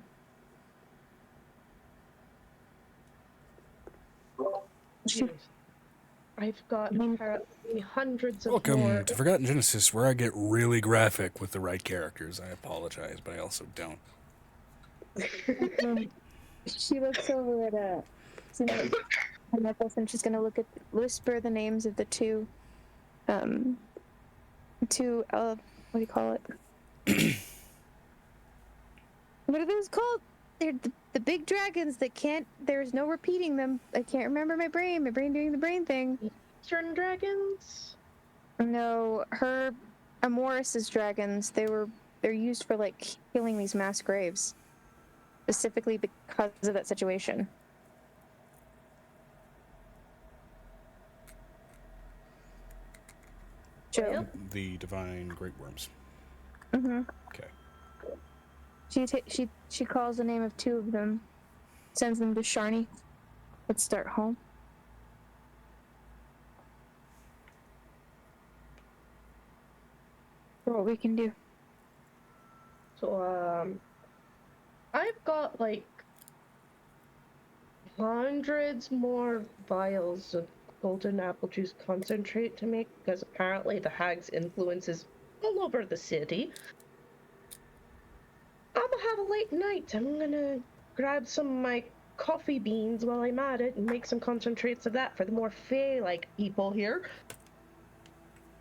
I've got apparently hundreds of Welcome more. to Forgotten Genesis, where I get really graphic with the right characters. I apologize, but I also don't. She looks over at and she's gonna whisper the names of the two what do you call it? What are those called? They're the big dragons that there's no repeating them. I can't remember my brain doing the brain thing. Eastern dragons? No, Amoris's dragons, they're used for like killing these mass graves. Specifically because of that situation. Joe. The divine great worms. Mm-hmm. Okay. She calls the name of two of them, sends them to Sharni. Let's start home. For what we can do. So, I've got like hundreds more vials of golden apple juice concentrate to make because apparently the hag's influence is all over the city. I'm gonna have a late night. I'm gonna grab some of my coffee beans while I'm at it and make some concentrates of that for the more fae-like people here.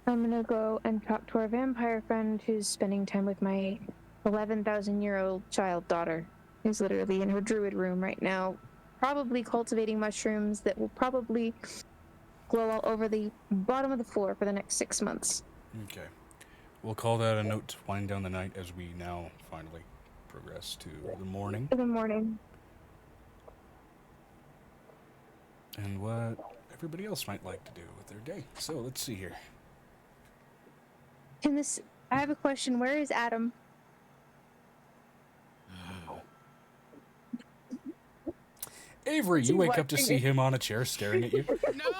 I'm gonna go and talk to our vampire friend who's spending time with my 11,000-year-old child daughter, who's literally in her druid room right now, probably cultivating mushrooms that will probably glow all over the bottom of the floor for the next 6 months. Okay. We'll call that a note to wind down the night as we now finally progress to the morning. In the morning. And what everybody else might like to do with their day. So let's see here. I have a question. Where is Adam? Avery, you wake up to see him on a chair staring at you. No!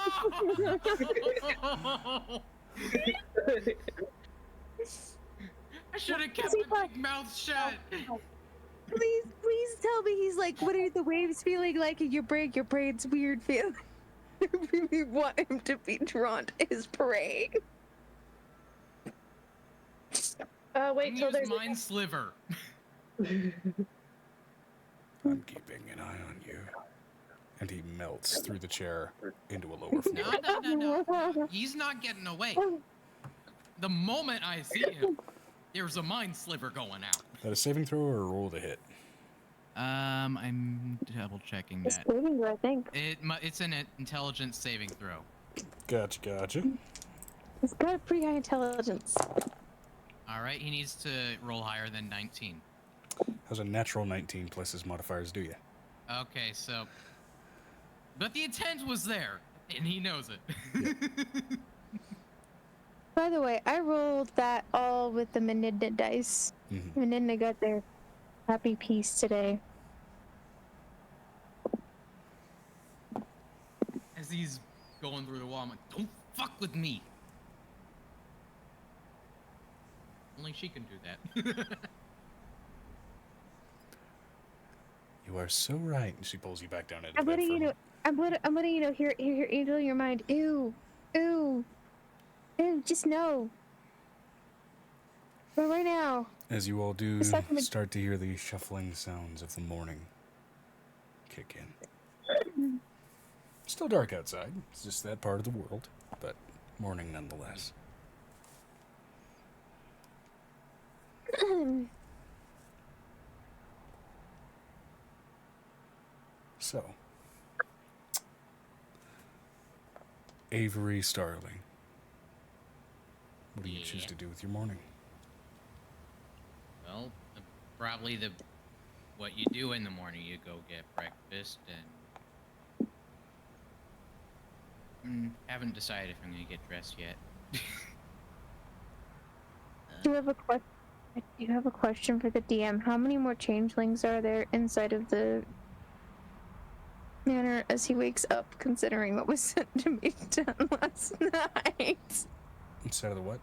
I should have kept my big mouth shut. Please tell me he's like, what are the waves feeling like in your brain? Your brain's weird feeling. I really want him to be drawn to his prey. Wait till there's mind sliver. I'm keeping an eye on you. And he melts through the chair into a lower floor. No. He's not getting away. The moment I see him, there's a mind sliver going out. Is that a saving throw or a roll to hit? I'm double checking that. Saving, I think. It's an intelligence saving throw. Gotcha. He's got a pretty high intelligence. All right, he needs to roll higher than 19. How's a natural 19 plus his modifiers do you? Okay, so... But the intent was there, and he knows it. Yep. By the way, I rolled that all with the Menidna dice. Mm-hmm. Menidna got their happy piece today. As he's going through the wall, I'm like, don't fuck with me. Only she can do that. You are so right. And she pulls you back down into I'm bed. letting you know. I'm letting you know. Here, Angel, in your mind. Ew. Just know. But right now. As you all do start to hear the shuffling sounds of the morning kick in. Still dark outside. It's just that part of the world, but morning nonetheless. So, Avery Starling, what do you choose to do with your morning? Well, probably what you do in the morning. You go get breakfast and haven't decided if I'm gonna get dressed yet. Do you have a question for the DM? How many more changelings are there inside of the manor as he wakes up, considering what was sent to me done last night? Inside of the what?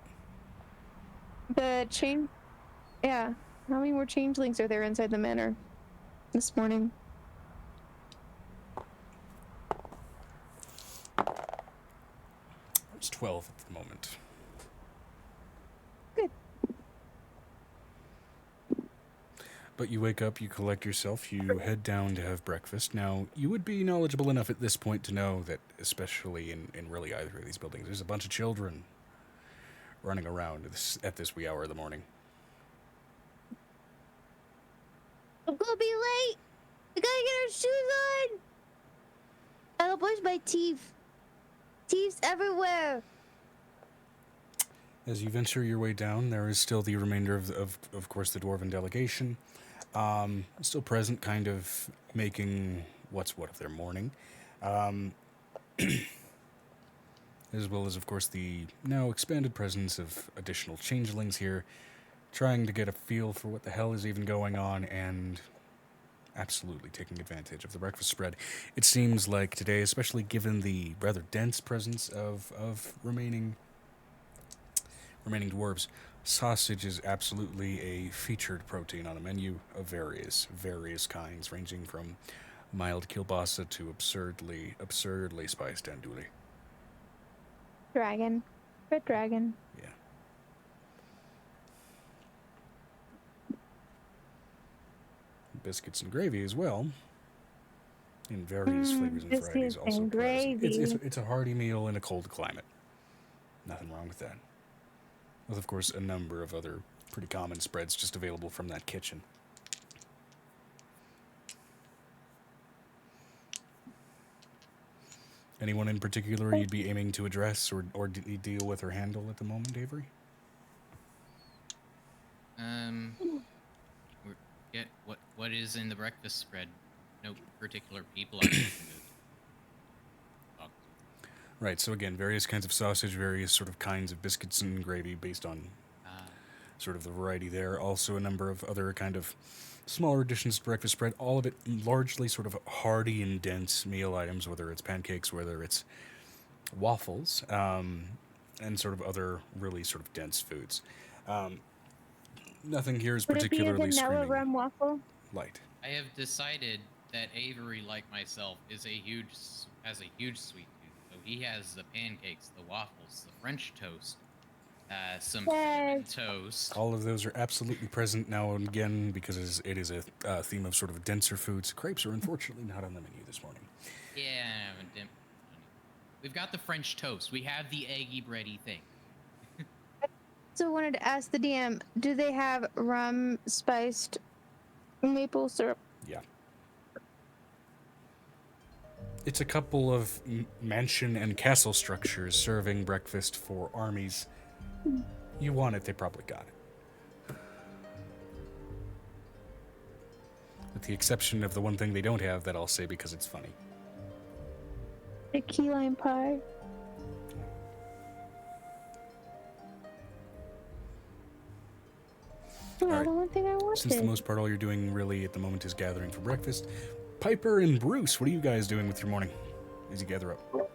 Yeah. How many more changelings are there inside the manor this morning? It's 12 at the moment. Good. But you wake up, you collect yourself, you head down to have breakfast. Now, you would be knowledgeable enough at this point to know that, especially in really either of these buildings, there's a bunch of children running around at this wee hour of the morning. I'm gonna be late! We gotta get our shoes on! I'll brush my teeth. Teeth everywhere! As you venture your way down, there is still the remainder of course, the Dwarven delegation. Still present, kind of making what's what of their morning. As well as, of course, the now expanded presence of additional changelings here, trying to get a feel for what the hell is even going on, and absolutely taking advantage of the breakfast spread. It seems like today, especially given the rather dense presence of remaining dwarves, sausage is absolutely a featured protein on a menu of various kinds, ranging from mild kielbasa to absurdly spiced andouille. Red dragon. Yeah. Biscuits and gravy as well, in various flavors and varieties. Also gravy. It's a hearty meal in a cold climate. Nothing wrong with that. With, of course, a number of other pretty common spreads just available from that kitchen. Anyone in particular you'd be aiming to address or deal with or handle at the moment, Avery? What is in the breakfast spread? No particular people. I'm looking to talk to. Right. So again, various kinds of sausage, various sort of kinds of biscuits and gravy based on sort of the variety there. Also, a number of other kind of smaller additions to breakfast spread. All of it largely sort of hearty and dense meal items, whether it's pancakes, whether it's waffles, and sort of other really sort of dense foods. Nothing here is Would it be a particularly vanilla screaming rum waffle? light. I have decided that Avery, like myself, has a huge sweet tooth. So he has the pancakes, the waffles, the French toast, some cinnamon toast. All of those are absolutely present now and again because it is a theme of sort of denser foods. Crepes are unfortunately not on the menu this morning. Yeah, we've got the French toast. We have the eggy bready thing. So I wanted to ask the DM, do they have rum spiced maple syrup? Yeah. It's a couple of mansion and castle structures serving breakfast for armies. You want it, they probably got it. With the exception of the one thing they don't have that I'll say because it's funny. A key lime pie. Oh, All right. the one thing I wanted. Since the most part all you're doing really at the moment is gathering for breakfast, Piper and Bruce, what are you guys doing with your morning as you gather up?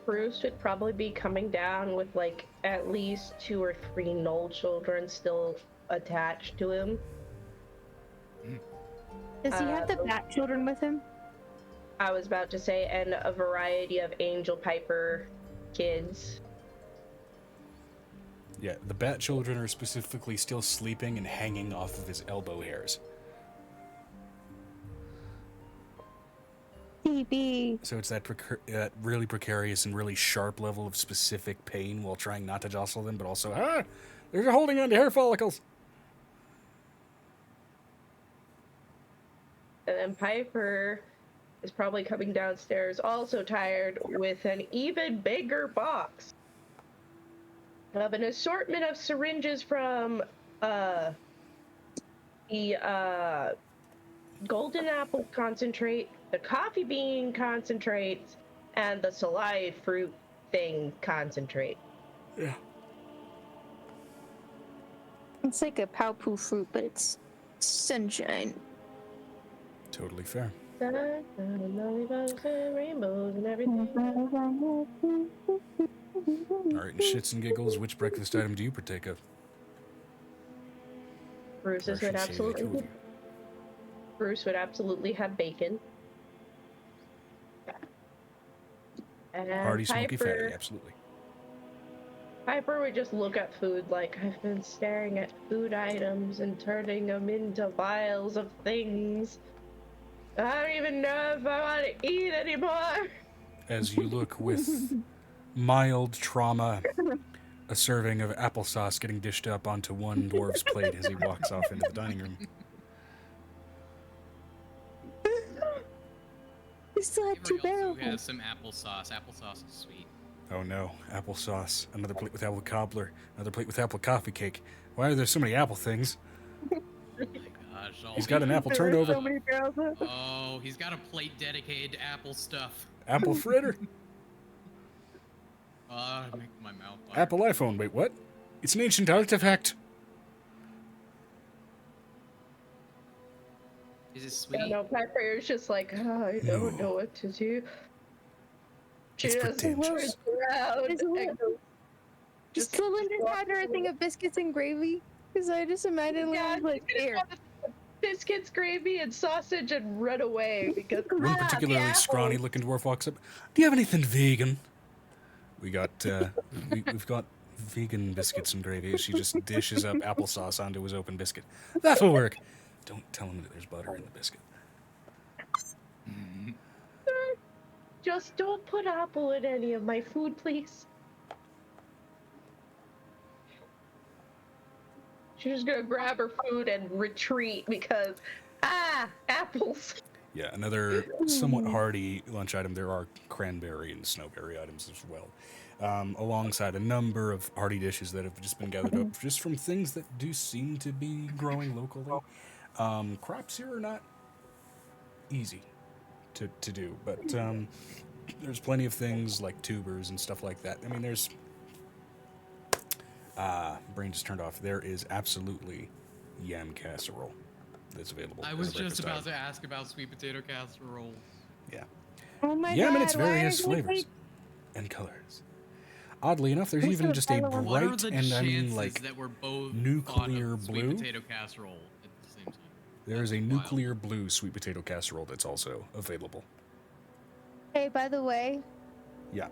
Bruce would probably be coming down with like at least 2 or 3 Knoll children still attached to him. Does he have the bat children with him? I was about to say, and a variety of Angel Piper kids. Yeah, the bat children are specifically still sleeping and hanging off of his elbow hairs. TB. So it's that really precarious and really sharp level of specific pain while trying not to jostle them, but also, they're holding on to hair follicles. And then Piper is probably coming downstairs also tired with an even bigger box of an assortment of syringes from the golden apple concentrate, the coffee bean concentrates, and the salai fruit thing concentrate. Yeah. It's like a Pau-Poo fruit, but it's sunshine. Totally fair. Rainbows and everything. All right, and shits and giggles, which breakfast item do you partake of? Bruce Or I should say the two of you. Bruce would absolutely have bacon. And Hearty, smoky, Piper, fatty, absolutely. Piper would just look at food like, I've been staring at food items and turning them into vials of things. I don't even know if I want to eat anymore. As you look with mild trauma, a serving of applesauce getting dished up onto one dwarf's plate as he walks off into the dining room. We still had 2 Avery also barrels. has some applesauce. Applesauce is sweet. Oh no, applesauce. Another plate with apple cobbler. Another plate with apple coffee cake. Why are there so many apple things? Oh my gosh. He's got an apple turnover. So many barrels. Oh, he's got a plate dedicated to apple stuff. Apple fritter. Make my mouth water. Apple iPhone. Wait, what? It's an ancient artifact. Is it sweet? Yeah, no, Piper is just like, I don't know what to do. She It's just pretentious. looks around and goes, Just Linda had her a thing of biscuits and gravy. Because I just imagine yeah, Linda's like, here. biscuits, gravy, and sausage and run away because One particularly scrawny-looking dwarf walks up. Do you have anything vegan? We got, we've got vegan biscuits and gravy. She just dishes up applesauce onto his open biscuit. That'll work. Don't tell him that there's butter in the biscuit. Just don't put apple in any of my food, please. She's just gonna grab her food and retreat because, apples. Yeah, another somewhat hearty lunch item. There are cranberry and snowberry items as well, alongside a number of hearty dishes that have just been gathered up just from things that do seem to be growing locally. Crops here are not easy to do, but there's plenty of things like tubers and stuff like that. I mean, there's... brain just turned off. There is absolutely yam casserole that's available. I was just about to ask about sweet potato casserole. Yeah. Oh my Yam god. in its why various are they flavors and colors. Oddly enough, there's even just a What are bright the and I mean chances like that we're both nuclear thought of blue. sweet potato casserole at the same time? There is a That'd be wild. nuclear blue sweet potato casserole that's also available. Hey, by the way, Yeah.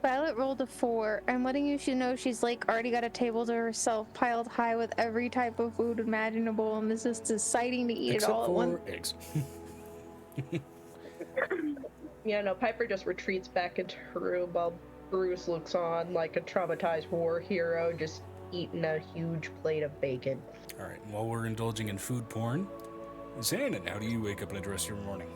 Violet rolled a 4. I'm letting you know she's like already got a table to herself piled high with every type of food imaginable, and this is exciting to eat Except it all at for once. eggs. Yeah, no, Piper just retreats back into her room while Bruce looks on like a traumatized war hero, just eating a huge plate of bacon. All right, while we're indulging in food porn, Xanon, how do you wake up and address your morning?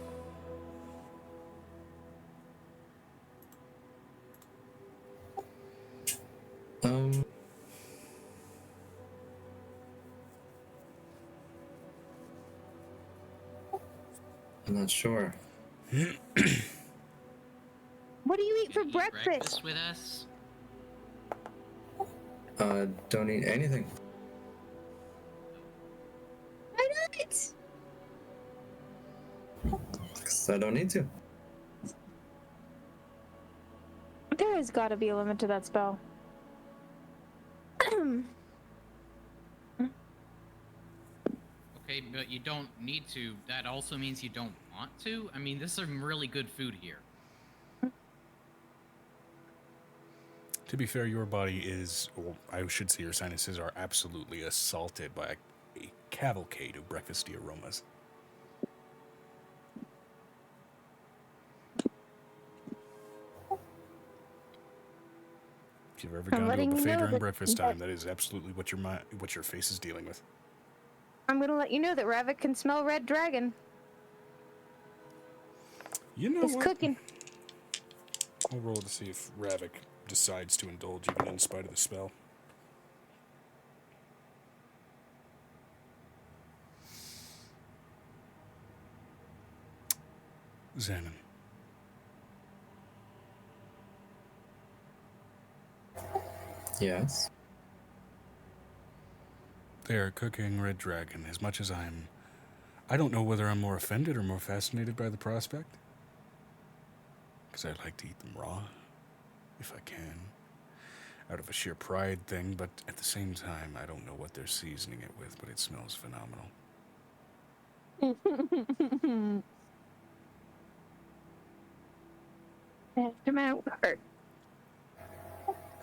I'm not sure. What do you eat for Eat breakfast? with us? Don't eat anything. Why not? Because I don't need to. There has got to be a limit to that spell. Okay, but you don't need to. That also means you don't want to? I mean, this is some really good food here. To be fair, your body is, or I should say your sinuses are absolutely assaulted by a cavalcade of breakfasty aromas. If you've ever gone to a buffet during breakfast time, that is absolutely what your face is dealing with. I'm gonna let you know that Ravik can smell red dragon. You know It's what? cooking. I'll roll to see if Ravik decides to indulge even in spite of the spell. Xanon. Yes. They are cooking red dragon. As much as I don't know whether I'm more offended or more fascinated by the prospect. Because I'd like to eat them raw, if I can. Out of a sheer pride thing, but at the same time, I don't know what they're seasoning it with, but it smells phenomenal. After my work.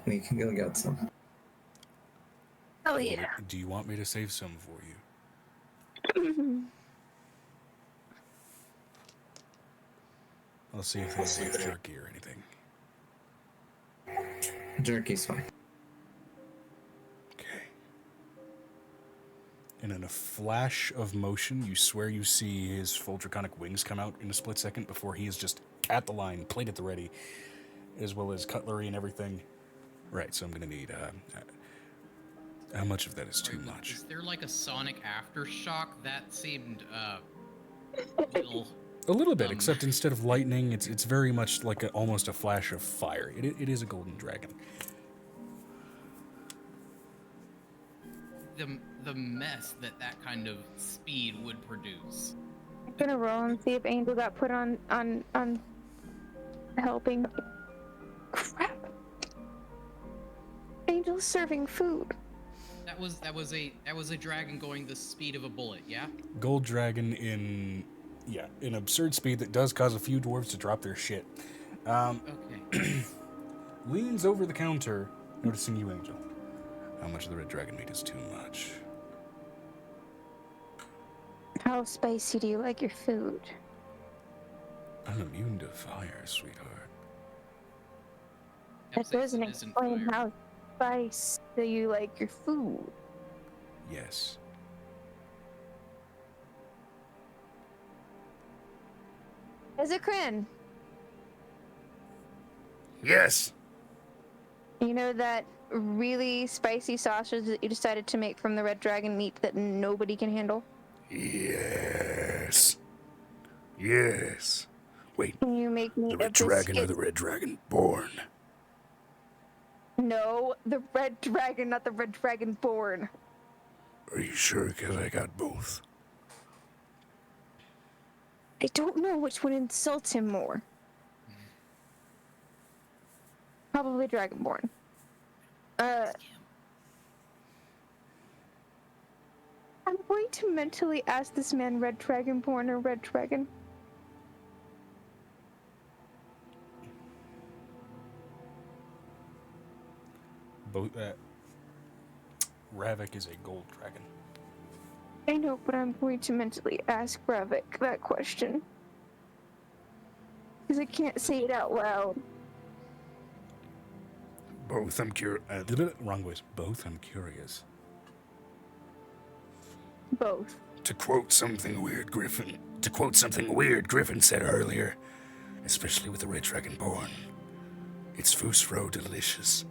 We can go get some. Oh yeah. Do you want me to save some for you? I'll see if they have jerky or anything. Jerky's fine. Okay. And in a flash of motion, you swear you see his full draconic wings come out in a split second before he is just at the line, plate at the ready, as well as cutlery and everything. Right, so I'm going to need, how much of that is too much? Is there like a sonic aftershock? That seemed, little... A little bit, except instead of lightning, it's very much like almost a flash of fire. It is a golden dragon. The mess that kind of speed would produce. I'm gonna roll and see if Angel got put on helping. Crap. Angel's serving food. That was a dragon going the speed of a bullet, yeah? Gold dragon in absurd speed that does cause a few dwarves to drop their shit. Okay. Leans over the counter, noticing you, Angel. How much of the red dragon meat is too much? How spicy do you like your food? I'm immune to fire, sweetheart. That doesn't explain how spicy do you like your food. Yes. Ezekrin, Yes! you know that really spicy sausage that you decided to make from the red dragon meat that nobody can handle? Yes. Yes. Wait, Can you make me the a red dragon or biscuit? the red dragon born? No, the red dragon, not the red dragon born. Are you sure? Because I got both. I don't know which one insults him more. Probably Dragonborn. I'm going to mentally ask this man Red Dragonborn or Red Dragon. Both. Ravik is a gold dragon. I know, but I'm going to mentally ask Ravik that question. Because I can't say it out loud. Both, I'm curious. Wrong voice. Both, I'm curious. Both. To quote something weird Griffin said earlier, especially with the Red Dragonborn, it's Fusro delicious.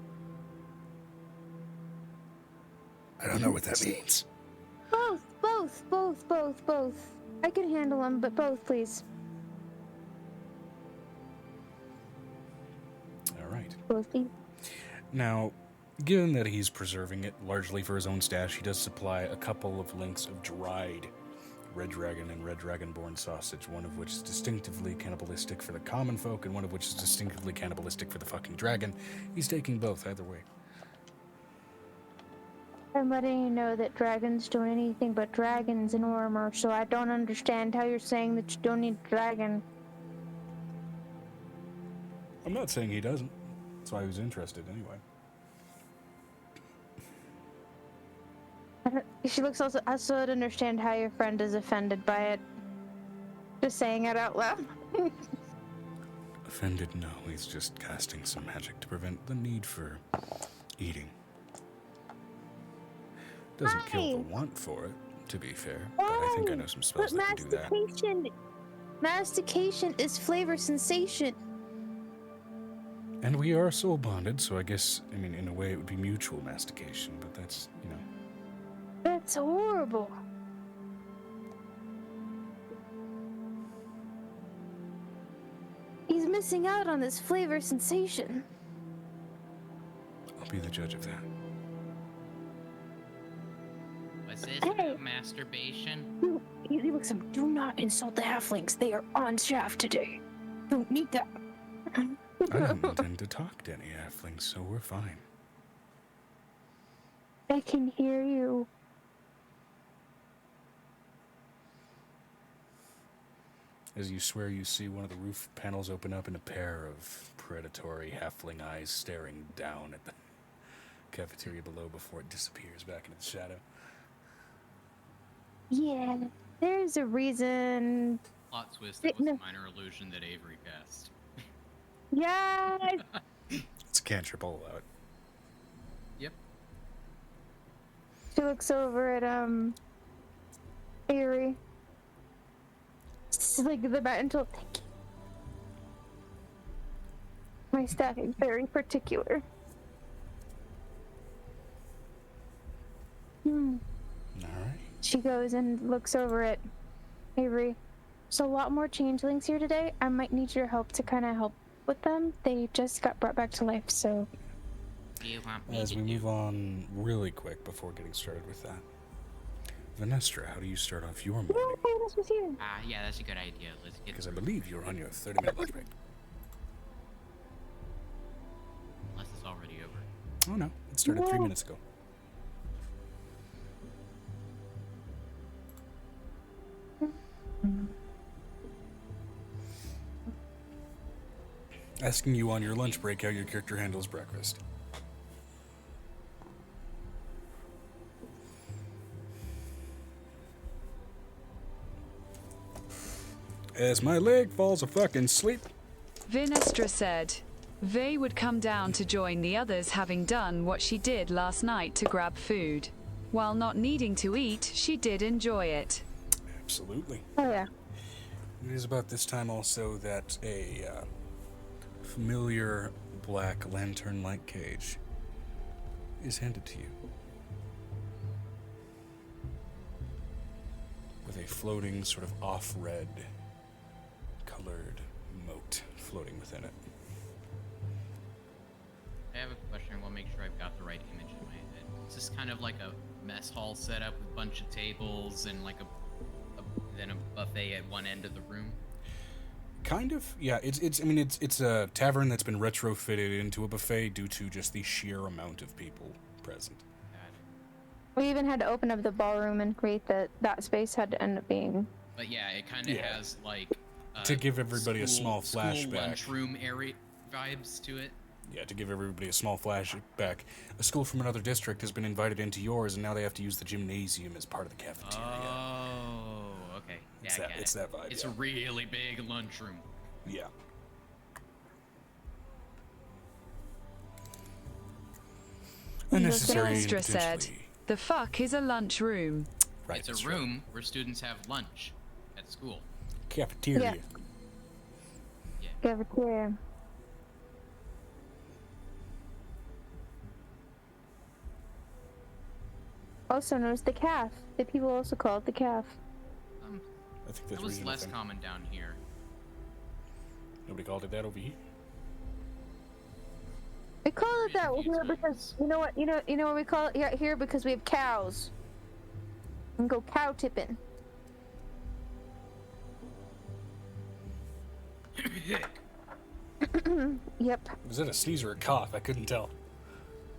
I don't know what that means. Both. I can handle them, but both, please. All right. Both, please. Now, given that he's preserving it largely for his own stash, he does supply a couple of links of dried Red Dragon and Red Dragonborn sausage, one of which is distinctively cannibalistic for the common folk, and one of which is distinctively cannibalistic for the fucking dragon. He's taking both either way. I'm letting you know that dragons don't eat anything but dragons and armor, so I don't understand how you're saying that you don't need dragon. I'm not saying he doesn't. That's why he was interested anyway. She looks also. I still don't understand how your friend is offended by it. Just saying it out loud. Offended? No, he's just casting some magic to prevent the need for eating. Doesn't kill the want for it, to be fair, but I think I know some spells that can do that. Mastication is flavor sensation. And we are soul bonded, so I guess, I mean, in a way it would be mutual mastication, but that's, you know. That's horrible. He's missing out on this flavor sensation. I'll be the judge of that. Was this about masturbation? You look some. Do not insult the halflings. They are on shaft today. Don't need that. I don't intend to talk to any halflings, so we're fine. I can hear you. As you swear, you see one of the roof panels open up and a pair of predatory halfling eyes staring down at the cafeteria below before it disappears back into the shadow. Yeah, there's a reason. Plot twist, it was a minor illusion that Avery cast. Yeah. It's a cantrip, I'll allow it. Yep. She looks over at Avery. It's like the mental. Thank you. My staff is very particular. Alright. She goes and looks over at Avery. There's a lot more changelings here today. I might need your help to kind of help with them. They just got brought back to life, so. As we move on really quick before getting started with that. Vanestra, how do you start off your morning? Yeah, that's a good idea. Let's get. Because I believe you're on your 30-minute lunch break. Unless it's already over. Oh no, it started 3 minutes ago. Asking you on your lunch break how your character handles breakfast. As my leg falls a fucking sleep. Vinestra said Vey would come down to join the others, having done what she did last night to grab food. While not needing to eat, she did enjoy it. Absolutely. Oh yeah. It is about this time also that a familiar black lantern-like cage is handed to you. With a floating sort of off-red colored moat floating within it. I have a question. I want to make sure I've got the right image in my head. Is this kind of like a mess hall setup with a bunch of tables and like then a buffet at one end of the room? Kind of, yeah. I mean, it's a tavern that's been retrofitted into a buffet due to just the sheer amount of people present. We even had to open up the ballroom and create that space had to end up being. But yeah, it kind of has like to give everybody a small flashback. School lunchroom area vibes to it. Yeah, to give everybody a small flashback. A school from another district has been invited into yours, and now they have to use the gymnasium as part of the cafeteria. Oh, okay. Yeah, it's that vibe. It's a really big lunchroom. Yeah. Unnecessary. Ministra said, "The fuck is a lunchroom?" Right. It's a room where students have lunch at school. Cafeteria. Yeah. Cafeteria. Also known as the calf. The people also call it the calf. I think that's It was regional less thing. common down here. Nobody called it that over here. We call it that here because you know what we call it here because we have cows. We can go cow tipping. Yep. Was that a sneeze or a cough? I couldn't tell.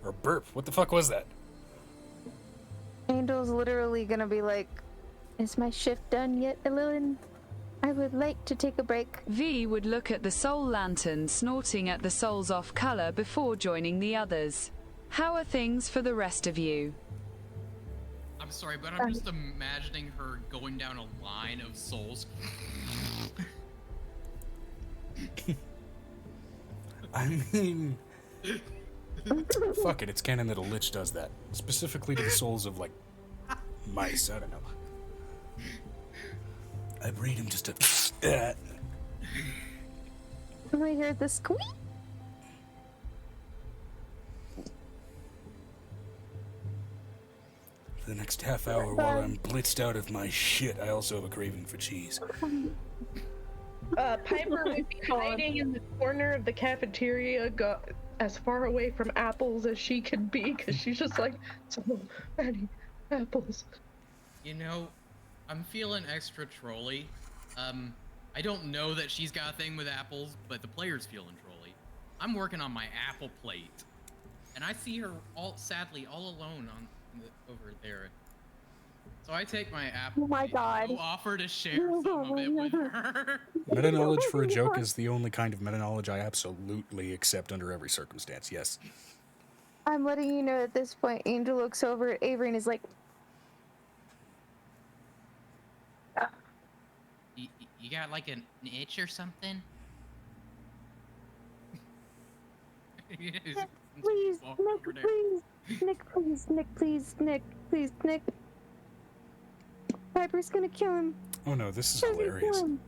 Or a burp. What the fuck was that? Angel's literally gonna be like, "Is my shift done yet, Elilin? I would like to take a break." V would look at the soul lantern, snorting at the soul's off color before joining the others. How are things for the rest of you? I'm sorry, but I'm just imagining her going down a line of souls. I mean... Fuck it, it's canon that a lich does that. Specifically to the souls of, like, mice, I don't know. I breed him just to... I hear the squeak. For the next half hour while I'm blitzed out of my shit, I also have a craving for cheese. Piper would be hiding in the corner of the cafeteria, as far away from apples as she could be, because she's just like, so many apples. You know, I'm feeling extra trolly. I don't know that she's got a thing with apples, but the player's feeling trolly. I'm working on my apple plate, and I see her sadly all alone over there. So I take my apple. Oh my god! Go offer to share some of it with her. Meta knowledge for a joke is the only kind of meta knowledge I absolutely accept under every circumstance. Yes. I'm letting you know at this point. Angel looks over at Avery and is like, You got like an itch or something? "Please, Nick, please, Nick, please, Nick, please, Nick, please, Nick. Piper's gonna kill him. Oh no, this is She's gonna hilarious. kill him.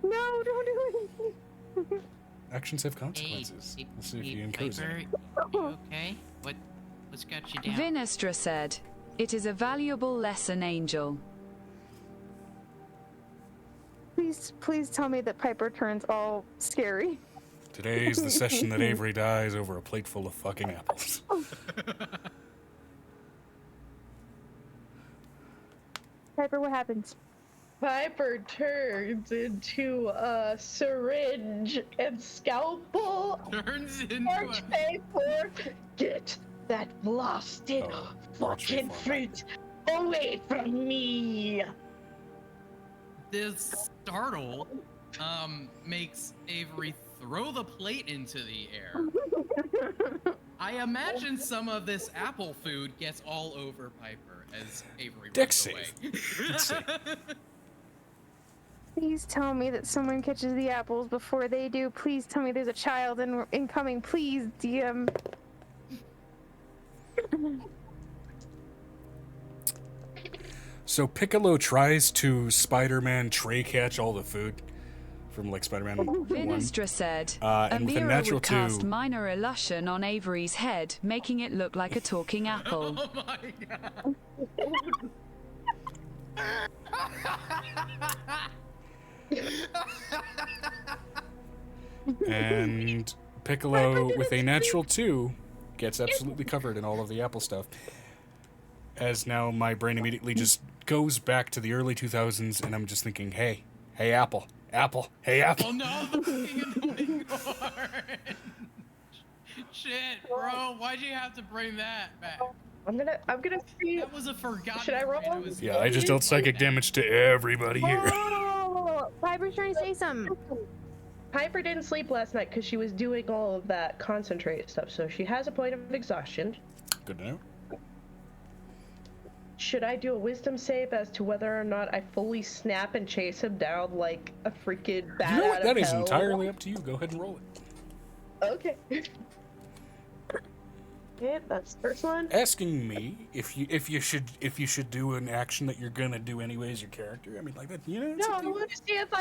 No, don't do it." Actions have consequences. We'll see if you encourage Piper, it. you okay? What's got you down? Vinestra said, "It is a valuable lesson, Angel." Please tell me that Piper turns all scary. Today's the session that Avery dies over a plate full of fucking apples. Piper, what happens? Piper turns into a syringe and scalpel. Turns into March paper. Get that blasted fucking fruit away from me. This startle makes Avery throw the plate into the air. I imagine some of this apple food gets all over Piper as Avery Dex runs away. save. Please tell me that someone catches the apples before they do. Please tell me there's a child incoming. Please, DM. So Piccolo tries to Spider-Man tray catch all the food from like Spider-Man 1. Vinestra said, And with a Amira natural would cast 2. minor illusion on Avery's head, making it look like a talking apple. Oh my god. And Piccolo, with a natural 2, gets absolutely covered in all of the apple stuff. As now my brain immediately just goes back to the early 2000s, and I'm just thinking, hey, Apple, Apple. Hey, Apple. Oh no, the fucking annoying orange. Shit, bro, why'd you have to bring that back? I'm gonna see. That was a forgotten. Should I roll? It was Yeah, I just dealt psychic damage to everybody here. Oh, Piper's trying to say something. Piper didn't sleep last night because she was doing all of that concentrate stuff, so she has a point of exhaustion. Good to know. Should I do a wisdom save as to whether or not I fully snap and chase him down like a freaking bat? You know what? out That of is hell? entirely up to you. Go ahead and roll it. Okay. Okay, that's the first one. Asking me if you should do an action that you're gonna do anyways, your character. I mean, like that. You know. No, I want to see if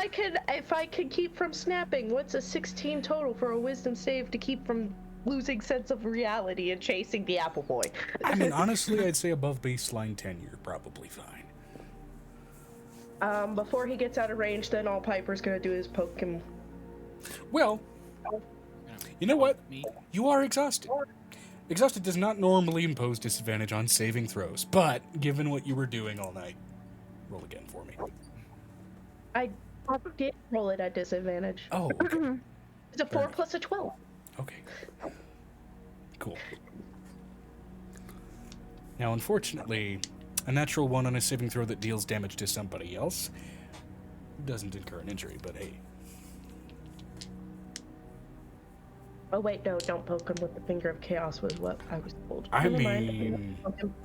I could keep from snapping. What's a 16 total for a wisdom save to keep from losing sense of reality and chasing the apple boy? I mean, honestly, I'd say above baseline 10, you're probably fine. Before he gets out of range, then all Piper's gonna do is poke him. Well, you know what? You are exhausted. Exhausted does not normally impose disadvantage on saving throws, but given what you were doing all night, roll again for me. I did roll it at disadvantage. Oh, okay. It's a 4 plus a 12. Okay. Cool. Now, unfortunately, a natural 1 on a saving throw that deals damage to somebody else doesn't incur an injury, but hey. Oh wait, no, don't poke him with the finger of chaos was what I was told. I Never mind. mean,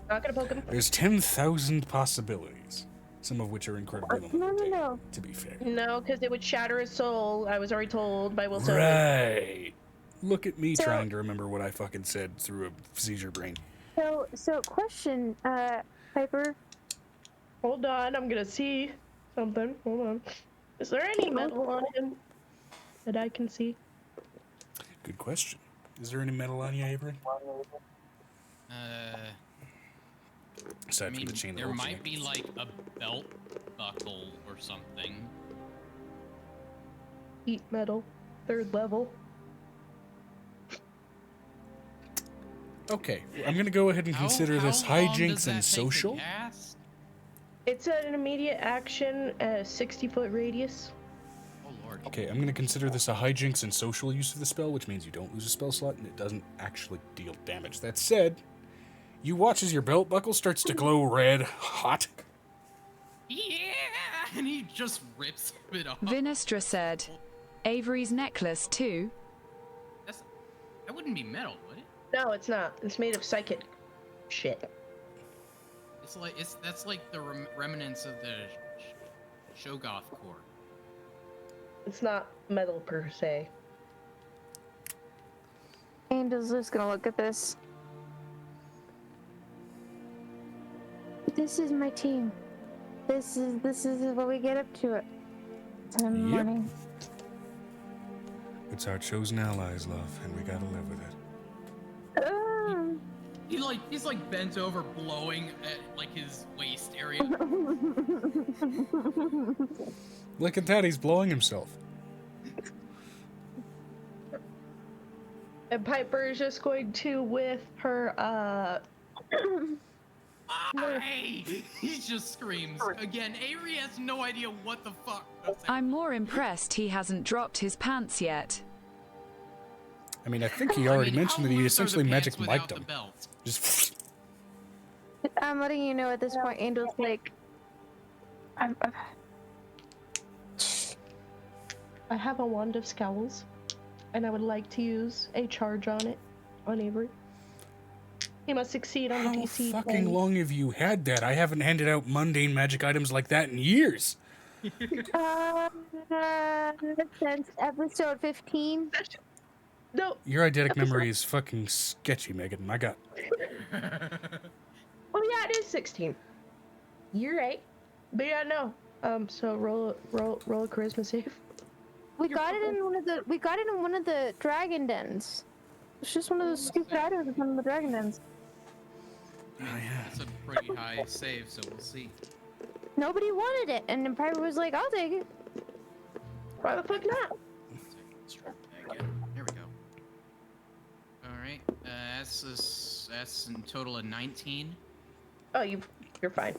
Not gonna poke him. there's 10,000 possibilities, some of which are incredibly limited, No. to be fair. No, because it would shatter his soul. I was already told by Will Silver. Right. Look at me So- trying to remember what I fucking said through a seizure brain. So question, Piper. Hold on, I'm gonna see something. Hold on. Is there any metal on him that I can see? Good question. Is there any metal on you, Avery? Aside I mean, from the chain that there holds you might be naked. like a belt buckle or something. Heat metal, 3rd level. Okay, I'm gonna go ahead and consider this how long does hijinks that and take to social. cast? It's an immediate action at a 60-foot radius. Oh lord. Okay, I'm gonna consider this a hijinks and social use of the spell, which means you don't lose a spell slot and it doesn't actually deal damage. That said, you watch as your belt buckle starts to glow red hot. Yeah, and he just rips it off. Vinestra said, Avery's necklace too. That wouldn't be metal, would it? No, it's not. It's made of psychic shit. That's like the remnants of the Shogoth core. It's not metal per se. Angel's just gonna look at this. This is my team. This is what we get up to it. In the Yep. morning. It's our chosen allies, love, and we gotta live with it. He's like bent over, blowing at like his waist area. Look at that, he's blowing himself. And Piper is just going to, with her, He just screams. Again, Avery has no idea what the fuck. I'm more impressed he hasn't dropped his pants yet. I mean, I think he already mentioned that he essentially magic mic'd him. Belt? Just I'm letting you know at this point, Angel's like, I have a wand of scowls, and I would like to use a charge on it, on Avery. He must succeed on the how DC. fucking long have you had that? I haven't handed out mundane magic items like that in years. since episode 15. No. Your eidetic memory is fucking sketchy, Megan. My God. Oh yeah, it is 16. You're right. But yeah, no. So roll a charisma save. We got it in one of the dragon dens. It's just one of those stupid items in one of the dragon dens. Oh yeah. It's a pretty high save, so we'll see. Nobody wanted it, and then Piper was like, "I'll take it." Why the fuck not? There we go. All right. That's in total of 19. Oh, you're fine.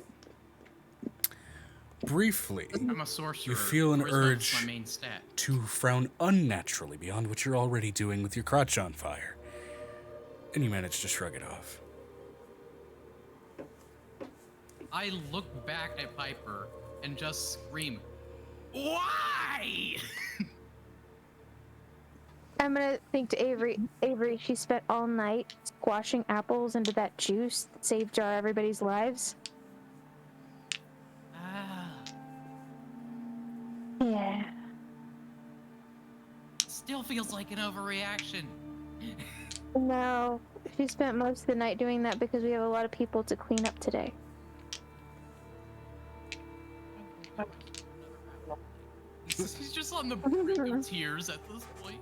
briefly, I'm a sorcerer. you feel an Charisma is urge my main stat. to frown unnaturally beyond what you're already doing with your crotch on fire. And you manage to shrug it off. I look back at Piper and just scream, "Why?" I'm gonna think to Avery. Avery, she spent all night squashing apples into that juice that saved everybody's lives. Yeah. Still feels like an overreaction. No, she spent most of the night doing that because we have a lot of people to clean up today. He's just on the brink of tears at this point.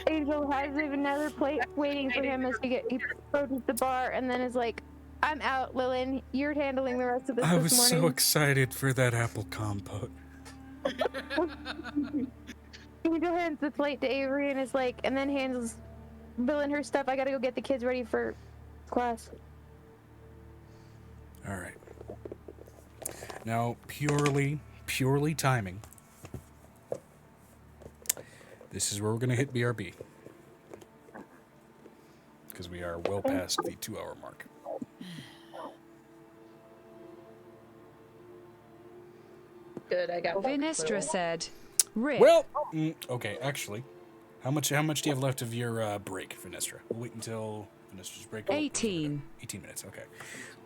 Angel has another plate waiting for him as he approaches the bar and then is like, I'm out, Lillian. You're handling the rest of this I was this morning. so excited for that apple compote. Angel hands the plate to Avery and is like, and then hands Lillian her stuff. I gotta go get the kids ready for class. All right. Now, purely timing. This is where we're going to hit BRB. Because we are well past the 2-hour mark. Good, I got Vinestra said, Rip. Well, okay, actually. How much do you have left of your break, Vinestra? We'll wait until Vinestra's break. 18. 18 minutes, okay.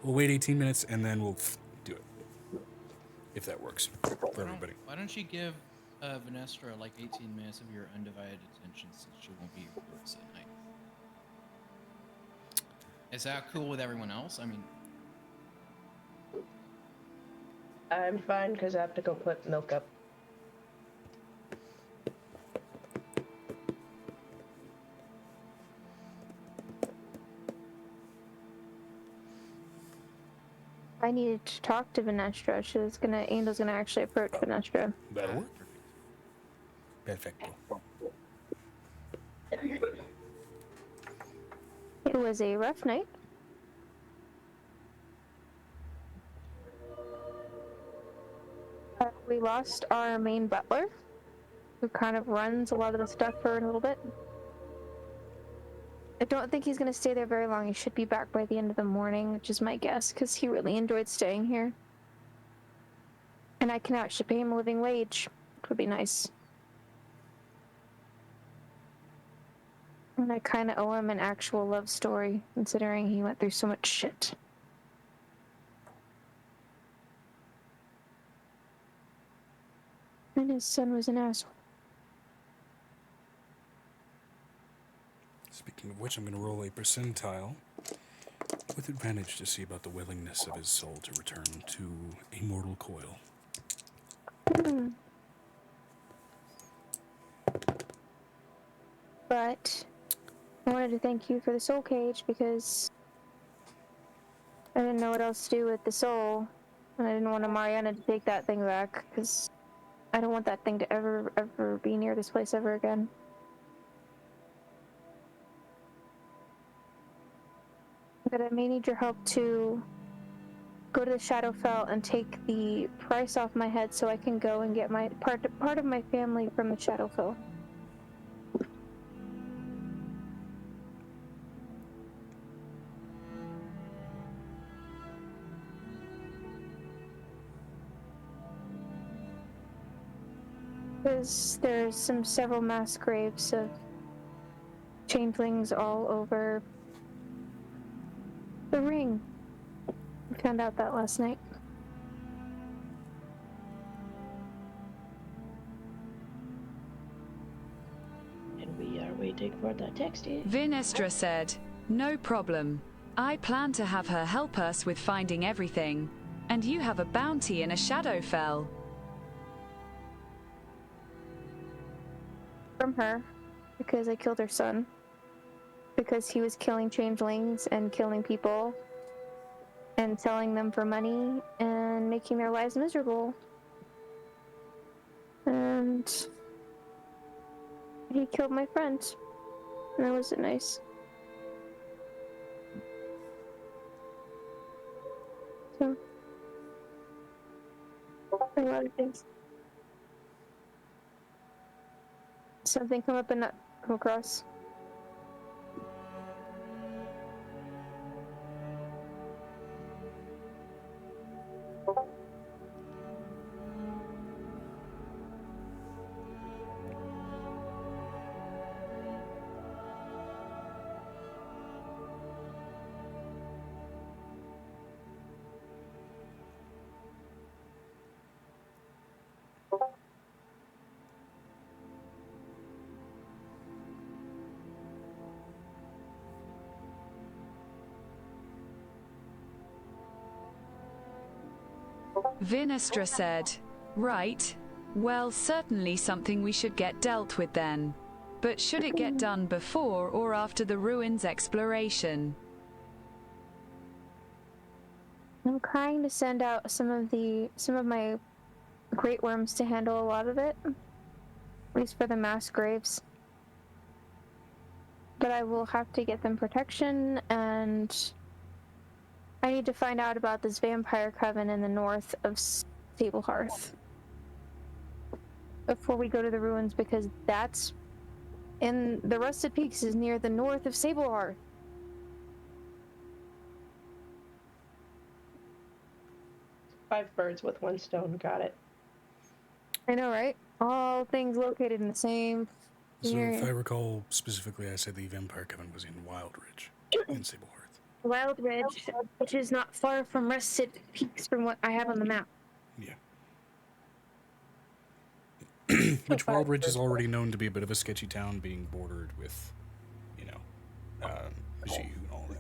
We'll wait 18 minutes and then we'll do it. If that works for everybody. Why don't you give Vinestra like 18 minutes of your undivided attention since she won't be here for us at night? Is that cool with everyone else? I mean, I'm fine because I have to go put milk up. I needed to talk to Vinestra. Angel's gonna actually approach Vinestra. That'll work. Perfecto. It was a rough night. We lost our main butler, who kind of runs a lot of the stuff for a little bit. I don't think he's going to stay there very long. He should be back by the end of the morning, which is my guess, because he really enjoyed staying here. And I can actually pay him a living wage, which would be nice. And I kind of owe him an actual love story, considering he went through so much shit. And his son was an asshole. Speaking of which, I'm going to roll a percentile with advantage to see about the willingness of his soul to return to a mortal coil. But I wanted to thank you for the soul cage because I didn't know what else to do with the soul, and I didn't want Mariana to take that thing back because I don't want that thing to ever be near this place ever again. But I may need your help to go to the Shadowfell and take the price off my head so I can go and get my part of my family from the Shadowfell. Because there's several mass graves of changelings all over the ring. We found out that last night. And we are waiting for the text. Vinestra said, No problem. I plan to have her help us with finding everything. And you have a bounty in a Shadowfell. From her, because I killed her son. Because he was killing changelings and killing people. And selling them for money and making their lives miserable. And he killed my friend. And that wasn't nice. So A lot of things. Something come up and not come across. Vinestra said, right, well, certainly something we should get dealt with then. But should it get done before or after the ruins exploration? I'm trying to send out some of my great worms to handle a lot of it, at least for the mass graves. But I will have to get them protection, and I need to find out about this vampire coven in the north of Sablehearth before we go to the ruins, because that's in the Rusted Peaks is near the north of Sablehearth. Five birds with one stone. Got it. I know, right? All things located in the same So area. if I recall specifically, I said the Vampire Coven was in Wildridge, in Sablehearth. Wildridge, which is not far from Rusted Peaks from what I have on the map. Yeah. Which Wildridge is already known to be a bit of a sketchy town, being bordered with, you know, Jiu and all that.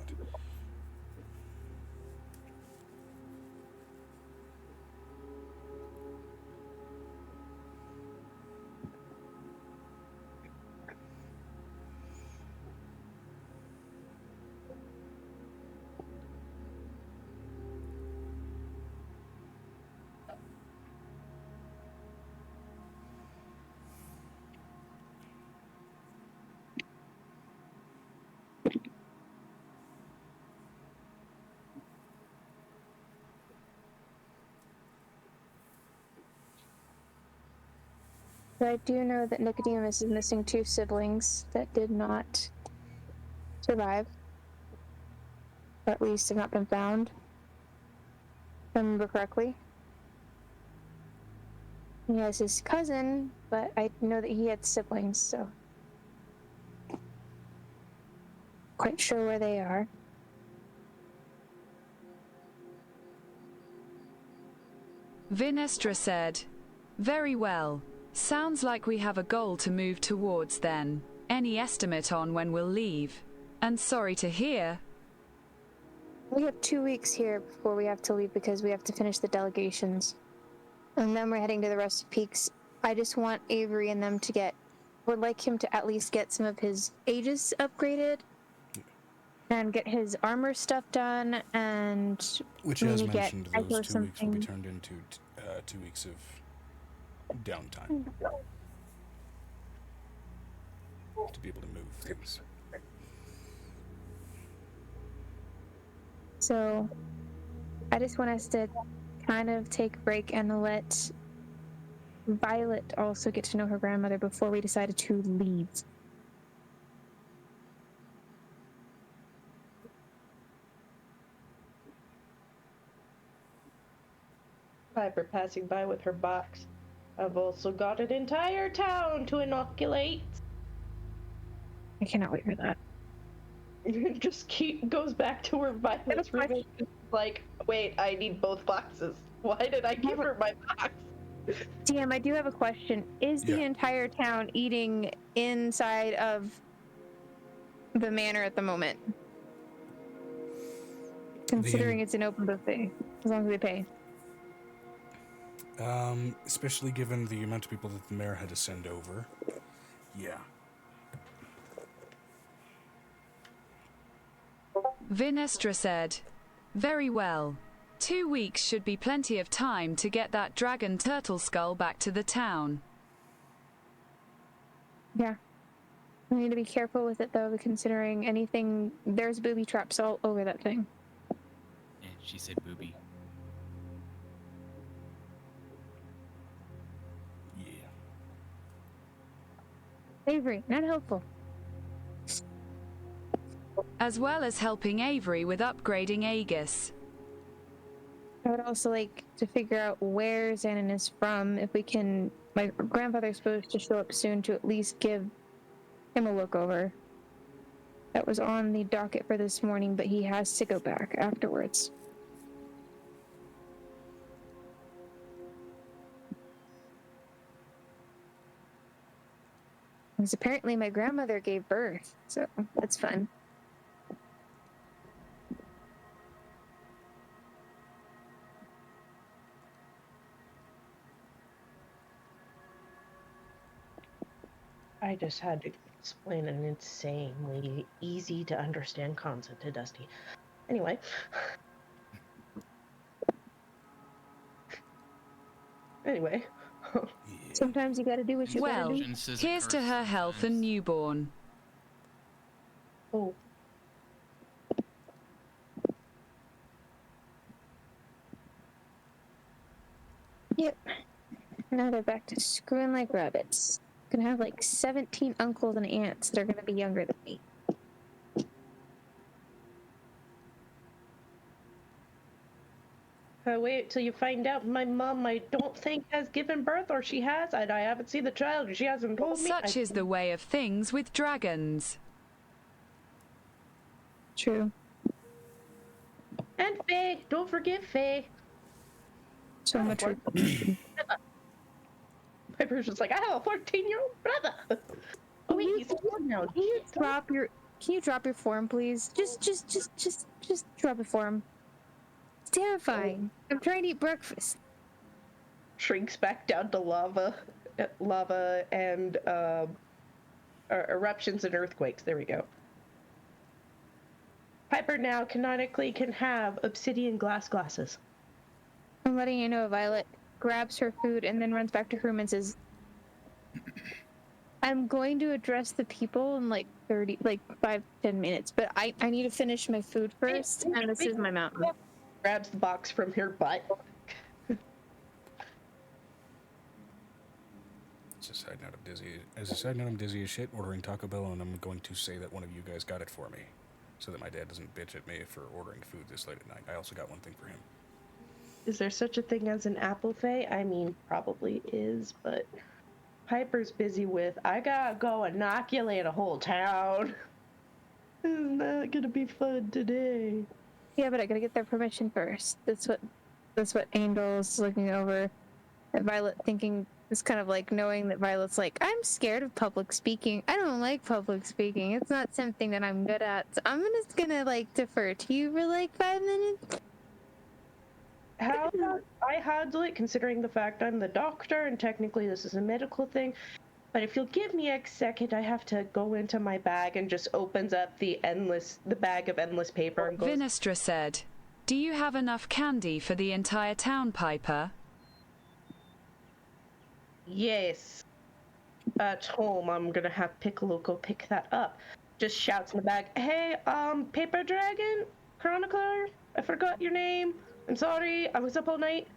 But I do know that Nicodemus is missing 2 siblings that did not survive, or at least have not been found, if I remember correctly. He has his cousin, but I know that he had siblings, so quite sure where they are. Vinestra said, very well. Sounds like we have a goal to move towards then. Any estimate on when we'll leave? And sorry to hear. We have 2 weeks here before we have to leave because we have to finish the delegations. And then we're heading to the Rusted Peaks. I just want Avery and them to would like him to at least get some of his Aegis upgraded and get his armor stuff done, and which, as mentioned, those 2 weeks will be turned into 2 weeks of downtime to be able to move things. So I just want us to kind of take a break and let Violet also get to know her grandmother before we decided to leave. Piper passing by with her box. I've also got an entire town to inoculate. I cannot wait for that. Just goes back to where Violet's roommate is like, wait, I need both boxes. Why did I give her my box? Damn, I do have a question. Is the entire town eating inside of the manor at the moment? Considering it's an open buffet, as long as we pay. Especially given the amount of people that the mayor had to send over. Yeah. Vinestra said, very well. 2 weeks should be plenty of time to get that dragon turtle skull back to the town. Yeah. We need to be careful with it, though, considering anything... There's booby traps all over that thing. Yeah, she said booby. Avery, not helpful. As well as helping Avery with upgrading Aegis. I would also like to figure out where Xanon is from, if we can... My grandfather's supposed to show up soon to at least give him a look over. That was on the docket for this morning, but he has to go back afterwards. Because apparently my grandmother gave birth, so that's fun. I just had to explain an insanely easy to understand concept to Dusty. Anyway. Anyway. Sometimes you gotta do what you Well, gotta do. here's to her health and newborn. Oh. Yep. Now they're back to screwing like rabbits. Gonna have like 17 uncles and aunts that are gonna be younger than me. Wait till you find out my mom I don't think has given birth, or she has, and I haven't seen the child, or she hasn't told me. Such is the way of things with dragons. True. And Faye, don't forget Faye. So much. Piper's just like, I have a 14-year-old brother. Oh wait, he's 4 now. Can you drop your form, please? Just drop it for him. It's terrifying. I'm trying to eat breakfast. Shrinks back down to lava and eruptions and earthquakes. There we go. Piper now canonically can have obsidian glasses. I'm letting you know, Violet grabs her food and then runs back to her room and says, I'm going to address the people in like 5-10 minutes, but I need to finish my food first, and this is my mountain. Grabs the box from her butt. As a side note, I'm dizzy as shit ordering Taco Bell, and I'm going to say that one of you guys got it for me, so that my dad doesn't bitch at me for ordering food this late at night. I also got one thing for him. Is there such a thing as an apple Faye? I mean, probably is, but Piper's busy with, I gotta go inoculate a whole town. Isn't that gonna be fun today? Yeah, but I gotta get their permission first. That's what Angel's looking over at Violet, thinking, it's kind of like knowing that Violet's like, I'm scared of public speaking. I don't like public speaking. It's not something that I'm good at. So I'm just gonna like defer to you for like 5 minutes. How about I handle it, considering the fact I'm the doctor and technically this is a medical thing? But if you'll give me a second, I have to go into my bag and just opens up the bag of endless paper and goes, Vinestra said, do you have enough candy for the entire town, Piper? Yes. At home, I'm gonna have Piccolo go pick that up. Just shouts in the bag, hey, Paper Dragon? Chronicler? I forgot your name. I'm sorry, I was up all night.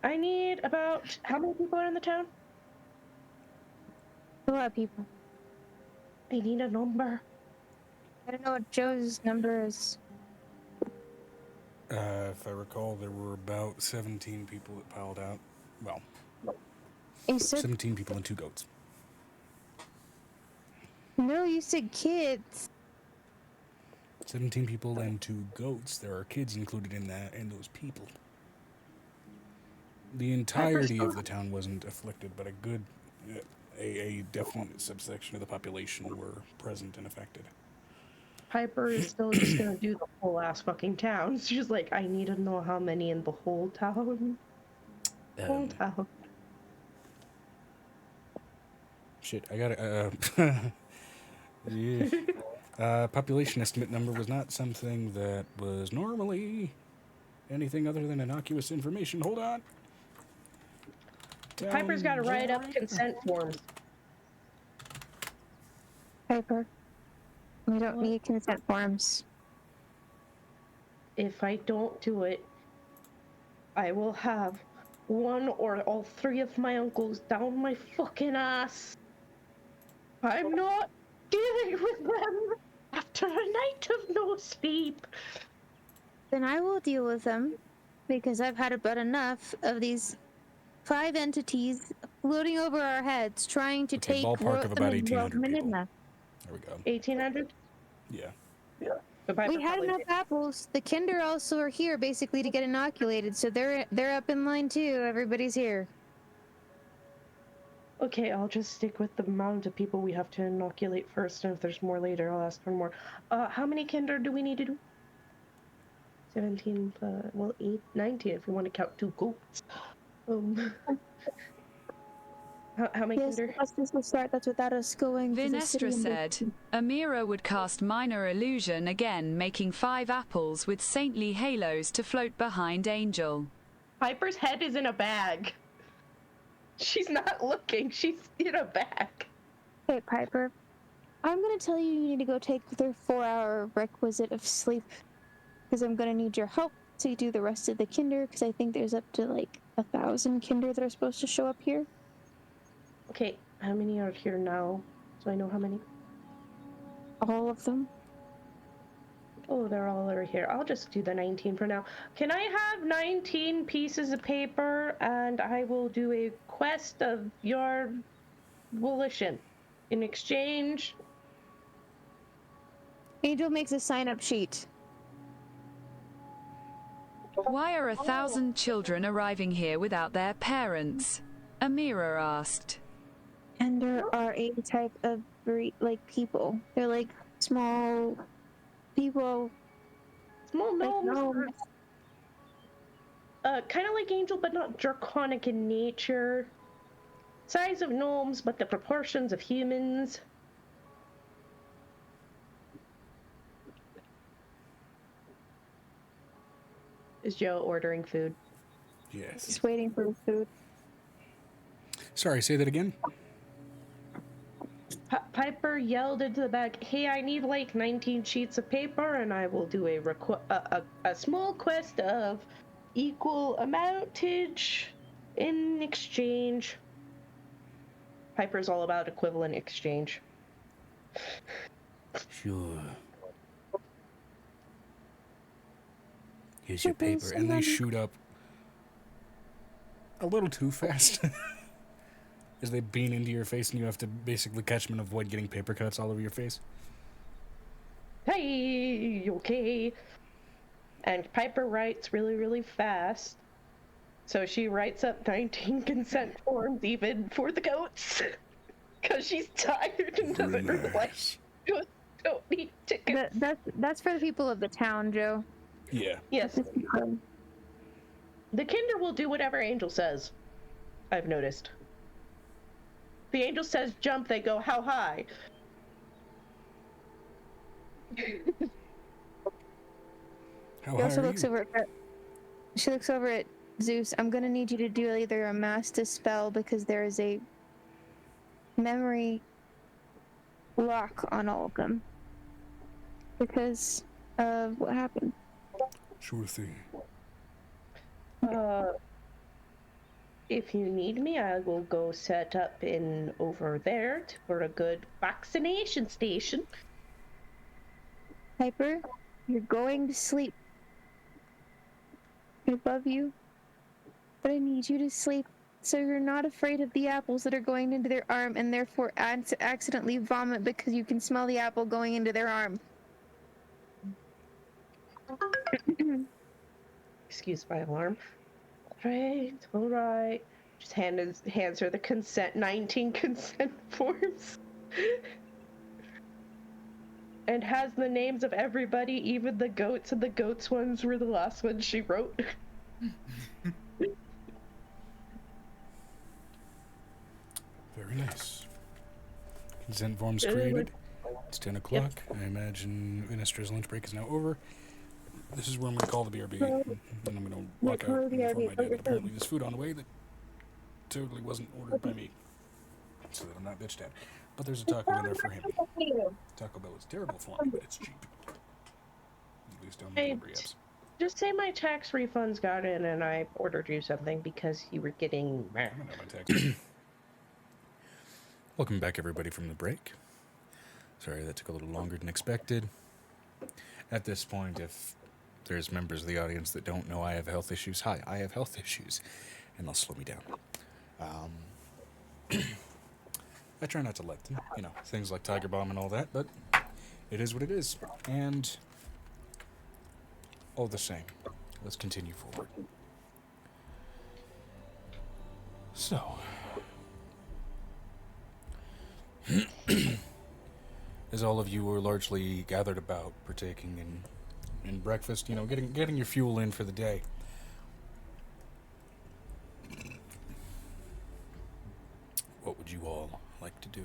I need about... How many people are in the town? A lot of people. I need a number. I don't know what Joe's number is. If I recall, there were about 17 people that piled out. Well, 17 people and 2 goats. No, you said kids. 17 people and 2 goats. There are kids included in that, and those people. The entirety of the town wasn't afflicted, but a definite subsection of the population were present and affected. Piper is still just gonna do the whole ass fucking town. She's like, I need to know how many in the whole town. Whole town. Shit, I gotta, yeah. Population estimate number was not something that was normally anything other than innocuous information. Hold on. Piper's gotta write up consent forms. Piper, we don't need consent forms. If I don't do it, I will have one or all 3 of my uncles down my fucking ass. I'm not dealing with them after a night of no sleep. Then I will deal with them, because I've had about enough of these 5 entities floating over our heads, trying to Okay, take ballpark of about 1,800 people. Minna. There we go. 1,800? Yeah. We had enough apples. The Kinder also are here, basically, to get inoculated, so they're up in line too. Everybody's here. Okay, I'll just stick with the amount of people we have to inoculate first, and if there's more later, I'll ask for more. How many Kinder do we need to do? 17, well, 8, 19 if we want to count 2 goats. How many Yes, Kinder? this will start. That's without us going to the city. Vinestra said, Amira would cast Minor Illusion again, making 5 apples with saintly halos to float behind Angel. Piper's head is in a bag. She's not looking. She's in a bag. Hey, Piper. I'm going to tell you need to go take their 4-hour requisite of sleep, because I'm going to need your help to do the rest of the Kinder, because I think there's up to, like, 1,000 Kinder that are supposed to show up here. Okay, how many are here now? So I know how many. All of them. Oh, they're all over here. I'll just do the 19 for now. Can I have 19 pieces of paper, and I will do a quest of your volition. In exchange... Angel makes a sign-up sheet. Why are 1,000 children arriving here without their parents? Amira asked. And there are a type of people. They're like small people. Small gnomes. Like gnomes. Kind of like Angel, but not draconic in nature. Size of gnomes, but the proportions of humans. Is Joe ordering food? Yes. Just waiting for the food. Sorry, say that again? Piper yelled into the bag, hey, I need like 19 sheets of paper, and I will do a small quest of equal amountage in exchange. Piper's all about equivalent exchange. Sure. Here's your paper. And they shoot up a little too fast. As they beam into your face, and you have to basically catch them and avoid getting paper cuts all over your face. Hey, okay. And Piper writes really, really fast. So she writes up 19 consent forms even for the goats. Because she's tired and doesn't realize don't need tickets. That's for the people of the town, Joe. Yeah. Yes. The Kinder will do whatever Angel says. I've noticed. The Angel says jump, they go how high? How high are you? She looks over at Zeus. I'm gonna need you to do either a mass dispel, because there is a memory lock on all of them because of what happened. Sure thing. If you need me, I will go set up in over there for a good vaccination station. Piper, you're going to sleep. I love you, but I need you to sleep so you're not afraid of the apples that are going into their arm and therefore accidentally vomit because you can smell the apple going into their arm. Excuse my alarm. All right. Just hands her the 19 consent forms. And has the names of everybody, even the goats, and the goats ones were the last ones she wrote. Very nice. Consent forms created. It's 10 o'clock. Yep. I imagine Vinestra's lunch break is now over. This is where I'm going to call the BRB, and I'm going to walk out before my dad. Apparently there's food on the way that totally wasn't ordered by me, so that I'm not bitched at. But there's a taco in there for him. Taco Bell is terrible for me, but it's cheap. At least on the delivery apps. Just say my tax refunds got in and I ordered you something because you were getting... I don't know my tax. Welcome back, everybody, from the break. Sorry that took a little longer than expected. At this point, if there's members of the audience that don't know I have health issues, hi, I have health issues, and they'll slow me down. I try not to let them, things like Tiger Bomb and all that, but it is what it is. And all the same, let's continue forward. So, as all of you are largely gathered about partaking in breakfast, getting your fuel in for the day. What would you all like to do?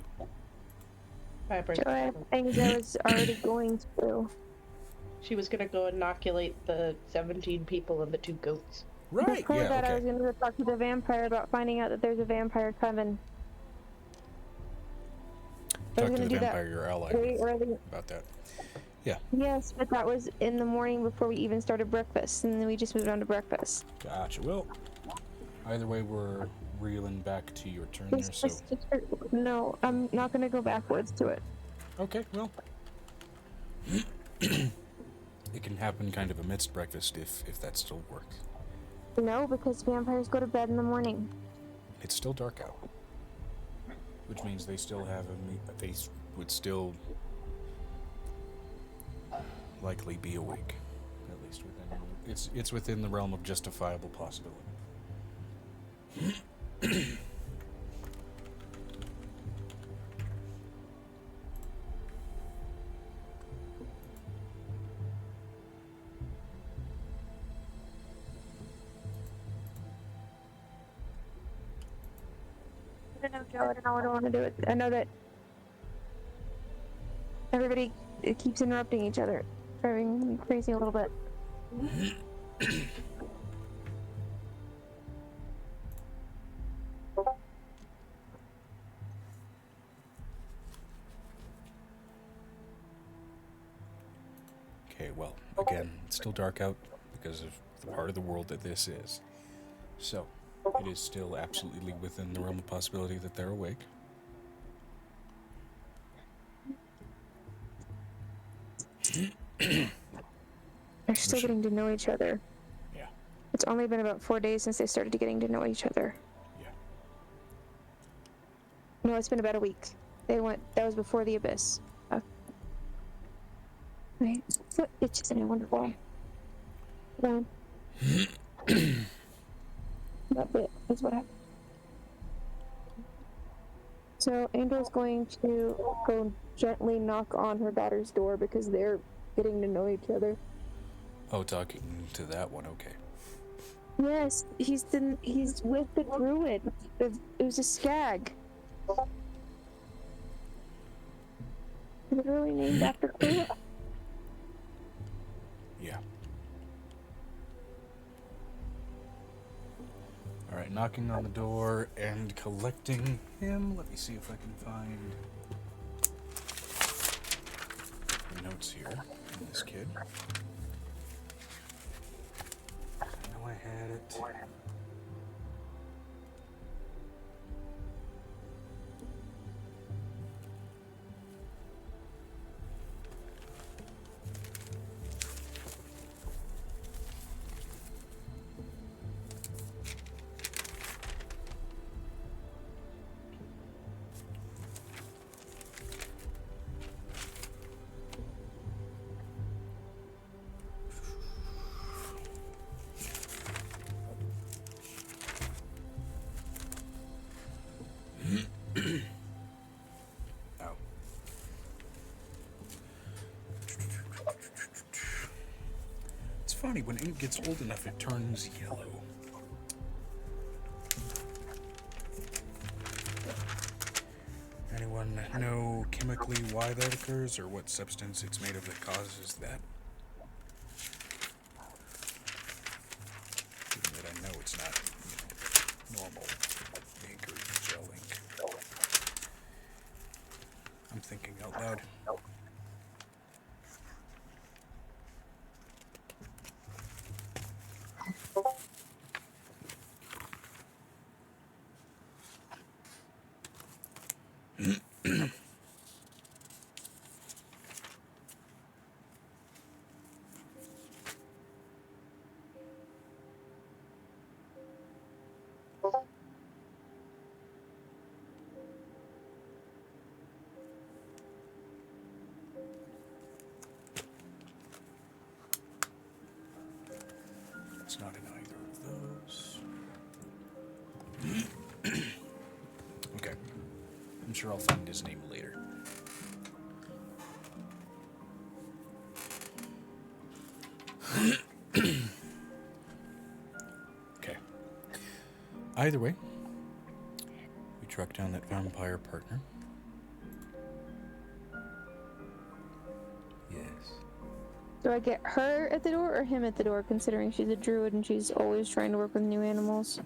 So I have things I was already going to. She was gonna go inoculate the 17 people and the 2 goats. Right, Before yeah, that, okay. I was going to go talk to the vampire about finding out that there's a vampire coming. Talk to the vampire, your ally, very early. about that. Yeah. Yes, but that was in the morning before we even started breakfast, and then we just moved on to breakfast. Gotcha. Well, either way, we're reeling back to your turn there, so... No, I'm not going to go backwards to it. Okay, well... it can happen kind of amidst breakfast if that still works. No, because vampires go to bed in the morning. It's still dark out. Which means they still have they would still likely be awake. At least within... It's within the realm of justifiable possibility. I don't know, Joe. I don't know what I want to do. I know that everybody keeps interrupting each other, driving me crazy a little bit. Okay, well, again, it's still dark out because of the part of the world that this is. So, it is still absolutely within the realm of possibility that they're awake. They're still getting to know each other. Yeah. It's only been about 4 days since they started getting to know each other. Yeah. No, it's been about a week. That was before the abyss. My foot itches and I wonder why. That bit is what happened. So Angel's going to go gently knock on her daughter's door because they're getting to know each other. Oh, talking to that one, okay. Yes, he's with the druid. It was a skag. Literally named after Clea. Yeah. Alright, knocking on the door and collecting him. Let me see if I can find the notes here on this kid. I know I had it. Oh. It's funny, when ink gets old enough, it turns yellow. Anyone know chemically why that occurs, or what substance it's made of that causes that? Given that I know it's not, normal ink or gel ink. I'm thinking out loud. It's not in either of those. Okay. I'm sure I'll find his name later. Okay. Either way, we track down that vampire partner. Yes. Do I get her at the door or him at the door, considering she's a druid and she's always trying to work with new animals?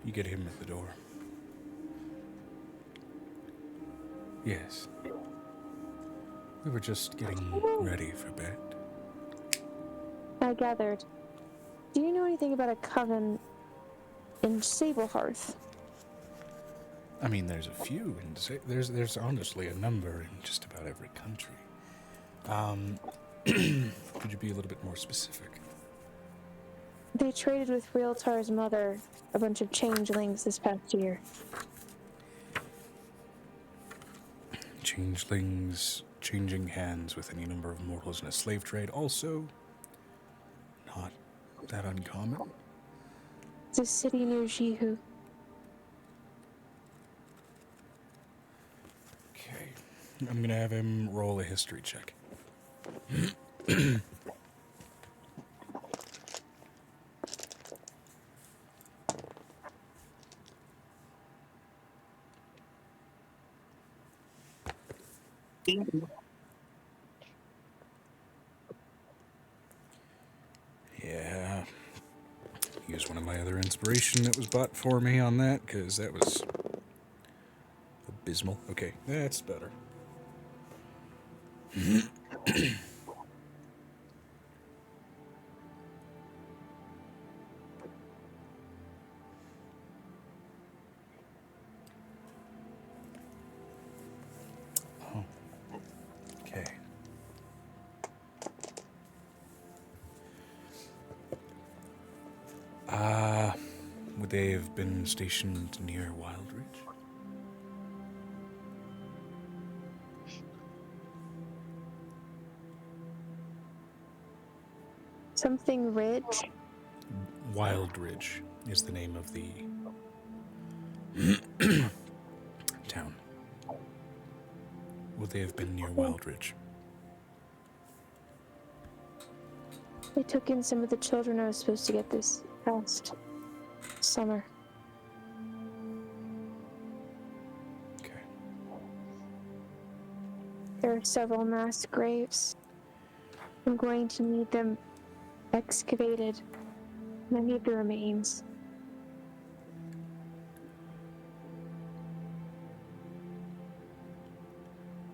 You get him at the door. Yes. We were just getting ready for bed. I gathered. Do you know anything about a coven in Sablehearth? I mean, there's a few, and there's honestly a number in just about every country. Could you be a little bit more specific? They traded with Realtar's mother a bunch of changelings this past year. Changelings changing hands with any number of mortals in a slave trade, also not that uncommon. It's a city near Jihu. Okay. I'm gonna have him roll a history check. Yeah. Use one of my other inspiration that was bought for me on that, because that was abysmal. Okay, that's better. Oh. Okay. Would they have been stationed near Wildridge? Something Ridge? Wildridge is the name of the town. Would they have been near Wildridge? They took in some of the children I was supposed to get this past summer. Okay. There are several mass graves. I'm going to need them excavated. And I need the remains.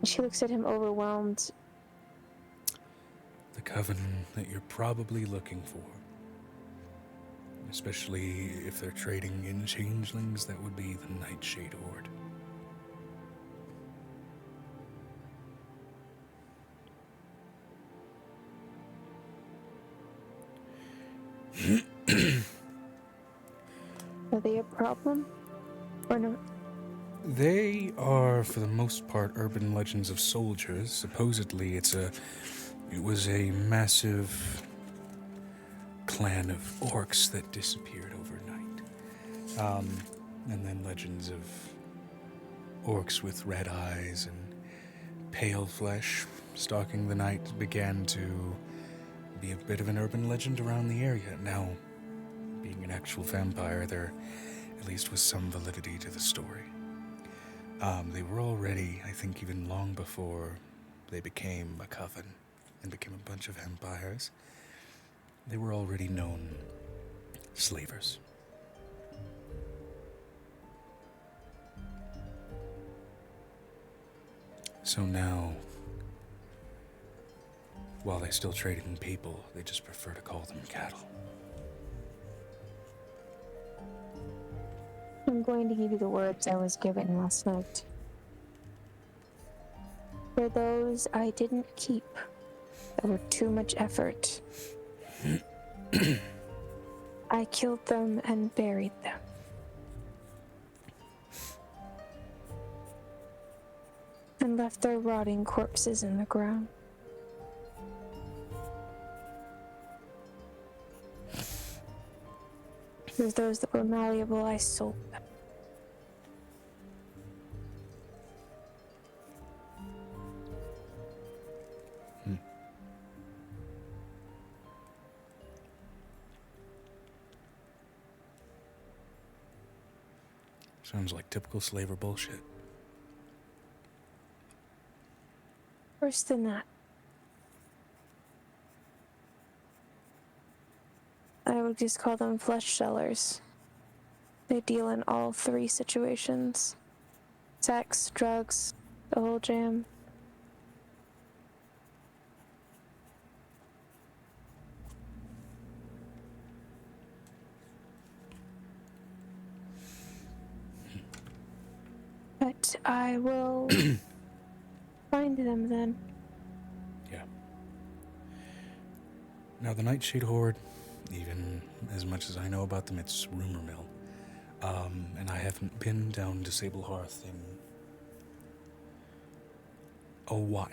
She looks at him overwhelmed. The coven that you're probably looking for. Especially if they're trading in changelings, that would be the Nightshade Horde. Are they a problem? Or not? They are, for the most part, urban legends of soldiers. Supposedly, it was a massive clan of orcs that disappeared overnight. And then legends of orcs with red eyes and pale flesh stalking the night began to be a bit of an urban legend around the area. Now, being an actual vampire, there at least was some validity to the story. They were already, I think even long before they became a coven and became a bunch of vampires, they were already known slavers. So now, while they still trade in people, they just prefer to call them cattle. I'm going to give you the words I was given last night. For those I didn't keep, that were too much effort, I killed them and buried them. And left their rotting corpses in the ground. There's those that were malleable, I sold them. Sounds like typical slaver bullshit. Worse than that. I would just call them flesh sellers. They deal in all three situations. Sex, drugs, the whole jam. But I will find them then. Yeah. Now, the Nightshade Horde, even as much as I know about them, it's rumor mill. And I haven't been down to Sable Hearth in a while.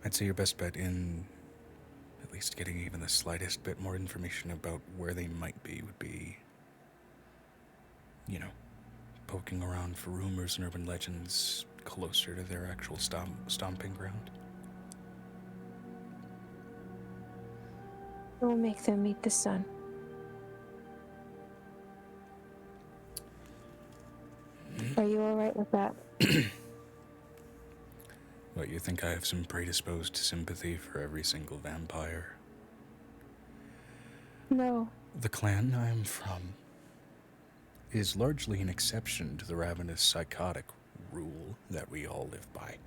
I'd say your best bet in at least getting even the slightest bit more information about where they might be would be, poking around for rumors and urban legends closer to their actual stomping ground. We'll make them meet the sun. Are you alright with that? What, you think I have some predisposed sympathy for every single vampire? No. The clan I am from is largely an exception to the ravenous psychotic rule that we all live by.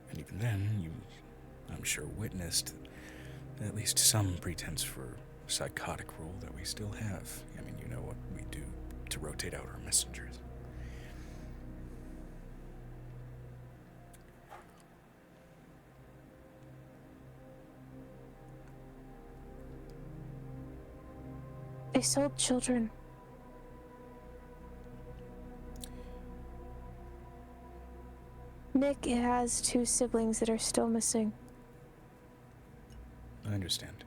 And even then, you, I'm sure, witnessed at least some pretense for psychotic rule that we still have. I mean, you know what we do to rotate out our messengers. They sold children. Nick has 2 siblings that are still missing. I understand.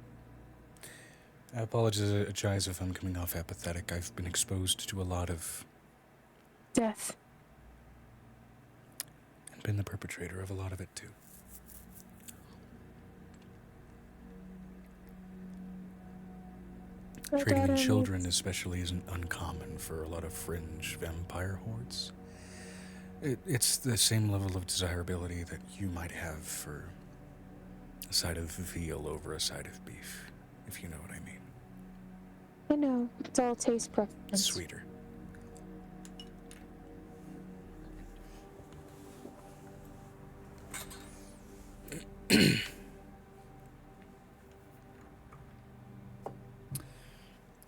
I apologize if I'm coming off apathetic. I've been exposed to a lot of Death. and been the perpetrator of a lot of it too. Trading in children especially isn't uncommon for a lot of fringe vampire hordes. It's the same level of desirability that you might have for a side of veal over a side of beef, if you know what I mean. I know, it's all taste preference. It's sweeter.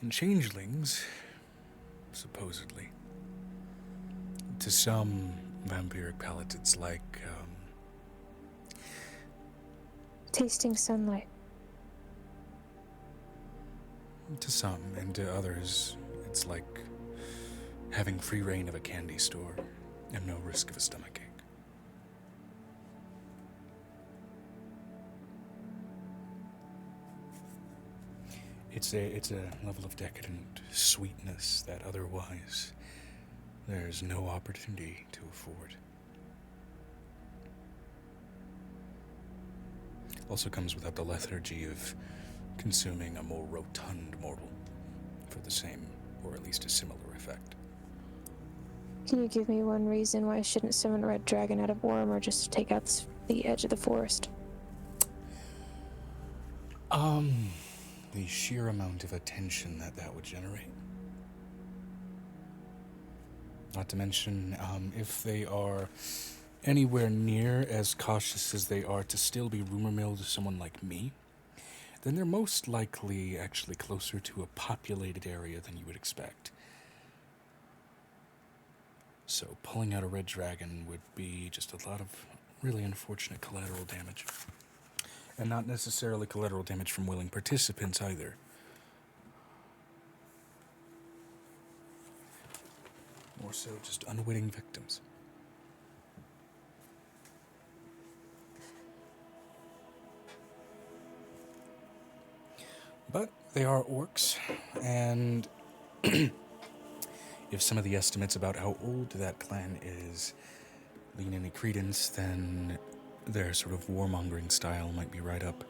And changelings, supposedly, to some vampiric palates, it's like, Tasting sunlight. to some, and to others, it's like having free reign of a candy store and no risk of a stomachache. It's a level of decadent sweetness that otherwise there's no opportunity to afford. Also comes without the lethargy of consuming a more rotund mortal for the same, or at least a similar effect. Can you give me one reason why I shouldn't summon a red dragon out of Worm or just take out the edge of the forest? The sheer amount of attention that would generate. Not to mention, if they are anywhere near as cautious as they are to still be rumor mill to someone like me, then they're most likely actually closer to a populated area than you would expect. So pulling out a red dragon would be just a lot of really unfortunate collateral damage. And not necessarily collateral damage from willing participants either. More so just unwitting victims. But they are orcs, and if some of the estimates about how old that clan is lean any credence, then their sort of warmongering style might be right up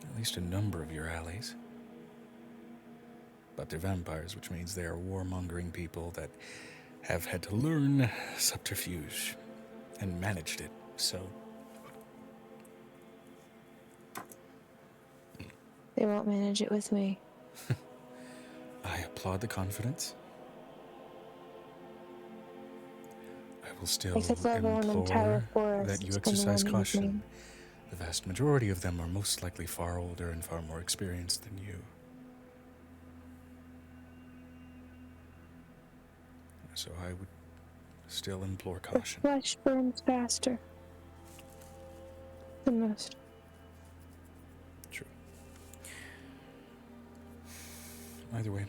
at least a number of your alleys. But they're vampires, which means they are warmongering people that have had to learn subterfuge and managed it, so... They won't manage it with me. I applaud the confidence. I will still I could level an entire implore forest that you in exercise one caution. evening. The vast majority of them are most likely far older and far more experienced than you. So I would still implore The caution. flesh burns faster than most. True. Either way,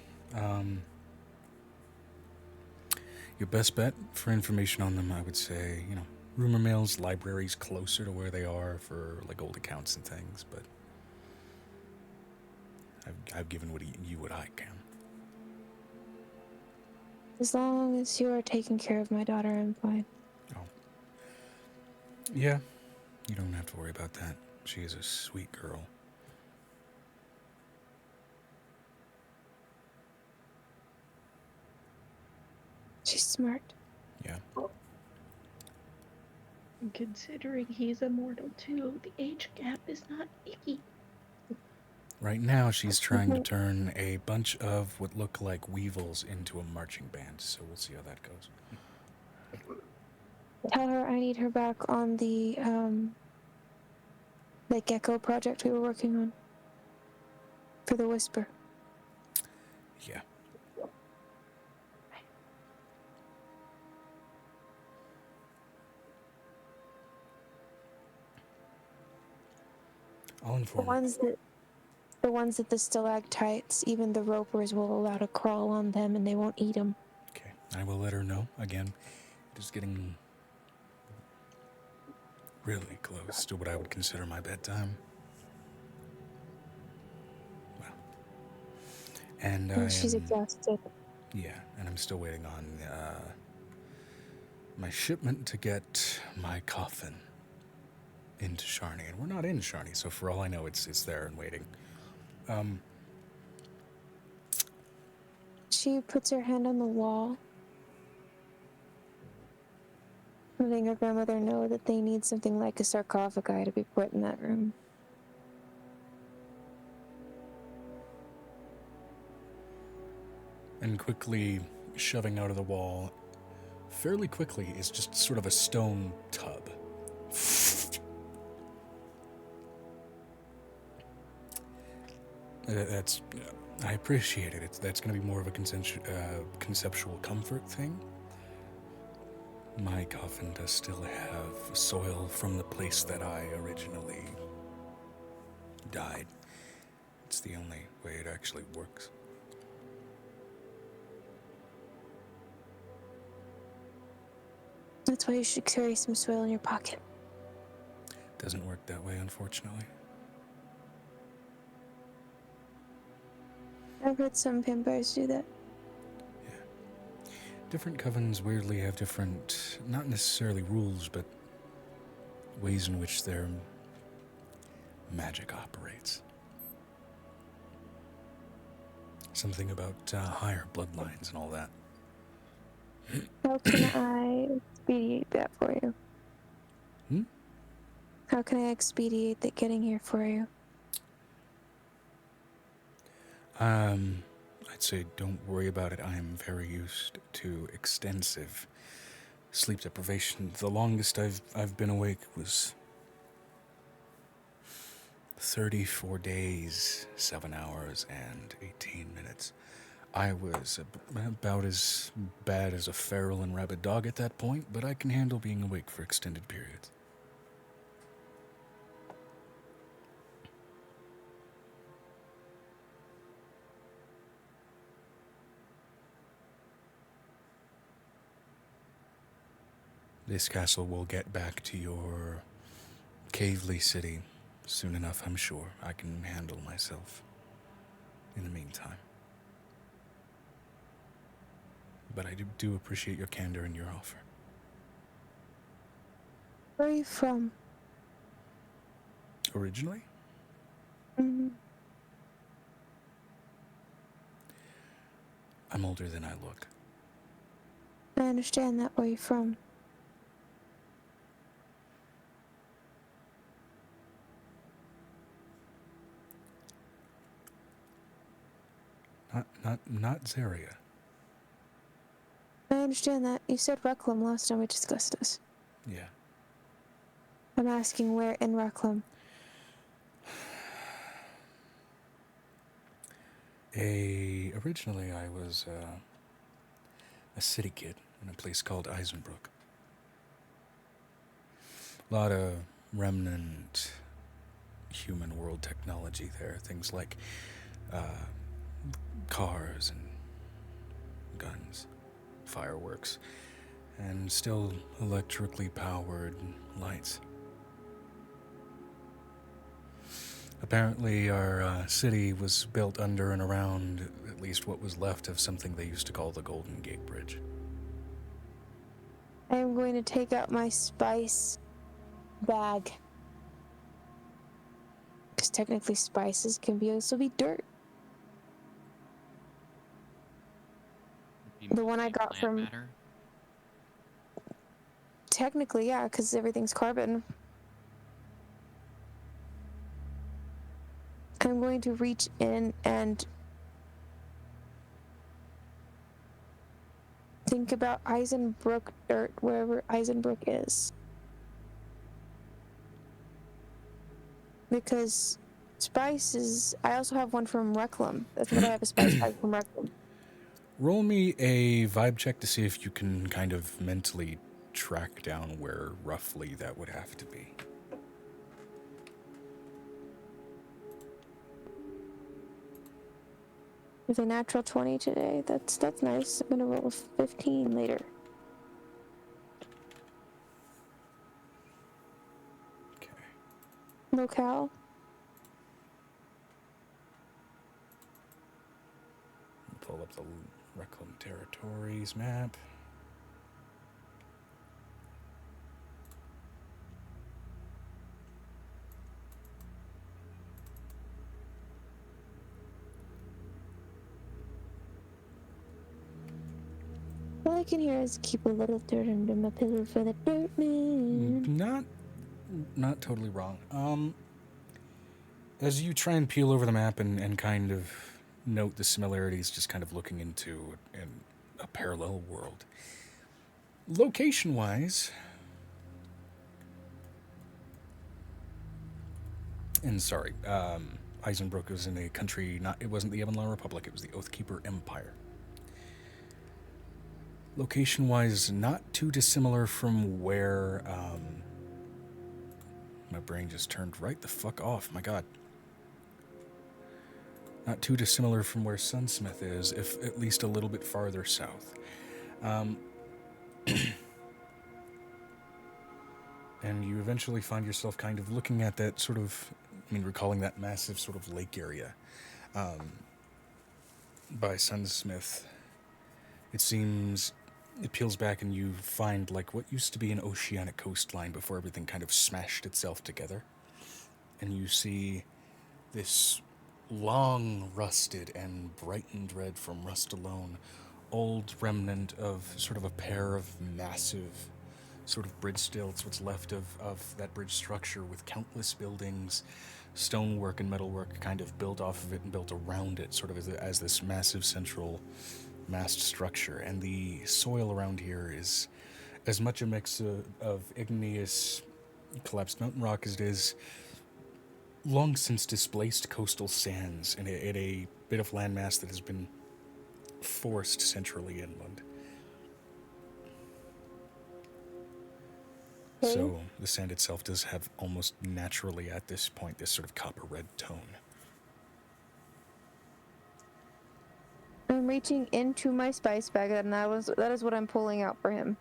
your best bet for information on them, I would say, rumor mills, libraries closer to where they are for like old accounts and things, but I've given you what I can. As long as you are taking care of my daughter, I'm fine. Oh. Yeah, you don't have to worry about that. She is a sweet girl. She's smart. Yeah. Considering he's immortal too, the age gap is not icky. Right now, she's trying to turn a bunch of what look like weevils into a marching band, so we'll see how that goes. Tell her I need her back on the gecko project we were working on. For the Whisper. Yeah. I'll inform her. The ones that the stalactites, even the ropers will allow to crawl on them and they won't eat them. Okay, I will let her know. Again, it is getting really close to what I would consider my bedtime. Well, and she's exhausted. Yeah, and I'm still waiting on my shipment to get my coffin into Sharney, and we're not in Sharney, so for all I know, it's there and waiting. She puts her hand on the wall, letting her grandmother know that they need something like a sarcophagi to be put in that room. And quickly shoving out of the wall, fairly quickly, is just sort of a stone tub. I appreciate it. That's going to be more of a conceptual comfort thing. My coffin does still have soil from the place that I originally died. It's the only way it actually works. That's why you should carry some soil in your pocket. Doesn't work that way, unfortunately. I've heard some vampires do that. Yeah. Different covens weirdly have different, not necessarily rules, but ways in which their magic operates. Something about higher bloodlines and all that. How can I expedite that for you? How can I expedite that getting here for you? I'd say don't worry about it. I am very used to extensive sleep deprivation. The longest I've been awake was 34 days, 7 hours, and 18 minutes. I was about as bad as a feral and rabid dog at that point, but I can handle being awake for extended periods. This castle will get back to your Cavely city soon enough, I'm sure. I can handle myself. in the meantime. But I do appreciate your candor and your offer. Where are you from? Originally? Mm-hmm. I'm older than I look. I understand that. Where are you from? Not Zaria. I understand that. You said Reclam last time we discussed this. Yeah. I'm asking where in Reclam. Originally I was a city kid in a place called Eisenbrook. A lot of remnant human world technology there. Things like cars and guns, fireworks, and still electrically powered lights. Apparently our city was built under and around at least what was left of something they used to call the Golden Gate Bridge. I am going to take out my spice bag. Because technically spices can also be dirt. The one I got from... Matter? Technically, yeah, because everything's carbon. I'm going to reach in and think about Eisenbrook dirt, wherever Eisenbrook is. Because spices, I also have one from Reclam. That's what I have, a spice bag from Reclam. Roll me a vibe check to see if you can kind of mentally track down where roughly that would have to be. With a natural 20 today, that's nice. I'm gonna roll a 15 later. Okay. Locale. Pull up the Reclam Territories map. All I can hear is keep a little dirt under my pillow for the dirt man. Not totally wrong. As you try and peel over the map and kind of note the similarities, just kind of looking into a parallel world. Location-wise, and sorry, Eisenbrook was in a country, it wasn't the Ebonlaw Republic, it was the Oathkeeper Empire. Location-wise, not too dissimilar from where, my brain just turned right the fuck off, my god. Not too dissimilar from where Sunsmith is, if at least a little bit farther south. And you eventually find yourself kind of looking at that sort of, recalling that massive sort of lake area by Sunsmith. It seems, it peels back and you find like what used to be an oceanic coastline before everything kind of smashed itself together. And you see this long rusted and brightened red from rust alone, old remnant of sort of a pair of massive sort of bridge stilts, what's left of that bridge structure with countless buildings, stonework and metalwork kind of built off of it and built around it, sort of as this massive central massed structure. And the soil around here is as much a mix of igneous collapsed mountain rock as it is long since displaced coastal sands in a bit of landmass that has been forced centrally inland. Okay. So the sand itself does have almost naturally at this point this sort of copper red tone. I'm reaching into my spice bag, and that is what I'm pulling out for him.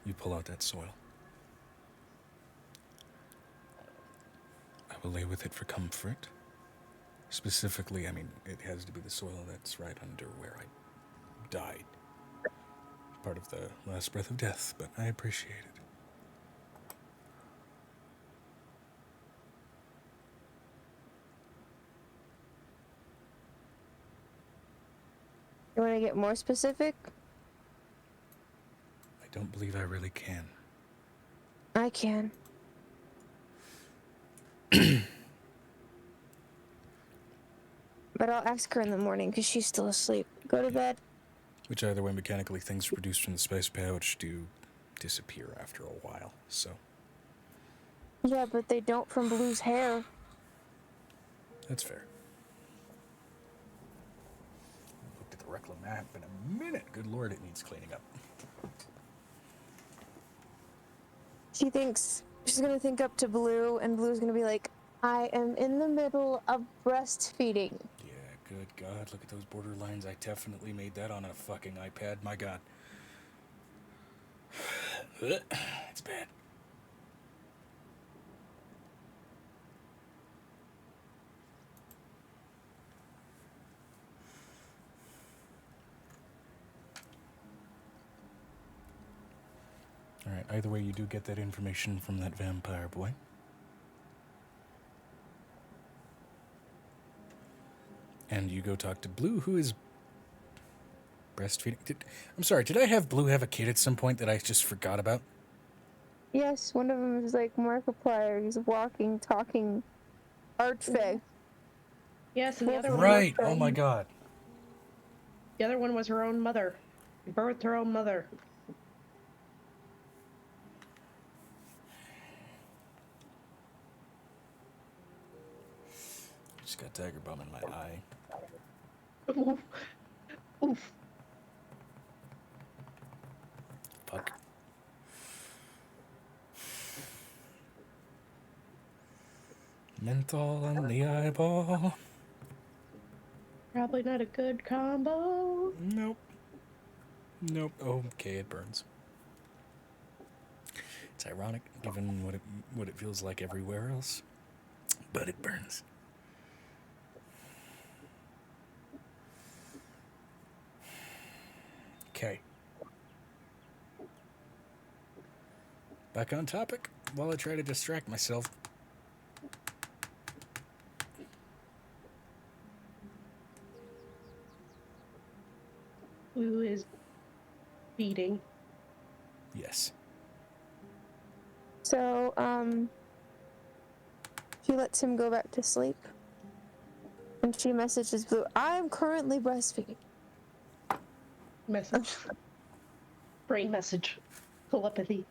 You pull out that soil. I will lay with it for comfort. Specifically, I mean, it has to be the soil that's right under where I died. Part of the last breath of death, but I appreciate it. You want to get more specific? I don't believe I really can. I can. But I'll ask her in the morning because she's still asleep. Go to bed. Which either way, mechanically, things produced from the spice pouch do disappear after a while, so. Yeah, but they don't from Blue's hair. That's fair. Looked at the Reclam map in a minute. Good lord, it needs cleaning up. She thinks she's gonna think up to Blue, and Blue's gonna be like, I am in the middle of breastfeeding. Yeah, good God, look at those border lines. I definitely made that on a fucking iPad. My God. It's bad. Alright, either way, you do get that information from that vampire boy. And you go talk to Blue, who is breastfeeding. I'm sorry, did I have Blue have a kid at some point that I just forgot about? Yes, one of them is like Markiplier. He's walking, talking, archfey. Yes, and the other one. Right, oh my God. The other one was her own mother. She birthed her own mother. Just got dagger bum in my eye. Oof. Oof. Fuck. Menthol on the eyeball. Probably not a good combo. Nope. Nope. Okay, it burns. It's ironic, given what it feels like everywhere else, but it burns. Okay. Back on topic while I try to distract myself. Blue is feeding. Yes. So, she lets him go back to sleep. And she messages Blue, I'm currently breastfeeding. Message. Brain message. Telepathy.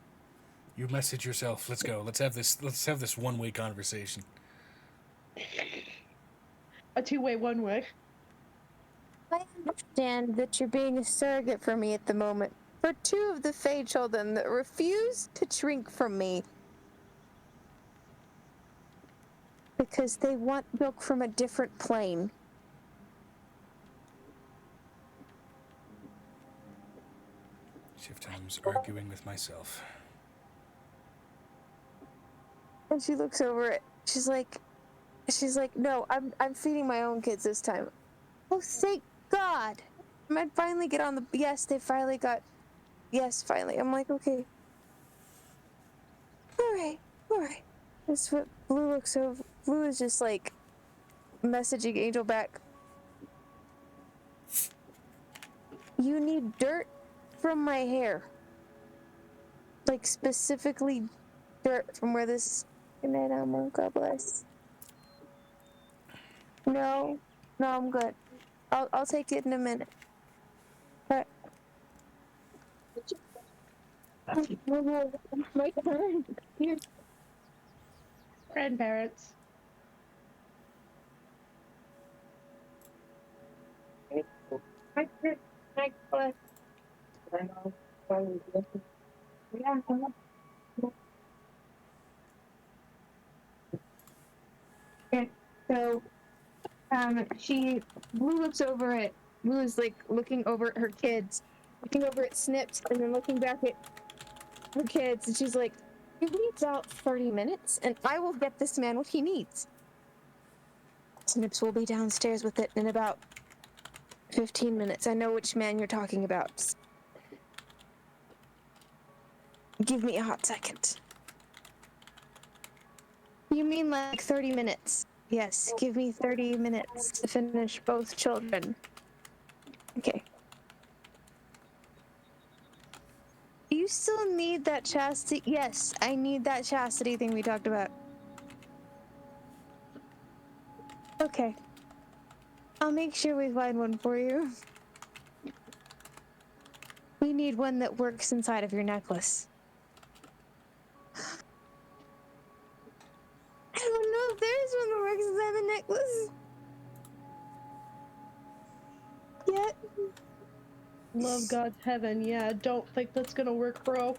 You message yourself. Let's go. Let's have this one-way conversation. A two-way, one-way. I understand that you're being a surrogate for me at the moment. For two of the Fae children that refuse to drink from me. Because they want milk from a different plane. Shift times arguing with myself. And she looks over it. She's like, no, I'm feeding my own kids this time. Oh, thank God. I might finally get on the, yes, they finally got, yes, finally. I'm like, okay. All right. That's what Blue looks over. Blue is just like messaging Angel back. You need dirt from my hair. Like specifically dirt from where this, good night, Elmo, God bless. No, I'm good. I'll take it in a minute. But my turn. Here. Grandparents. My turn. My butt. Yeah. Okay, so Blue looks over at, Blue is like looking over at her kids, looking over at Snips, and then looking back at her kids, and she's like, He needs out 30 minutes, and I will get this man what he needs. Snips will be downstairs with it in about 15 minutes. I know which man you're talking about. Give me a hot second. You mean like 30 minutes? Yes, give me 30 minutes to finish both children. Okay. You still need that chastity? Yes, I need that chastity thing we talked about. Okay. I'll make sure we find one for you. We need one that works inside of your necklace. I don't know if there's one that works inside the necklace. Yet. Love God's heaven. Yeah, don't think that's gonna work, bro.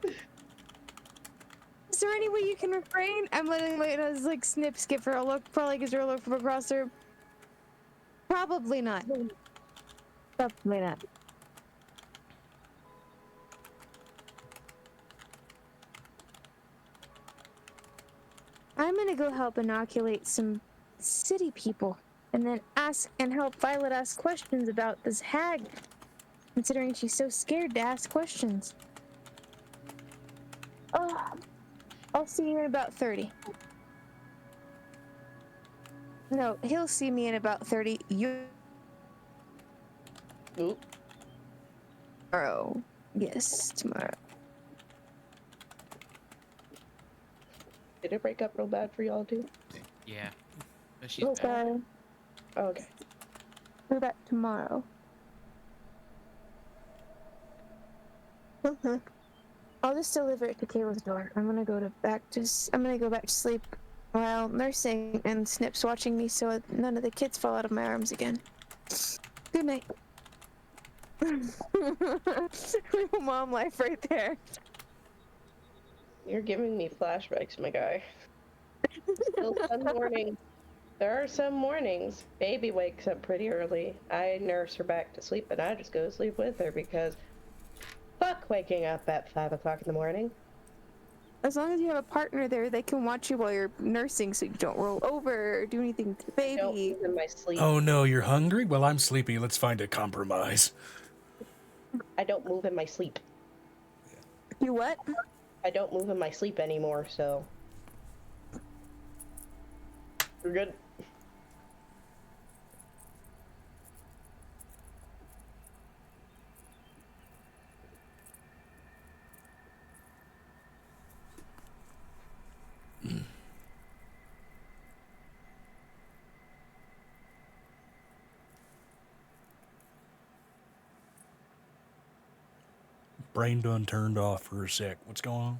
Is there any way you can refrain? I'm letting Leighna's like Snips give her a look, probably gives her a look from across her. Probably not. Probably not. I'm gonna go help inoculate some city people and then ask and help Violet ask questions about this hag, considering she's so scared to ask questions. Oh, I'll see you in about 30. No, he'll see me in about 30. Oop. Tomorrow. Yes, tomorrow. Did it break up real bad for y'all too? Yeah. But she's back. Okay. Oh, okay. Do that tomorrow. I'll just deliver it to Kayla's door. I'm gonna go back to sleep while nursing and Snip's watching me so none of the kids fall out of my arms again. Good night. Real mom life right there. You're giving me flashbacks, my guy. Still some mornings. There are some mornings. Baby wakes up pretty early. I nurse her back to sleep, and I just go to sleep with her because fuck waking up at 5 o'clock in the morning. As long as you have a partner there, they can watch you while you're nursing so you don't roll over or do anything to the baby. I don't move in my sleep. Oh no, you're hungry? Well, I'm sleepy. Let's find a compromise. I don't move in my sleep. You what? I don't move in my sleep anymore, so we're good. Brain done turned off for a sec. What's going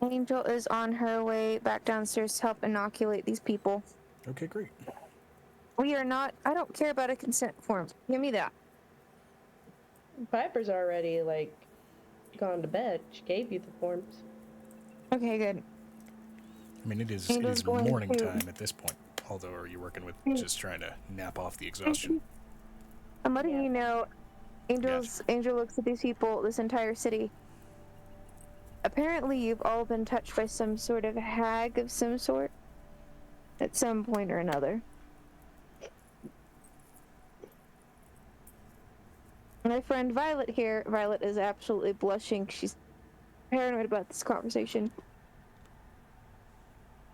on? Angel is on her way back downstairs to help inoculate these people. Okay, great. We are not. I don't care about a consent form. Give me that. Piper's already, like, gone to bed. She gave you the forms. Okay, good. I mean, it is Angel's going morning to- time at this point. Although, are you working with just trying to nap off the exhaustion? I'm letting you know, Angel looks at these people, this entire city. Apparently, you've all been touched by some sort of hag of some sort at some point or another. My friend Violet here, Violet is absolutely blushing. She's paranoid about this conversation.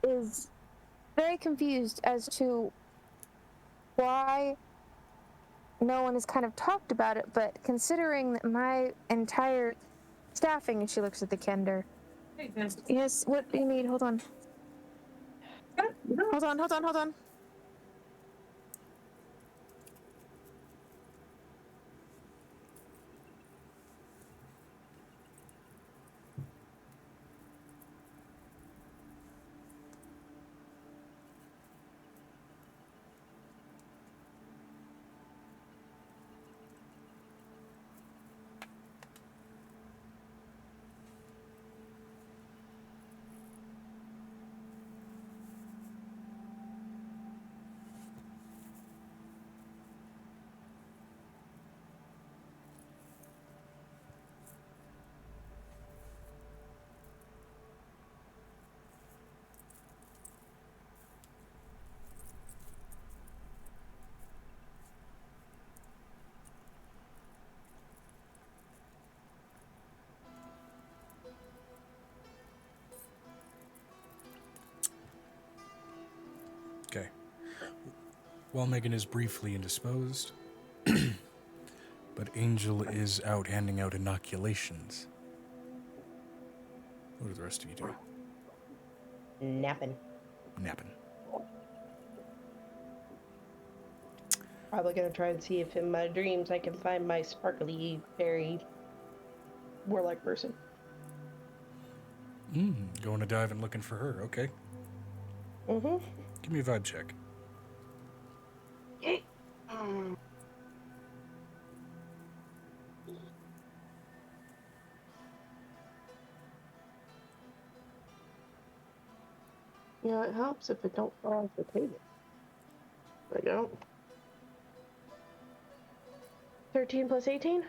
Is very confused as to why no one has kind of talked about it, but considering that my entire staffing, and she looks at the Kender. Yes, what do you need? Hold on. Hold on. While Megan is briefly indisposed, but Angel is out handing out inoculations. What are the rest of you doing? Napping. Napping. Probably gonna try and see if in my dreams I can find my sparkly fairy warlock person. Going to dive and looking for her, okay. Mm-hmm. Give me a vibe check. Yeah, it helps if it don't fall off the table. I don't. 13 plus 18?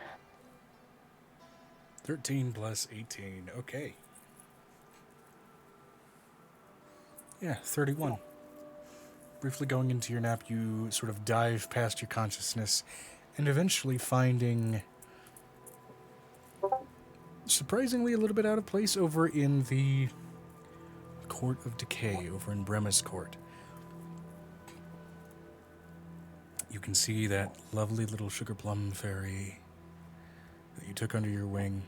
13 plus 18, okay. Yeah, 31. Briefly going into your nap, you sort of dive past your consciousness and eventually finding, surprisingly a little bit out of place, over in the Court of Decay, over in Brema's Court. You can see that lovely little sugar plum fairy that you took under your wing,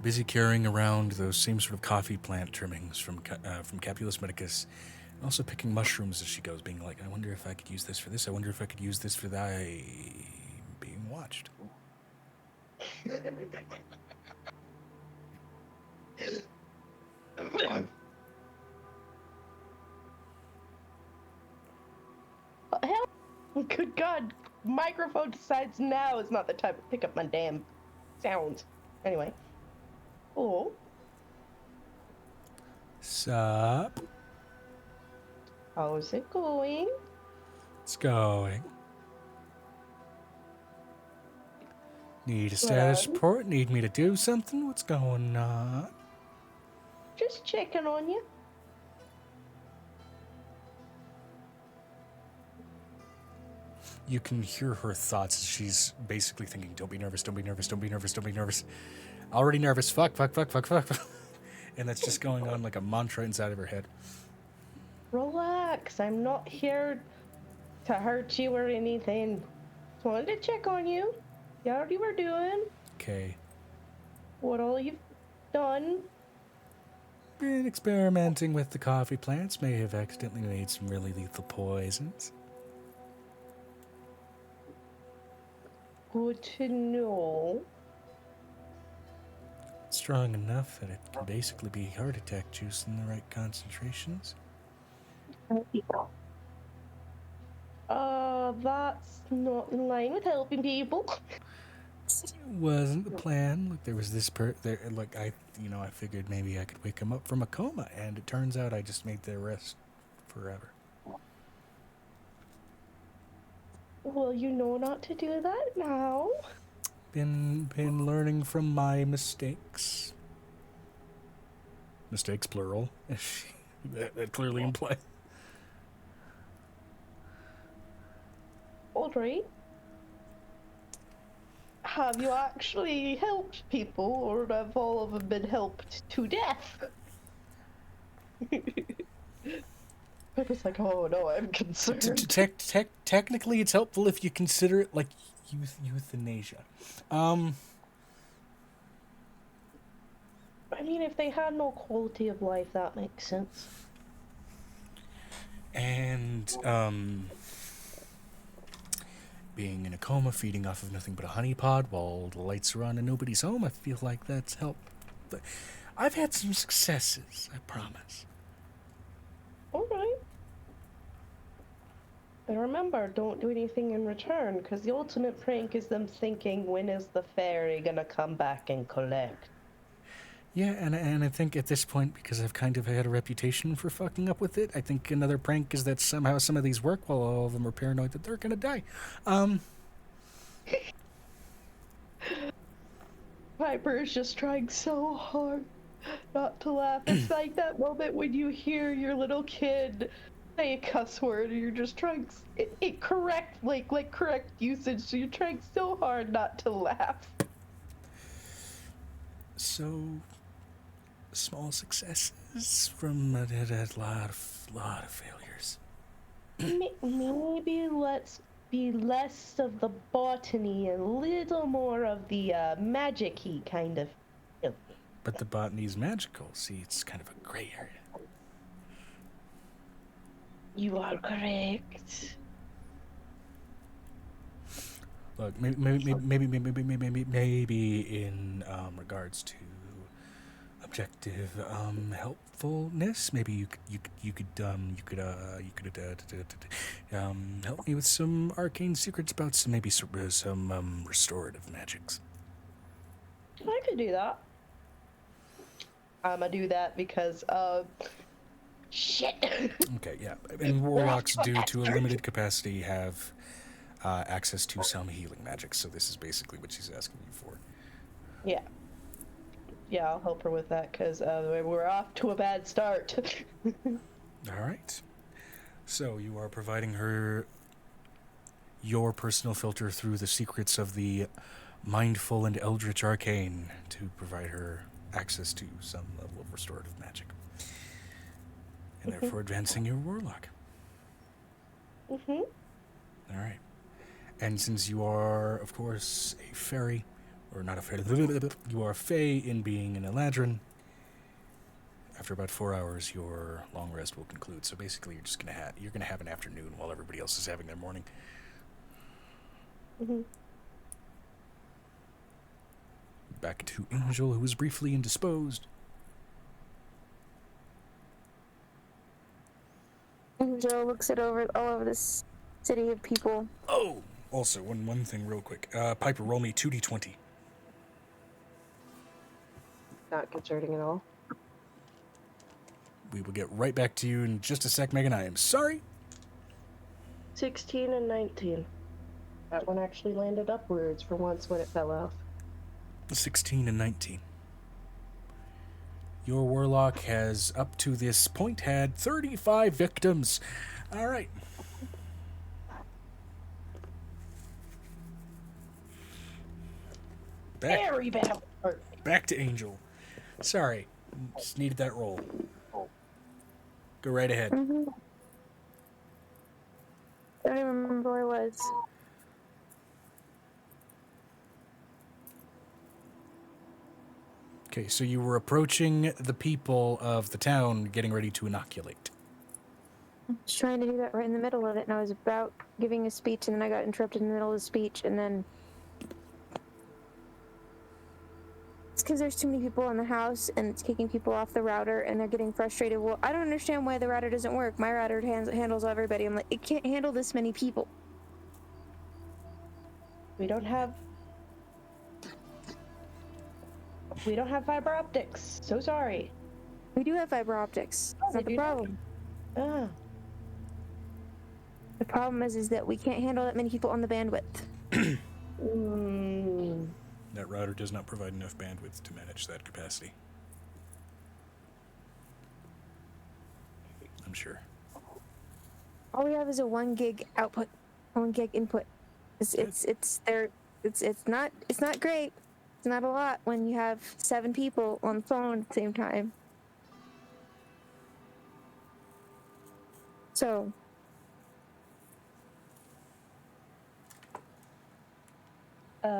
busy carrying around those same sort of coffee plant trimmings from Capulus medicus, and also picking mushrooms as she goes, being like, I wonder if I could use this for this, I wonder if I could use this for that. Being watched. Hell, good God, microphone decides now is not the time to pick up my damn sounds. Anyway. Oh. Sup? How's it going? It's going. Need a status report? Need me to do something? What's going on? Just checking on you. You can hear her thoughts as she's basically thinking, don't be nervous, don't be nervous, don't be nervous, don't be nervous. Already nervous, fuck. And that's just going on like a mantra inside of her head. Relax, I'm not here to hurt you or anything. Just wanted to check on you. See how you were doing. Okay. What all you've done. Been experimenting with the coffee plants. May have accidentally made some really lethal poisons. Good to know. Strong enough that it can basically be heart attack juice in the right concentrations. That's not in line with helping people. Wasn't the plan. Look, there was this I figured maybe I could wake him up from a coma, and it turns out I just made their rest forever. Well, you know not to do that now. Been learning from my mistakes. Mistakes, plural. that clearly implies. Alright. Have you actually helped people, or have all of them been helped to death? I was like, oh no, I'm concerned. Technically, it's helpful if you consider it like euthanasia. I mean, if they had no quality of life, that makes sense. And, being in a coma, feeding off of nothing but a honey pod while the lights are on and nobody's home, I feel like that's helped. But I've had some successes, I promise. Alright. And remember, don't do anything in return, because the ultimate prank is them thinking, when is the fairy gonna come back and collect? Yeah, and I think at this point, because I've kind of had a reputation for fucking up with it, I think another prank is that somehow some of these work while all of them are paranoid that they're gonna die. Piper is just trying so hard not to laugh. It's like that moment when you hear your little kid say a cuss word and you're just trying correct usage, so you're trying so hard not to laugh. So small successes from a lot of failures. Maybe let's be less of the botany and a little more of the magic-y kind of. But the botany's magical. See, it's kind of a gray area. You are correct. Look, maybe in regards to objective helpfulness, maybe you could help me with some arcane secrets about some restorative magics. I could do that. I'ma do that because shit. Okay, yeah. And warlocks, due to a limited capacity, have access to some healing magic. So this is basically what she's asking you for. Yeah. Yeah, I'll help her with that because we're off to a bad start. All right. So you are providing her your personal filter through the secrets of the mindful and eldritch arcane to provide her access to some level of restorative magic. And therefore advancing your warlock. Mm-hmm. All right. And since you are, of course, a fairy, or not a fairy, you are fey in being an Eladrin, after about 4 hours, your long rest will conclude. So basically, you're just gonna have an afternoon while everybody else is having their morning. Mm-hmm. Back to Angel, who was briefly indisposed. Angel looks it over all over this city of people. Oh! Also, one thing real quick. Piper, roll me 2d20. Not concerning at all. We will get right back to you in just a sec, Megan. I am sorry. 16 and 19. That one actually landed upwards for once when it fell off. 16 and 19. Your warlock has, up to this point, had 35 victims. All right. Very bad. Back to Angel. Sorry. Just needed that roll. Go right ahead. Mm-hmm. I don't even remember where I was. Okay, so you were approaching the people of the town, getting ready to inoculate. I was trying to do that right in the middle of it, and I was about giving a speech, and then I got interrupted in the middle of the speech, and then... It's because there's too many people in the house, and it's kicking people off the router, and they're getting frustrated. Well, I don't understand why the router doesn't work. My router handles everybody. I'm like, it can't handle this many people. We don't have fiber optics. So sorry. We do have fiber optics. That's not the problem. Ah. The problem is that we can't handle that many people on the bandwidth. That router does not provide enough bandwidth to manage that capacity. I'm sure. All we have is a 1 gig output, 1 gig input. It's not great. It's not a lot when you have 7 people on the phone at the same time. So.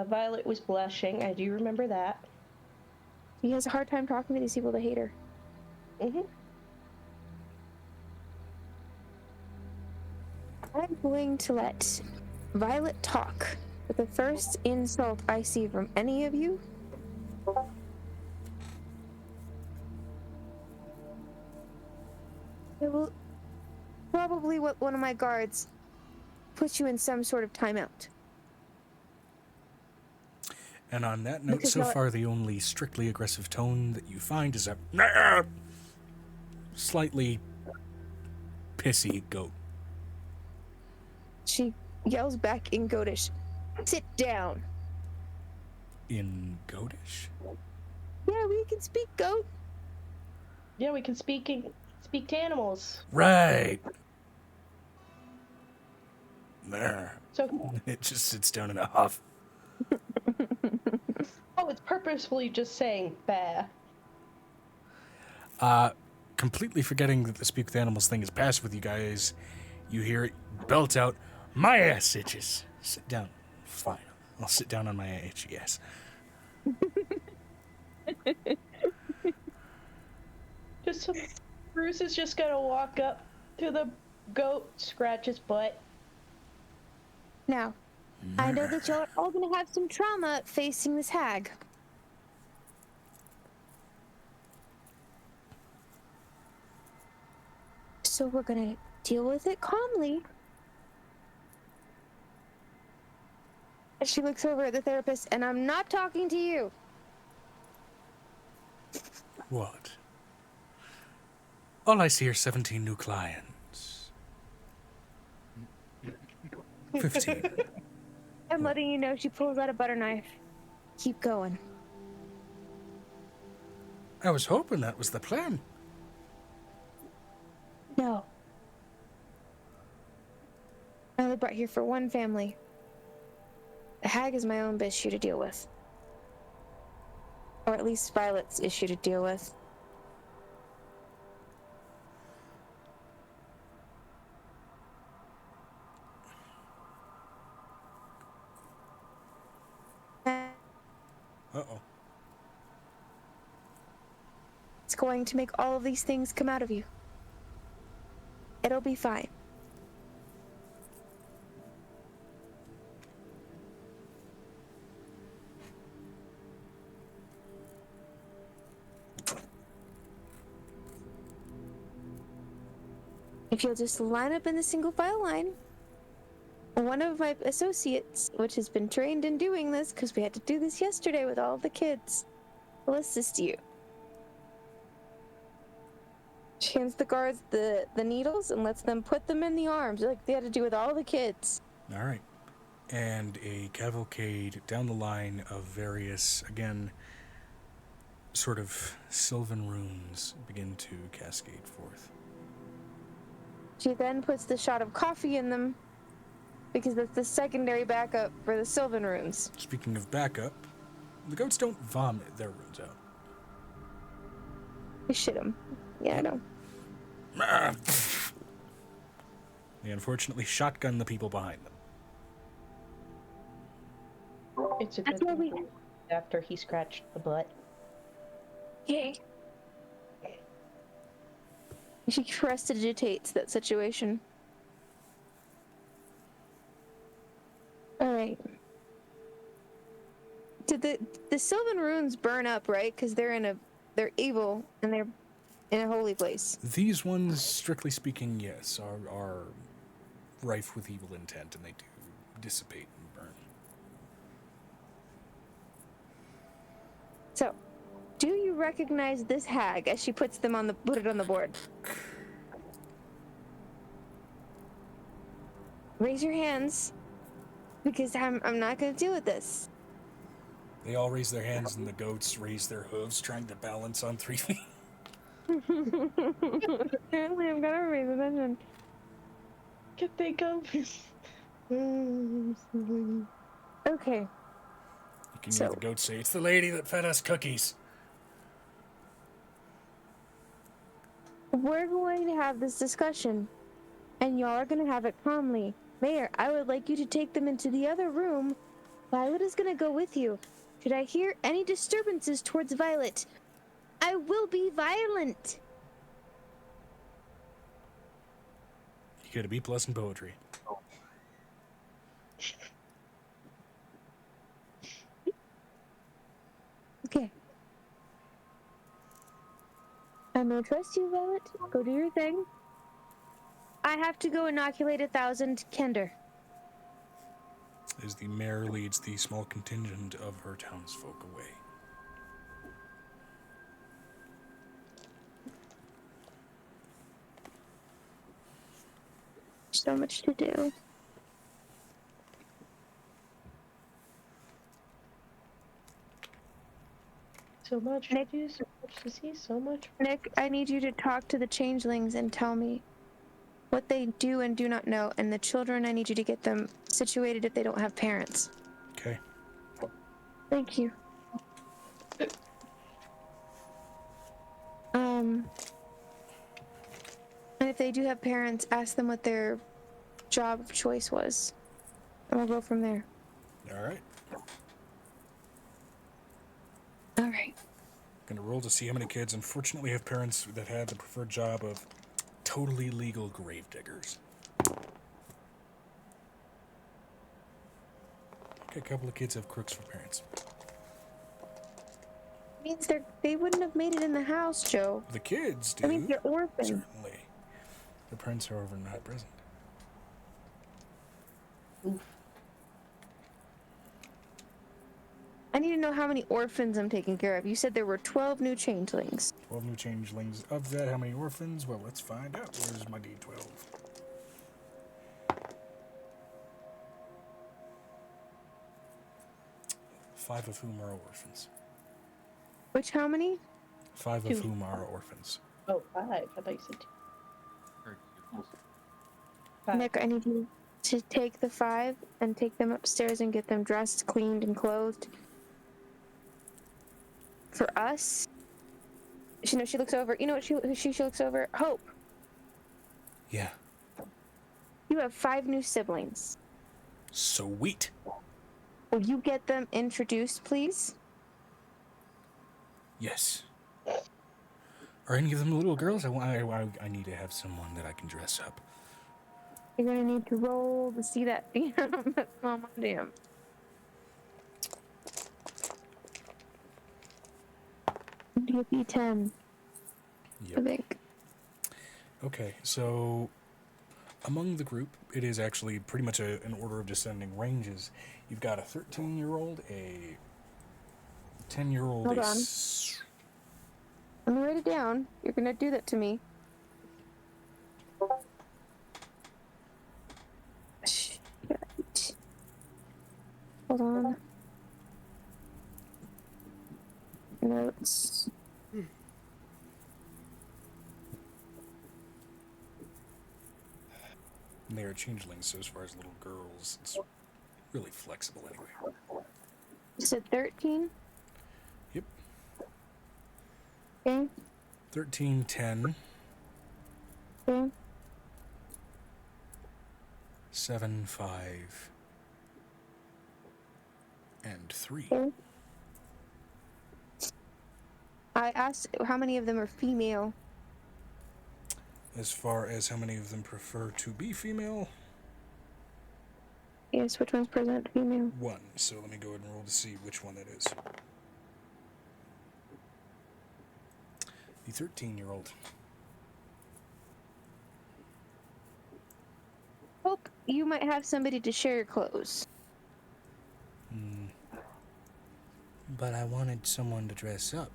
Violet was blushing. I do remember that. He has a hard time talking to these people that hate her. Mm-hmm. I'm going to let Violet talk. But the first insult I see from any of you it will probably what one of my guards puts you in some sort of timeout. And on that note, Because so far the only strictly aggressive tone that you find is a slightly pissy goat. She yells back in Goatish, "Sit down." In goatish? Yeah, we can speak goat. Yeah, we can speak to animals. Right. There. So It just sits down in a huff. oh, it's purposefully just saying "bah." Completely forgetting that the speak with animals thing is past with you guys, You hear it belt out, "My ass itches." Sit down. Fine. I'll sit down on my itchy ass. Bruce is just gonna walk up to the goat, scratch his butt. Now, I know that y'all are all gonna have some trauma facing this hag. So we're gonna deal with it calmly. And she looks over at the therapist, and I'm not talking to you. What? All I see are 17 new clients. 15. I'm letting you know. She pulls out a butter knife. Keep going. I was hoping that was the plan. No. I only brought here for one family. The hag is my own issue to deal with. Or at least Violet's issue to deal with. Uh-oh. It's going to make all of these things come out of you. It'll be fine. If you'll just line up in the single file line, one of my associates, which has been trained in doing this, because we had to do this yesterday with all of the kids, will assist you. She hands the guards the needles and lets them put them in the arms, like they had to do with all the kids. All right. And a cavalcade down the line of various, again, sort of sylvan runes begin to cascade forth. She then puts the shot of coffee in them, because that's the secondary backup for the sylvan runes. Speaking of backup, the goats don't vomit their runes out. We shit them. Yeah, I know. They unfortunately shotgun the people behind them. It's a good thing after he scratched the butt. Yay. She prestidigitates that situation. Alright. Did the Sylvan runes burn up, right? Because they're evil and they're in a holy place. These ones, strictly speaking, yes, are rife with evil intent, and they do dissipate and burn. So, do you recognize this hag as she put it on the board? Raise your hands, because I'm not gonna deal with this. They all raise their hands, and the goats raise their hooves, trying to balance on 3 feet. Apparently, I'm gonna raise attention. Can they go? Okay. You can hear the goats say, "It's the lady that fed us cookies." We're going to have this discussion, and y'all are going to have it calmly. Mayor, I would like you to take them into the other room. Violet is going to go with you. Should I hear any disturbances towards Violet, I will be violent. You get a B+ in poetry. Okay. I'm gonna trust you, Violet. Go do your thing. I have to go inoculate 1,000 Kender. As the mayor leads the small contingent of her townsfolk away. So much to do. So much to do, so much to see, so much. Nick, I need you to talk to the changelings and tell me what they do and do not know, and the children, I need you to get them situated if they don't have parents. Okay. Thank you. And if they do have parents, ask them what their job of choice was. And we'll go from there. All right. All right. Gonna roll to see how many kids unfortunately have parents that had the preferred job of totally legal grave diggers. A couple of kids have crooks for parents. Means they wouldn't have made it in the house, Joe. The kids do. I mean, they're orphans. Certainly. The parents, however, not present. I need to know how many orphans I'm taking care of. You said there were 12 new changelings. 12 new changelings. Of that, how many orphans? Well, let's find out. Where's my D12? Five of whom are orphans. Which how many? 5 of whom are orphans. Oh, 5. I thought you said 2. Or two. 5. Nick, I need you to take the 5 and take them upstairs and get them dressed, cleaned, and clothed. For us, she looks over. You know what who she looks over? Hope. Yeah. You have 5 new siblings. Sweet. Will you get them introduced, please? Yes. Are any of them little girls? I need to have someone that I can dress up. You're gonna need to roll to see that. Oh my damn. DP 10. Yep. I think. Okay, so among the group, it is actually pretty much an order of descending ranges. You've got a 13-year-old, a 10-year-old. Hold on. I'm gonna write it down. You're gonna do that to me. Shit. Hold on. Notes. They are changelings, so as far as little girls, it's really flexible anyway. You said 13? Yep. Okay. 13, 10, Okay. 7, 5, and 3. Okay. I asked how many of them are female. As far as how many of them prefer to be female, Yes, which one's present female? 1. So let me go ahead and roll to see which one that is. The 13-year-old. Hope you might have somebody to share your clothes. But I wanted someone to dress up.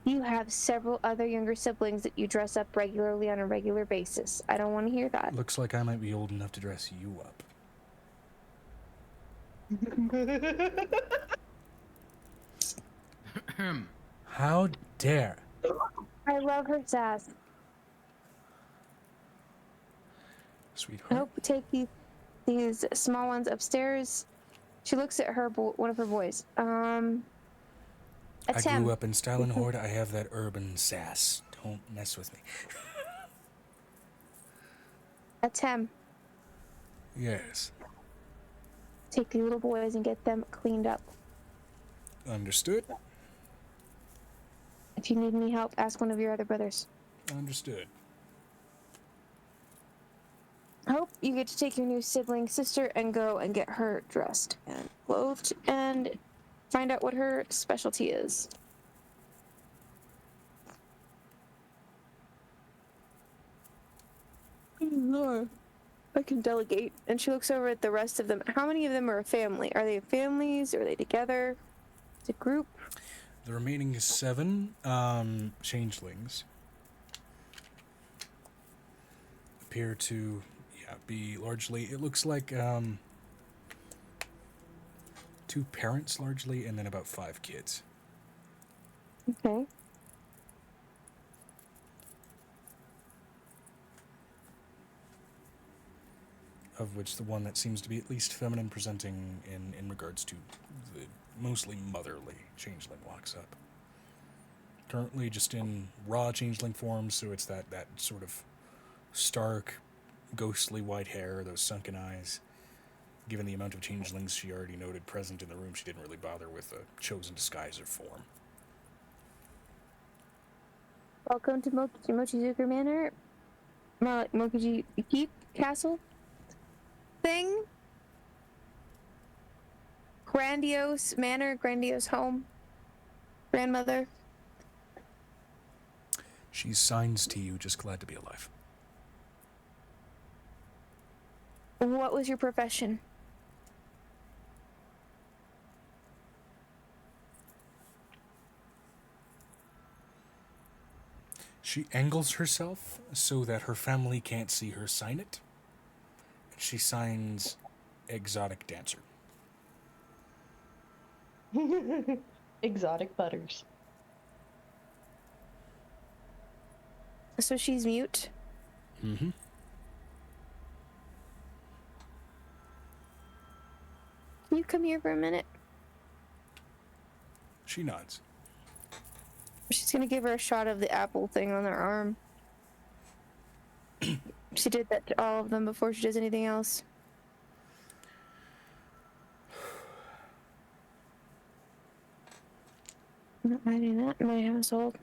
You have several other younger siblings that you dress up regularly on a regular basis. I don't want to hear that. Looks like I might be old enough to dress you up. How dare. I love her sass. Sweetheart. I hope we take these small ones upstairs. She looks at one of her boys. I grew up in Stalin Horde. I have that urban sass. Don't mess with me. Atem. Yes. Take the little boys and get them cleaned up. Understood. If you need any help, ask one of your other brothers. Understood. I hope you get to take your new sibling sister and go and get her dressed and clothed and find out what her specialty is. I can delegate. And she looks over at the rest of them. How many of them are a family? Are they families? Are they together? Is it a group? The remaining 7 changelings appear to be largely, it looks like 2 parents largely, and then about 5 kids. Okay. Of which the one that seems to be at least feminine presenting in regards to the mostly motherly changeling walks up. Currently just in raw changeling form, so it's that sort of stark, ghostly white hair, those sunken eyes. Given the amount of changelings she already noted present in the room, she didn't really bother with a chosen disguise or form. Welcome to Mochizuku Manor. Mochizuki Keep Castle thing. Grandiose manor, grandiose home. Grandmother. She signs to you, just glad to be alive. What was your profession? She angles herself so that her family can't see her sign it. She signs exotic dancer. Exotic butters. So she's mute. Mm-hmm. Can you come here for a minute? She nods. She's gonna give her a shot of the apple thing on her arm. She did that to all of them before she does anything else. I'm not hiding that in my household.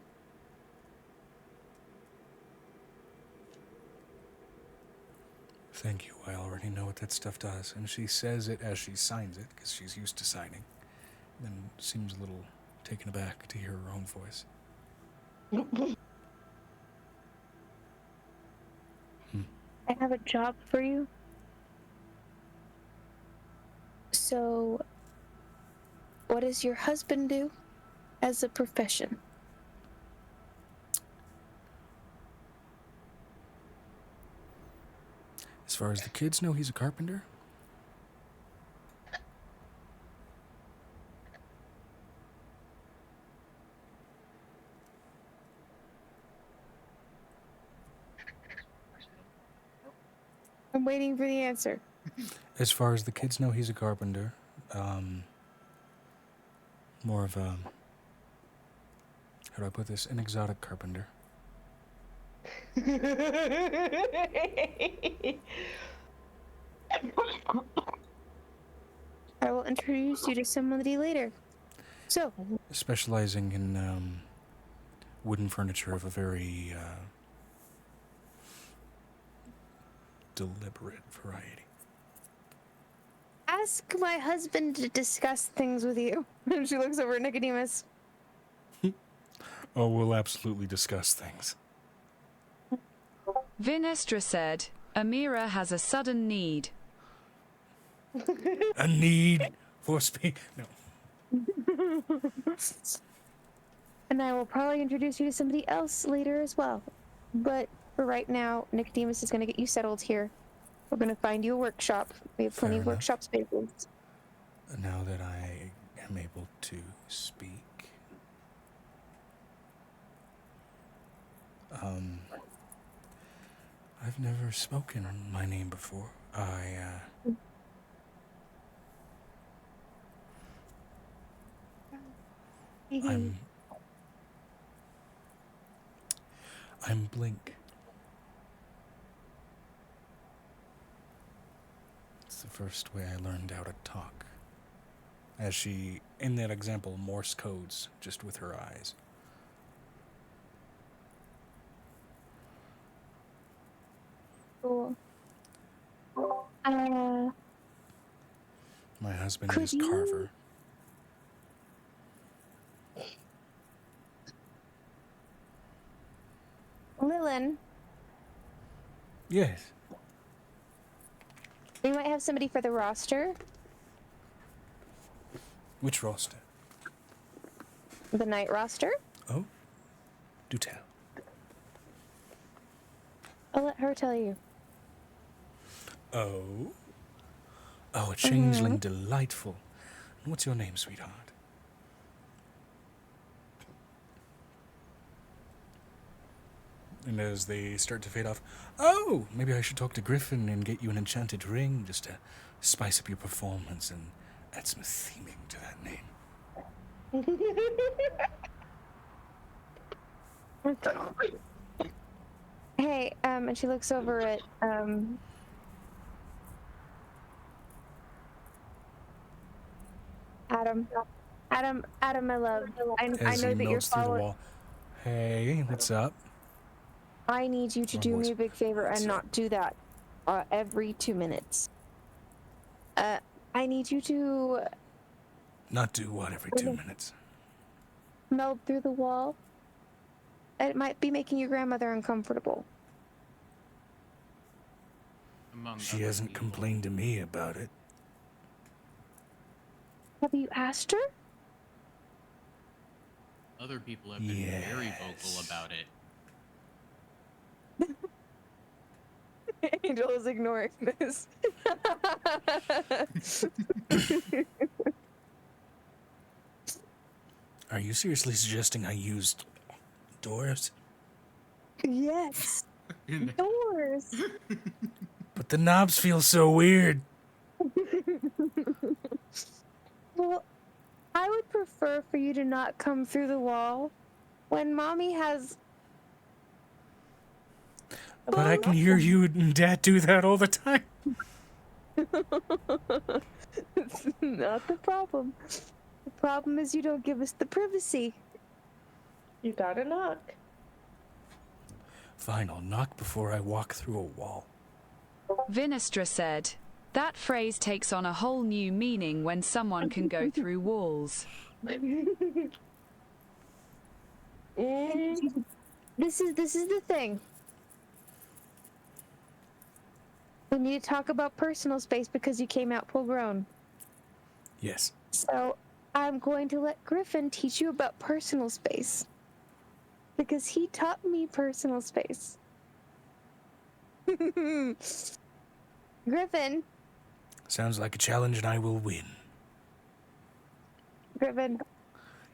Thank you, I already know what that stuff does. And she says it as she signs it, because she's used to signing. Then seems a little taken aback to hear her own voice. I have a job for you. So, what does your husband do as a profession? As far as the kids know, he's a carpenter. I'm waiting for the answer. As far as the kids know, he's a carpenter. More of a... How do I put this? An exotic carpenter. I will introduce you to somebody later. So, Specializing in wooden furniture of a very deliberate variety. ask my husband to discuss things with you. And she looks over at Nicodemus. Oh, we'll absolutely discuss things. Vinestra said, Amira has a sudden need. A need for speed. No. And I will probably introduce you to somebody else later as well. But for right now, Nicodemus is going to get you settled here. We're going to find you a workshop. We have plenty Fair of enough. workshop spaces. Now that I am able to speak, I've never spoken my name before. I'm Blink. It's the first way I learned how to talk. As she, in that example, Morse codes just with her eyes. Cool. My husband Could is you- Carver. Lillian, Yes. we might have somebody for the roster. Which roster? The night roster. Oh? Do tell. I'll let her tell you. Oh? Oh, a changeling delightful. And what's your name, sweetheart? And as they start to fade off, oh, maybe I should talk to Griffin and get you an enchanted ring just to spice up your performance and add some theming to that name. Hey, and she looks over at, Adam. Adam, my love. I As know he that you're notes through the following. wall. Hey, what's up? I need you to Or do was- me a big favor what's and up? not do that every 2 minutes. I need you to Not do what every 2 minutes? meld through the wall. It might be making your grandmother uncomfortable. Among She other hasn't people. complained to me about it. Have you asked her? Other people have been very vocal about it. Angel is ignoring this. Are you seriously suggesting I used doors? Yes. Doors. But the knobs feel so weird. Well, I would prefer for you to not come through the wall when Mommy has... But I can hear you and Dad do that all the time. It's not the problem. The problem is you don't give us the privacy. You gotta knock. Fine, I'll knock before I walk through a wall. Vinestra said, that phrase takes on a whole new meaning when someone can go through walls. This is the thing. We need to talk about personal space because you came out full grown. Yes. So I'm going to let Griffin teach you about personal space. Because he taught me personal space. Griffin. Sounds like a challenge and I will win. Griffin.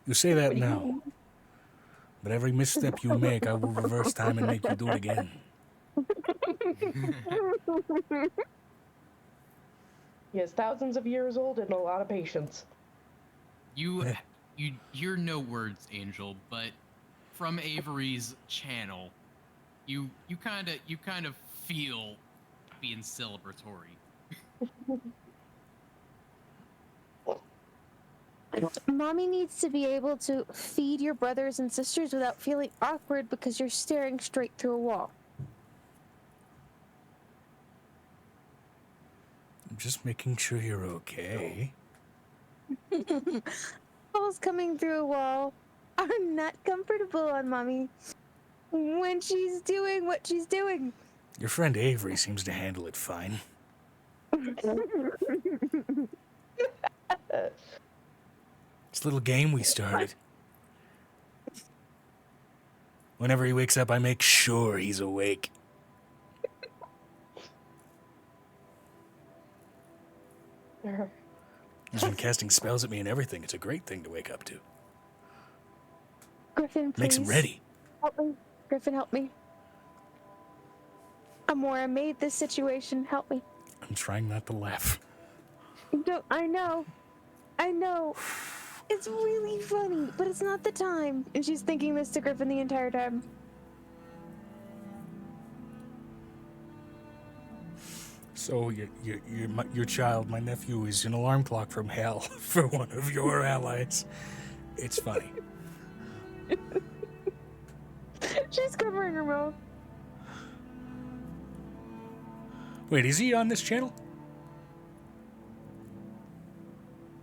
You say that now. But every misstep you make, I will reverse time and make you do it again. He is thousands of years old and a lot of patience. You hear no words, Angel, but from Avery's channel, you kind of feel being celebratory. Mommy needs to be able to feed your brothers and sisters without feeling awkward because you're staring straight through a wall. I'm just making sure you're okay. Walls coming through a wall are not comfortable on Mommy when she's doing what she's doing. Your friend Avery seems to handle it fine. This little game we started. Whenever he wakes up, I make sure he's awake. He's been casting spells at me and everything. It's a great thing to wake up to. Griffin, please. Makes him ready. Help me. Griffin, help me. Amora made this situation. Help me. I'm trying not to laugh. I know. It's really funny, but it's not the time. And she's thinking this to Griffin the entire time. So your child, my nephew, is an alarm clock from hell for one of your allies. It's funny. She's covering her mouth. Wait, is he on this channel?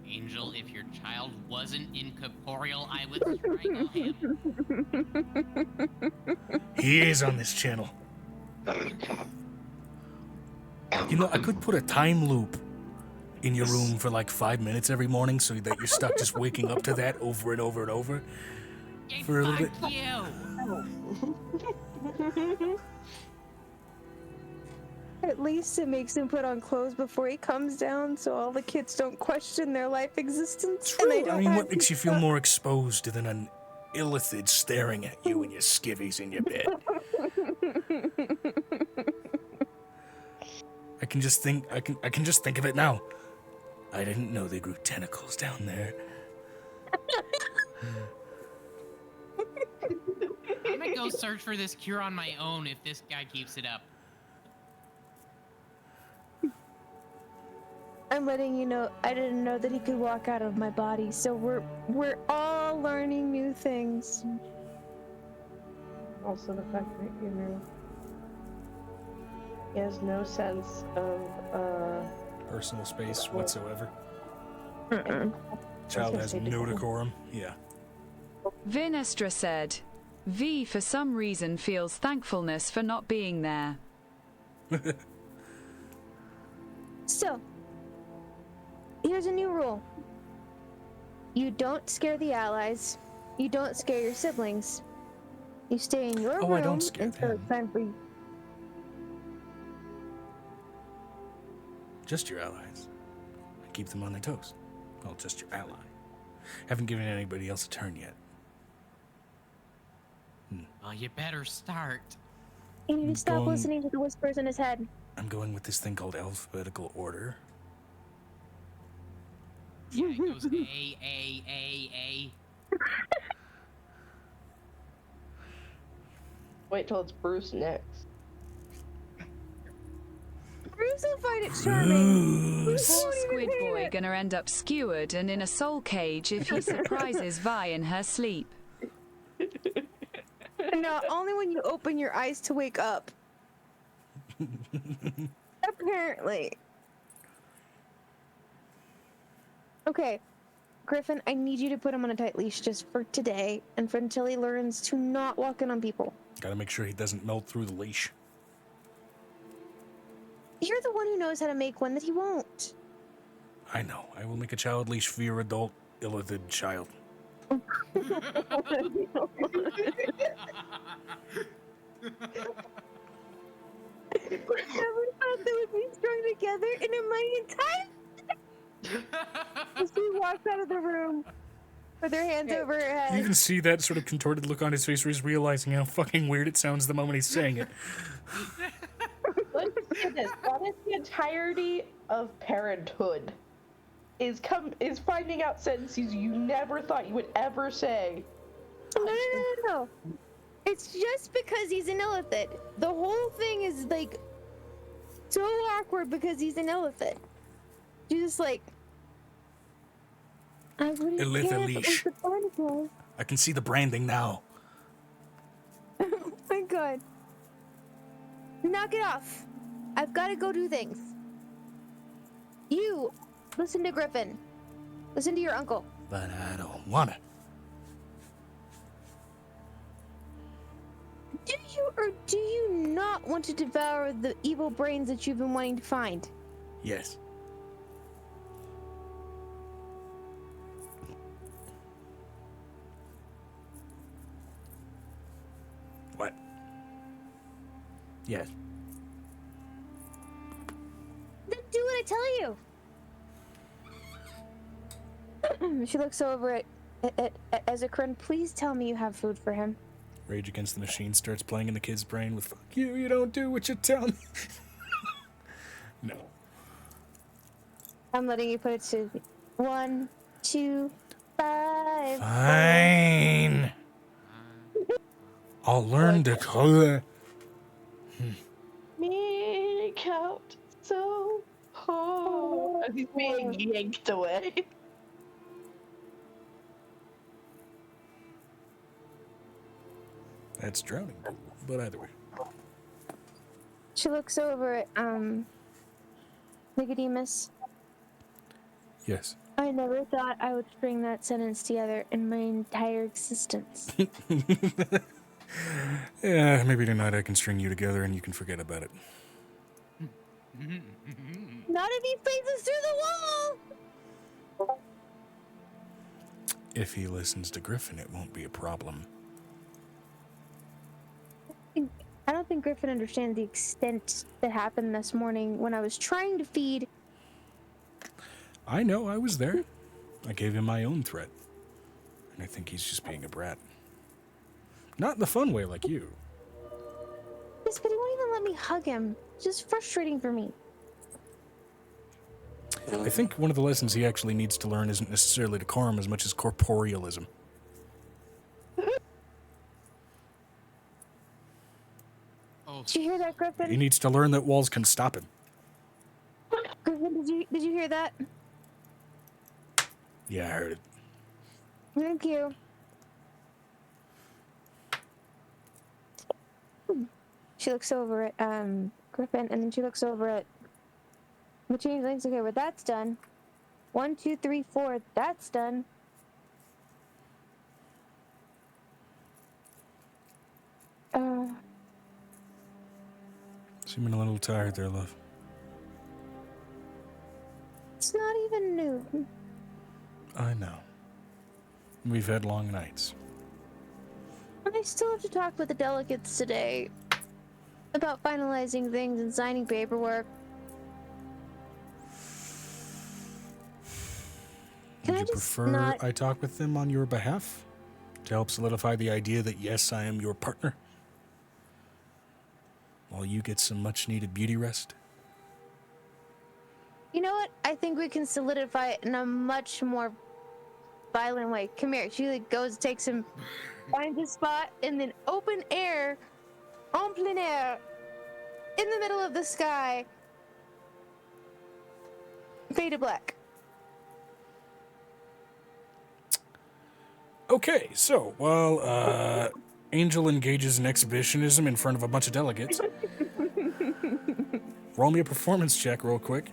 Angel, if your child wasn't incorporeal, I would strangle him. He is on this channel. You know, I could put a time loop in your room for like 5 minutes every morning so that you're stuck just waking up to that over and over and over. Yay, For a little bit. fuck you! At least it makes him put on clothes before he comes down so all the kids don't question their life existence. True. And they don't I mean, have what makes you feel more exposed than an illithid staring at you and your skivvies in your bed? I can just think of it now. I didn't know they grew tentacles down there. I'm gonna go search for this cure on my own if this guy keeps it up. I'm letting you know I didn't know that he could walk out of my body, so we're all learning new things. Also, the fact that he has no sense of Personal space whatsoever. Mm-mm. Child has no decorum. Yeah. Vinestra said, V for some reason feels thankfulness for not being there. So, here's a new rule. You don't scare the allies. You don't scare your siblings. You stay in your room I don't scare until it's time for you. Just your allies. Keep them on their toes. Well, just your ally. Haven't given anybody else a turn yet. Well, you better start. You need to stop listening to the whispers in his head. I'm going with this thing called alphabetical order. Yeah, it goes A. Wait till it's Bruce next. Bruce will find it charming. Poor Squid Boy gonna end up skewered and in a soul cage if he surprises Vi in her sleep. No, only when you open your eyes to wake up. Apparently. Okay, Griffin, I need you to put him on a tight leash just for today and for until he learns to not walk in on people. Gotta make sure he doesn't melt through the leash. You're the one who knows how to make one that he won't. I know. I will make a child leash for your adult, illithid child. Never thought they would be strung together in a million times. As she walks out of the room with her hands over her head. You can see that sort of contorted look on his face where he's realizing how fucking weird it sounds the moment he's saying it. Let's say this. That is the entirety of parenthood. Is finding out sentences you never thought you would ever say. No. It's just because he's an illithid. The whole thing is like so awkward because he's an illithid. You're just like, I wouldn't care if it was the barnacle. I can see the branding now. Oh my god. Knock it off. I've got to go do things. You, listen to Griffin. Listen to your uncle. But I don't wanna. Do you or do you not want to devour the evil brains that you've been wanting to find? Yes. What? Yes. Then do what I tell you. She looks over at Ezekrin. Please tell me you have food for him. Rage Against the Machine starts playing in the kid's brain with, fuck you, you don't do what you tell me. No. I'm letting you put it to 1, 2, 5. Fine. I'll learn to color. Make out so hard. As he's being yanked away. That's drowning pool, but either way. She looks over at Nicodemus. Yes. I never thought I would string that sentence together in my entire existence. Yeah, maybe tonight I can string you together and you can forget about it. Not if he faces through the wall! If he listens to Griffin, it won't be a problem. I don't think Griffin understands the extent that happened this morning when I was trying to feed. I know, I was there. I gave him my own threat. And I think he's just being a brat. Not in the fun way like you. Yes, but he won't even let me hug him. It's just frustrating for me. I think one of the lessons he actually needs to learn isn't necessarily decorum as much as corporealism. Oh, Did you hear that, Griffin? He needs to learn that walls can stop him. Griffin, did you hear that? Yeah, I heard it. Thank you. She looks over at Griffin, and then she looks over at the changelings. Okay, well that's done. 1, 2, 3, 4. That's done. Seeming a little tired there, love. It's not even noon. I know. We've had long nights. And I still have to talk with the delegates today about finalizing things and signing paperwork. Can Would I you just prefer not... I talk with them on your behalf? To help solidify the idea that, yes, I am your partner? While you get some much-needed beauty rest? You know what? I think we can solidify it in a much more violent way. Come here. She like goes, takes him, finds a spot in the open air, en plein air, in the middle of the sky. Fade to black. Okay, so, while, Angel engages in exhibitionism in front of a bunch of delegates, roll me a performance check real quick.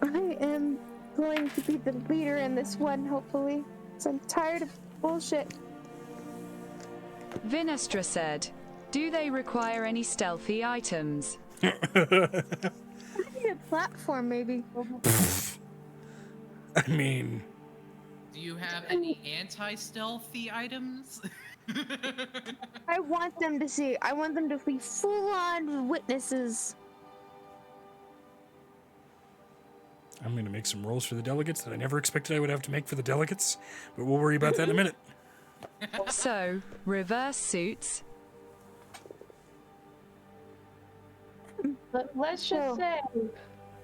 I am going to be the leader in this one, hopefully. So I'm tired of bullshit. Vinestra said, do they require any stealthy items? I need a platform, maybe. I mean... Do you have any anti-stealthy items? I want them to see. I want them to be full-on witnesses. I'm going to make some rolls for the delegates that I never expected I would have to make for the delegates, but we'll worry about that in a minute. So, reverse suits. But let's just say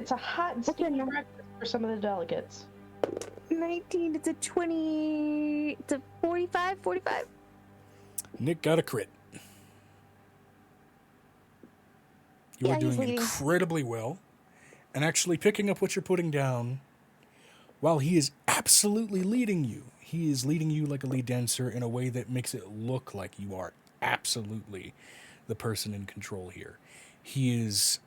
it's a hot and steamy breakfast for some of the delegates. 19, it's a 20, it's a 45, 45. Nick got a crit. You are doing leading. incredibly well, and actually picking up what you're putting down, while he is absolutely leading you. He is leading you like a lead dancer in a way that makes it look like you are absolutely the person in control here. He is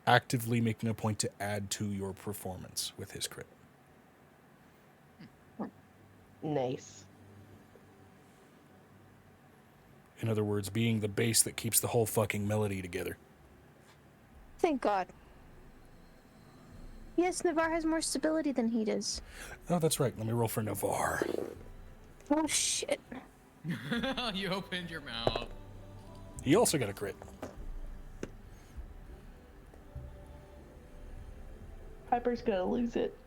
actively making a point to add to your performance with his crit. Nice. In other words, being the bass that keeps the whole fucking melody together. Thank God. Yes, Navarre has more stability than he does. Oh, that's right. Let me roll for Navarre. Oh, shit. You opened your mouth. He also got a crit. Piper's gonna lose it.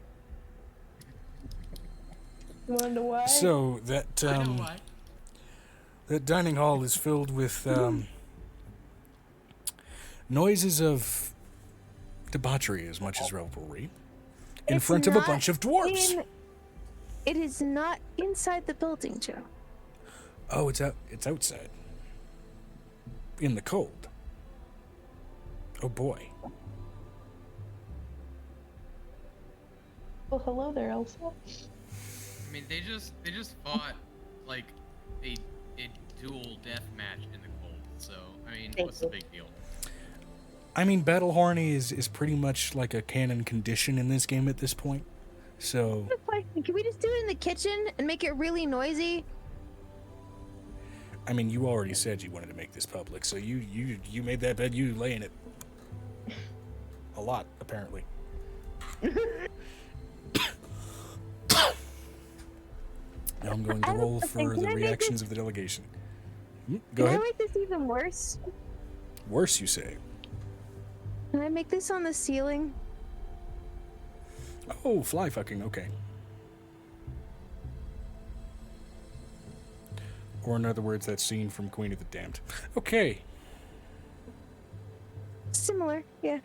You wanna know why? So, that, I know why. that dining hall is filled with, noises of debauchery as much as revelry in It's front of a not bunch of dwarves. It is not inside the building, Joe. Oh, it's outside. In the cold. Oh boy. Well, hello there, Elsa. I mean, they just fought like a dual death match in the cold. So I mean, what's the big deal? I mean, Battle Horny is pretty much like a canon condition in this game at this point. So, Can we just do it in the kitchen and make it really noisy? I mean, you already said you wanted to make this public, so you made that bed, you lay in it. A lot, apparently. Now I'm going to roll for the reactions of the delegation. Go ahead. Can I make this even worse? Worse, you say? Can I make this on the ceiling? Oh, fly fucking, okay. Or in other words, that scene from Queen of the Damned. Okay. Similar, yeah.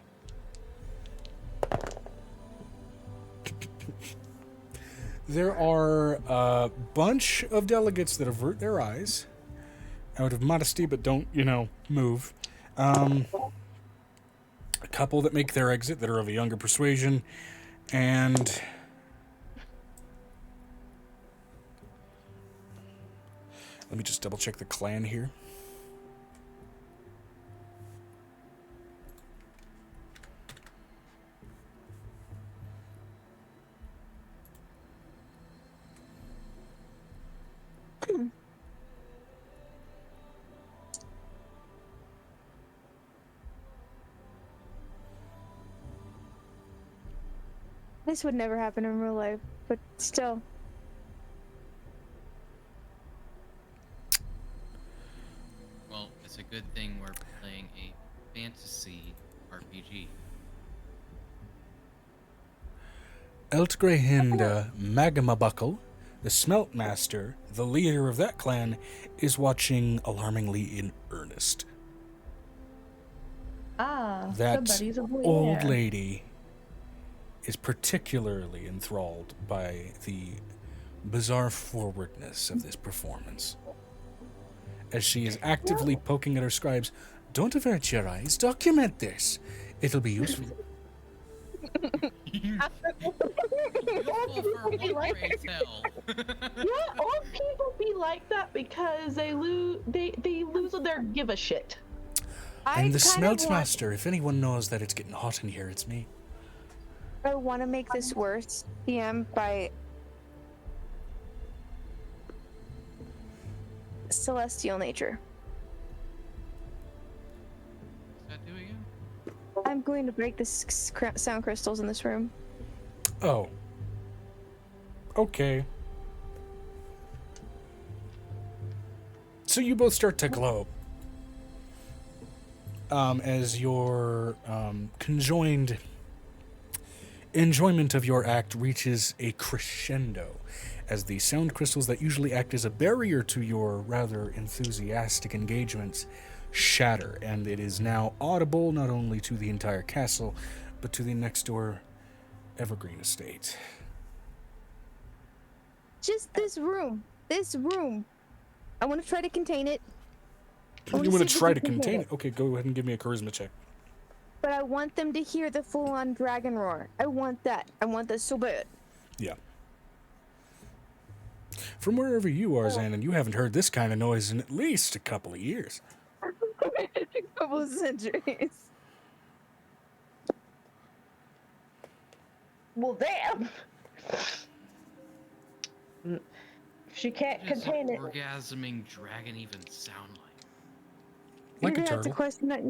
There are a bunch of delegates that avert their eyes out of modesty, but don't, move. A couple that make their exit that are of a younger persuasion, and let me just double check the clan here. This would never happen in real life, but still. Well, it's a good thing we're playing a fantasy RPG. Eltgrehinda Magamabuckle, the Smelt Master, the leader of that clan, is watching alarmingly in earnest. That That old lady is particularly enthralled by the bizarre forwardness of this performance. As she is actively poking at her scribes, "Don't avert your eyes, document this. It'll be useful." Yeah, old people be like that because they lose their give a shit. I'm the Smelt Master. If anyone knows that it's getting hot in here, it's me. I want to make this worse, DM, by celestial nature. What's that do again? I'm going to break the sound crystals in this room. Oh. Okay. So you both start to glow. As your conjoined enjoyment of your act reaches a crescendo, as the sound crystals that usually act as a barrier to your rather enthusiastic engagements shatter, and it is now audible not only to the entire castle, but to the next door Evergreen estate. Just this room. This room. I want to try to contain it. You want to try to contain it? Okay, go ahead and give me a charisma check. But I want them to hear the full-on dragon roar. I want that. I want that so bad. Yeah. From wherever you are, Xanon, you haven't heard this kind of noise in at least a couple of years. A couple of centuries. Well, damn. She can't What does contain an it. orgasming dragon even sound like? Like a You're gonna have to turtle. question that.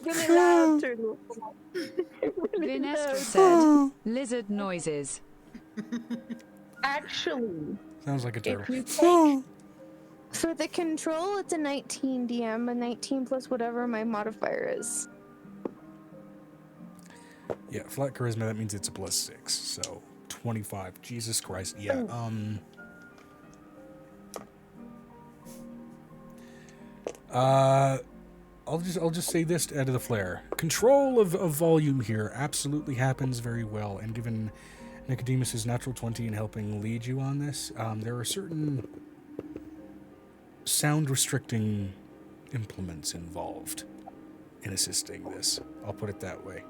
Really loud turtle. Really Vinestra loud. said, lizard noises. Actually, Sounds like a turtle. if you take For the control, it's a 19 DM, a 19 plus whatever my modifier is. Yeah, flat charisma, that means it's a +6, so 25. Jesus Christ. Yeah, I'll just say this to add to the flair. Control of volume here absolutely happens very well, and given Nicodemus's natural 20 in helping lead you on this, there are certain sound restricting implements involved in assisting this. I'll put it that way.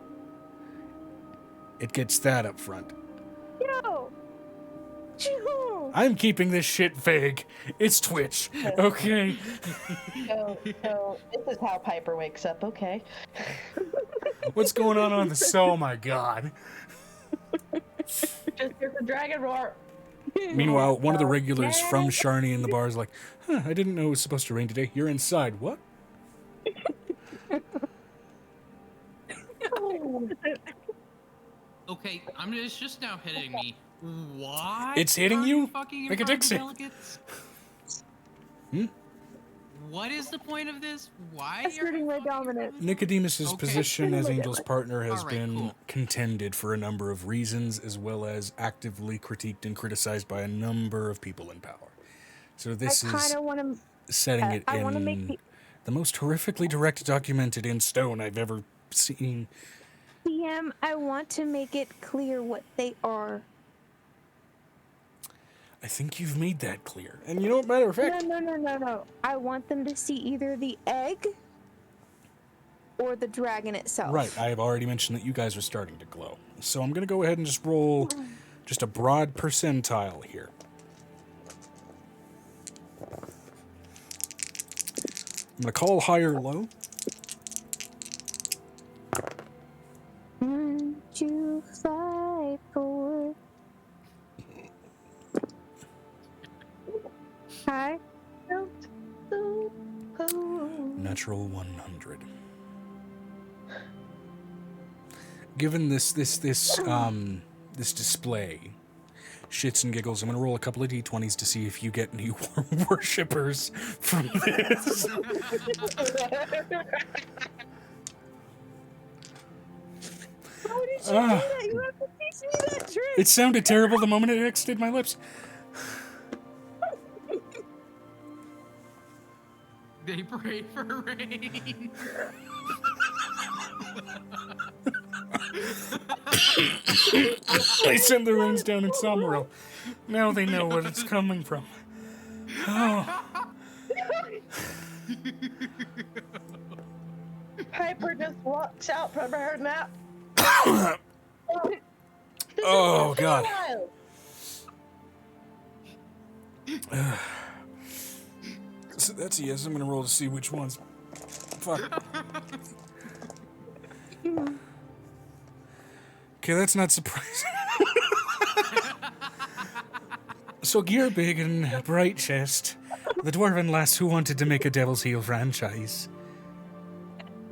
It gets that up front. Yo! Choo! I'm keeping this shit vague. It's Twitch, okay? so this is how Piper wakes up. Okay. What's going on this? Oh my god. Just hear the dragon roar. Meanwhile, one of the regulars from Sharni in the bar is like, I didn't know it was supposed to rain today. You're inside. What? Okay, it's just now hitting me. Why? It's hitting are you? fucking in Make a front of dick the suck. delegates? Hmm? What is the point of this? Why? Asserting my dominance. Nicodemus's Okay. position as Angel's partner has Alright, been cool. contended for a number of reasons, as well as actively critiqued and criticized by a number of people in power. So this I is kind of want to. setting it I wanna make in the most horrifically direct documented in stone I've ever seen. DM, I want to make it clear what they are. I think you've made that clear. And you know what, matter of fact... No. I want them to see either the egg or the dragon itself. Right, I have already mentioned that you guys are starting to glow. So I'm going to go ahead and just roll just a broad percentile here. I'm going to call high or low. 1, 2, 5, 4. High. Natural 100. Given this display, shits and giggles, I'm gonna roll a couple of d20s to see if you get any worshippers from this. How did you do that? You have to teach me that trick. It sounded terrible the moment it exited my lips. They pray for rain. They send the rains down in Somerville. Now they know where it's coming from. Oh. Piper just walks out from her nap. Oh, God. So that's a yes. I'm going to roll to see which ones. Fuck. Okay, that's not surprising. So Gear Big and Bright Chest, the dwarven lass who wanted to make a Devil's Heel franchise,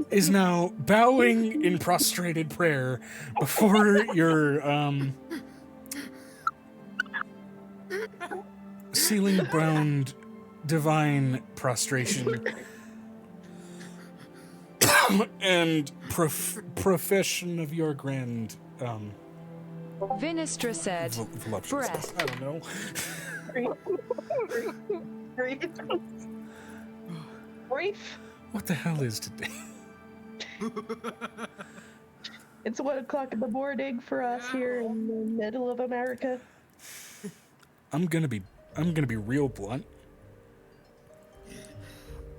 is now bowing in prostrated prayer before your ceiling-bound divine prostration and profession of your grand Vinistra said, voluptuous. breath. I don't know. Brief. What the hell is today? It's 1 o'clock in the morning for us here in the middle of America. I'm gonna be real blunt.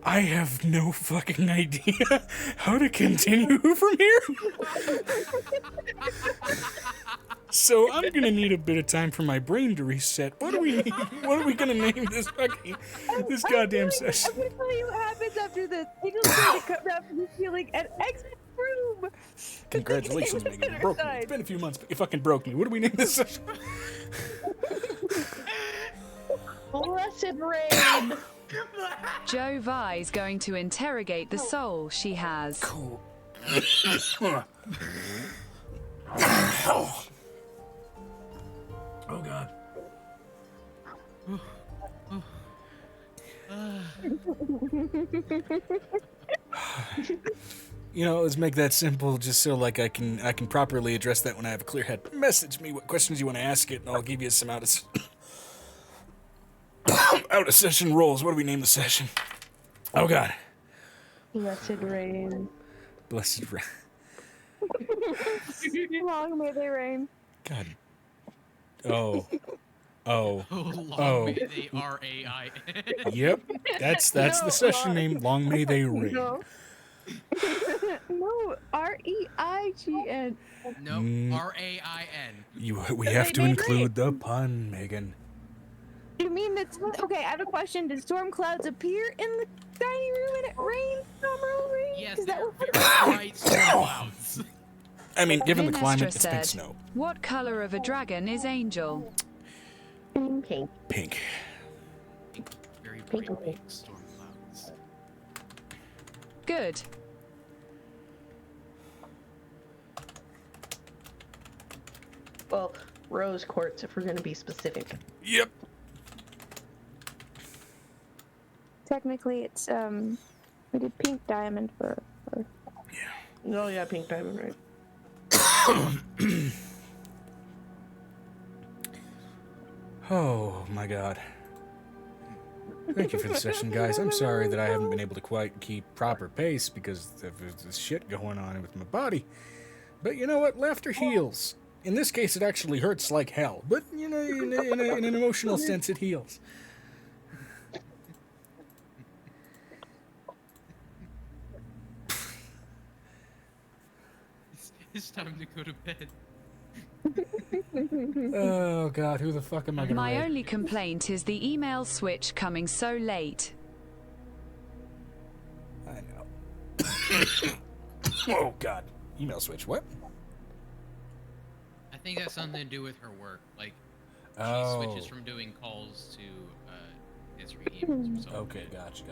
I have no fucking idea how to continue from here. So I'm gonna need a bit of time for my brain to reset. What are we gonna name this goddamn session? I'm gonna tell you what happens after this. Eagle's going to come down from the ceiling and exit the room. Congratulations, Megan. You broke me. It's been a few months, but you fucking broke me. What do we name this session? Blessed rain. Joe Vi's going to interrogate the soul she has. Cool. Oh, God. You know, let's make that simple, just so like I can properly address that when I have a clear head. Message me what questions you want to ask it, and I'll give you some out of session rolls. What do we name the session? Oh, God. Blessed rain. Blessed rain. Long may they reign. God. Oh. Long may they R-A-I-N. Yep. That's the session name. Long may they reign. No. No, R-E-I-G-N. No, R-A-I-N. We have to include the pun, Megan. You mean that's okay? I have a question. Did storm clouds appear in the dining room and it rained? Summer rain? Yes, Is that they're what? very bright storm clouds. I mean, given the Vinistra climate, it's said, pink snow. What color of a dragon is Angel? Pink. Pink. Very bright pink storm clouds. Good. Well, rose quartz if we're going to be specific. Yep. Technically, it's we did pink diamond for. Oh yeah, pink diamond, right? Oh my God. Thank you for the session, guys. I'm sorry that I haven't been able to quite keep proper pace because there's this shit going on with my body. But you know what? Laughter heals. In this case, it actually hurts like hell, but you know, in an emotional sense, it heals. It's time to go to bed. Oh God, who the fuck am I gonna My raid? only complaint is the email switch coming so late. I know. Oh God, email switch. What? I think that's something to do with her work. Like, she Oh. switches from doing calls to answering emails or something. Okay, gotcha.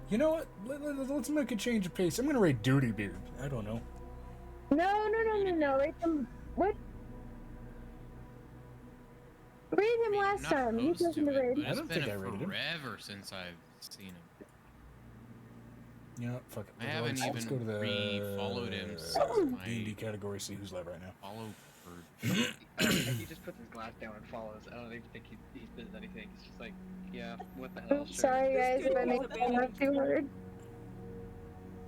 You know what? Let's make a change of pace. I'm gonna raid Duty Beard. I don't know. No. Raid him. What? Raid him last Not time. You opposed took him to to it, raid. but I it's don't been think I raided him. forever since I've seen him. You know what? Fuck it. I haven't Let's go to even the re-followed him since my D&D category. See who's live right now. follow for. I don't think he just puts his glass down and follows. I don't even think he does anything. It's just like, yeah, what the hell? Sure. Sorry guys if I made that laugh too hard.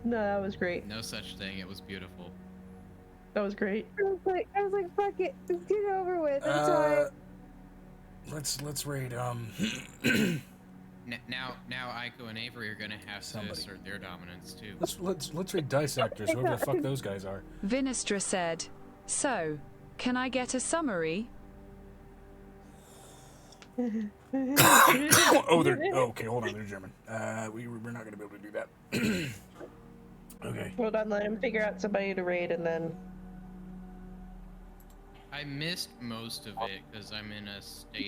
No, that was great. No such thing. It was beautiful. That was great. I was like, fuck it, let's get it over with. I'm sorry. Let's raid Now Aiko and Avery are gonna have to assert their dominance too. let's raid dice actors, whoever the fuck those guys are. Vinistra said, "So, can I get a summary?" Oh, they're okay. Hold on, they're German. We're not gonna be able to do that. Okay. Hold on, let him figure out somebody to raid and then. I missed most of it because I'm in a state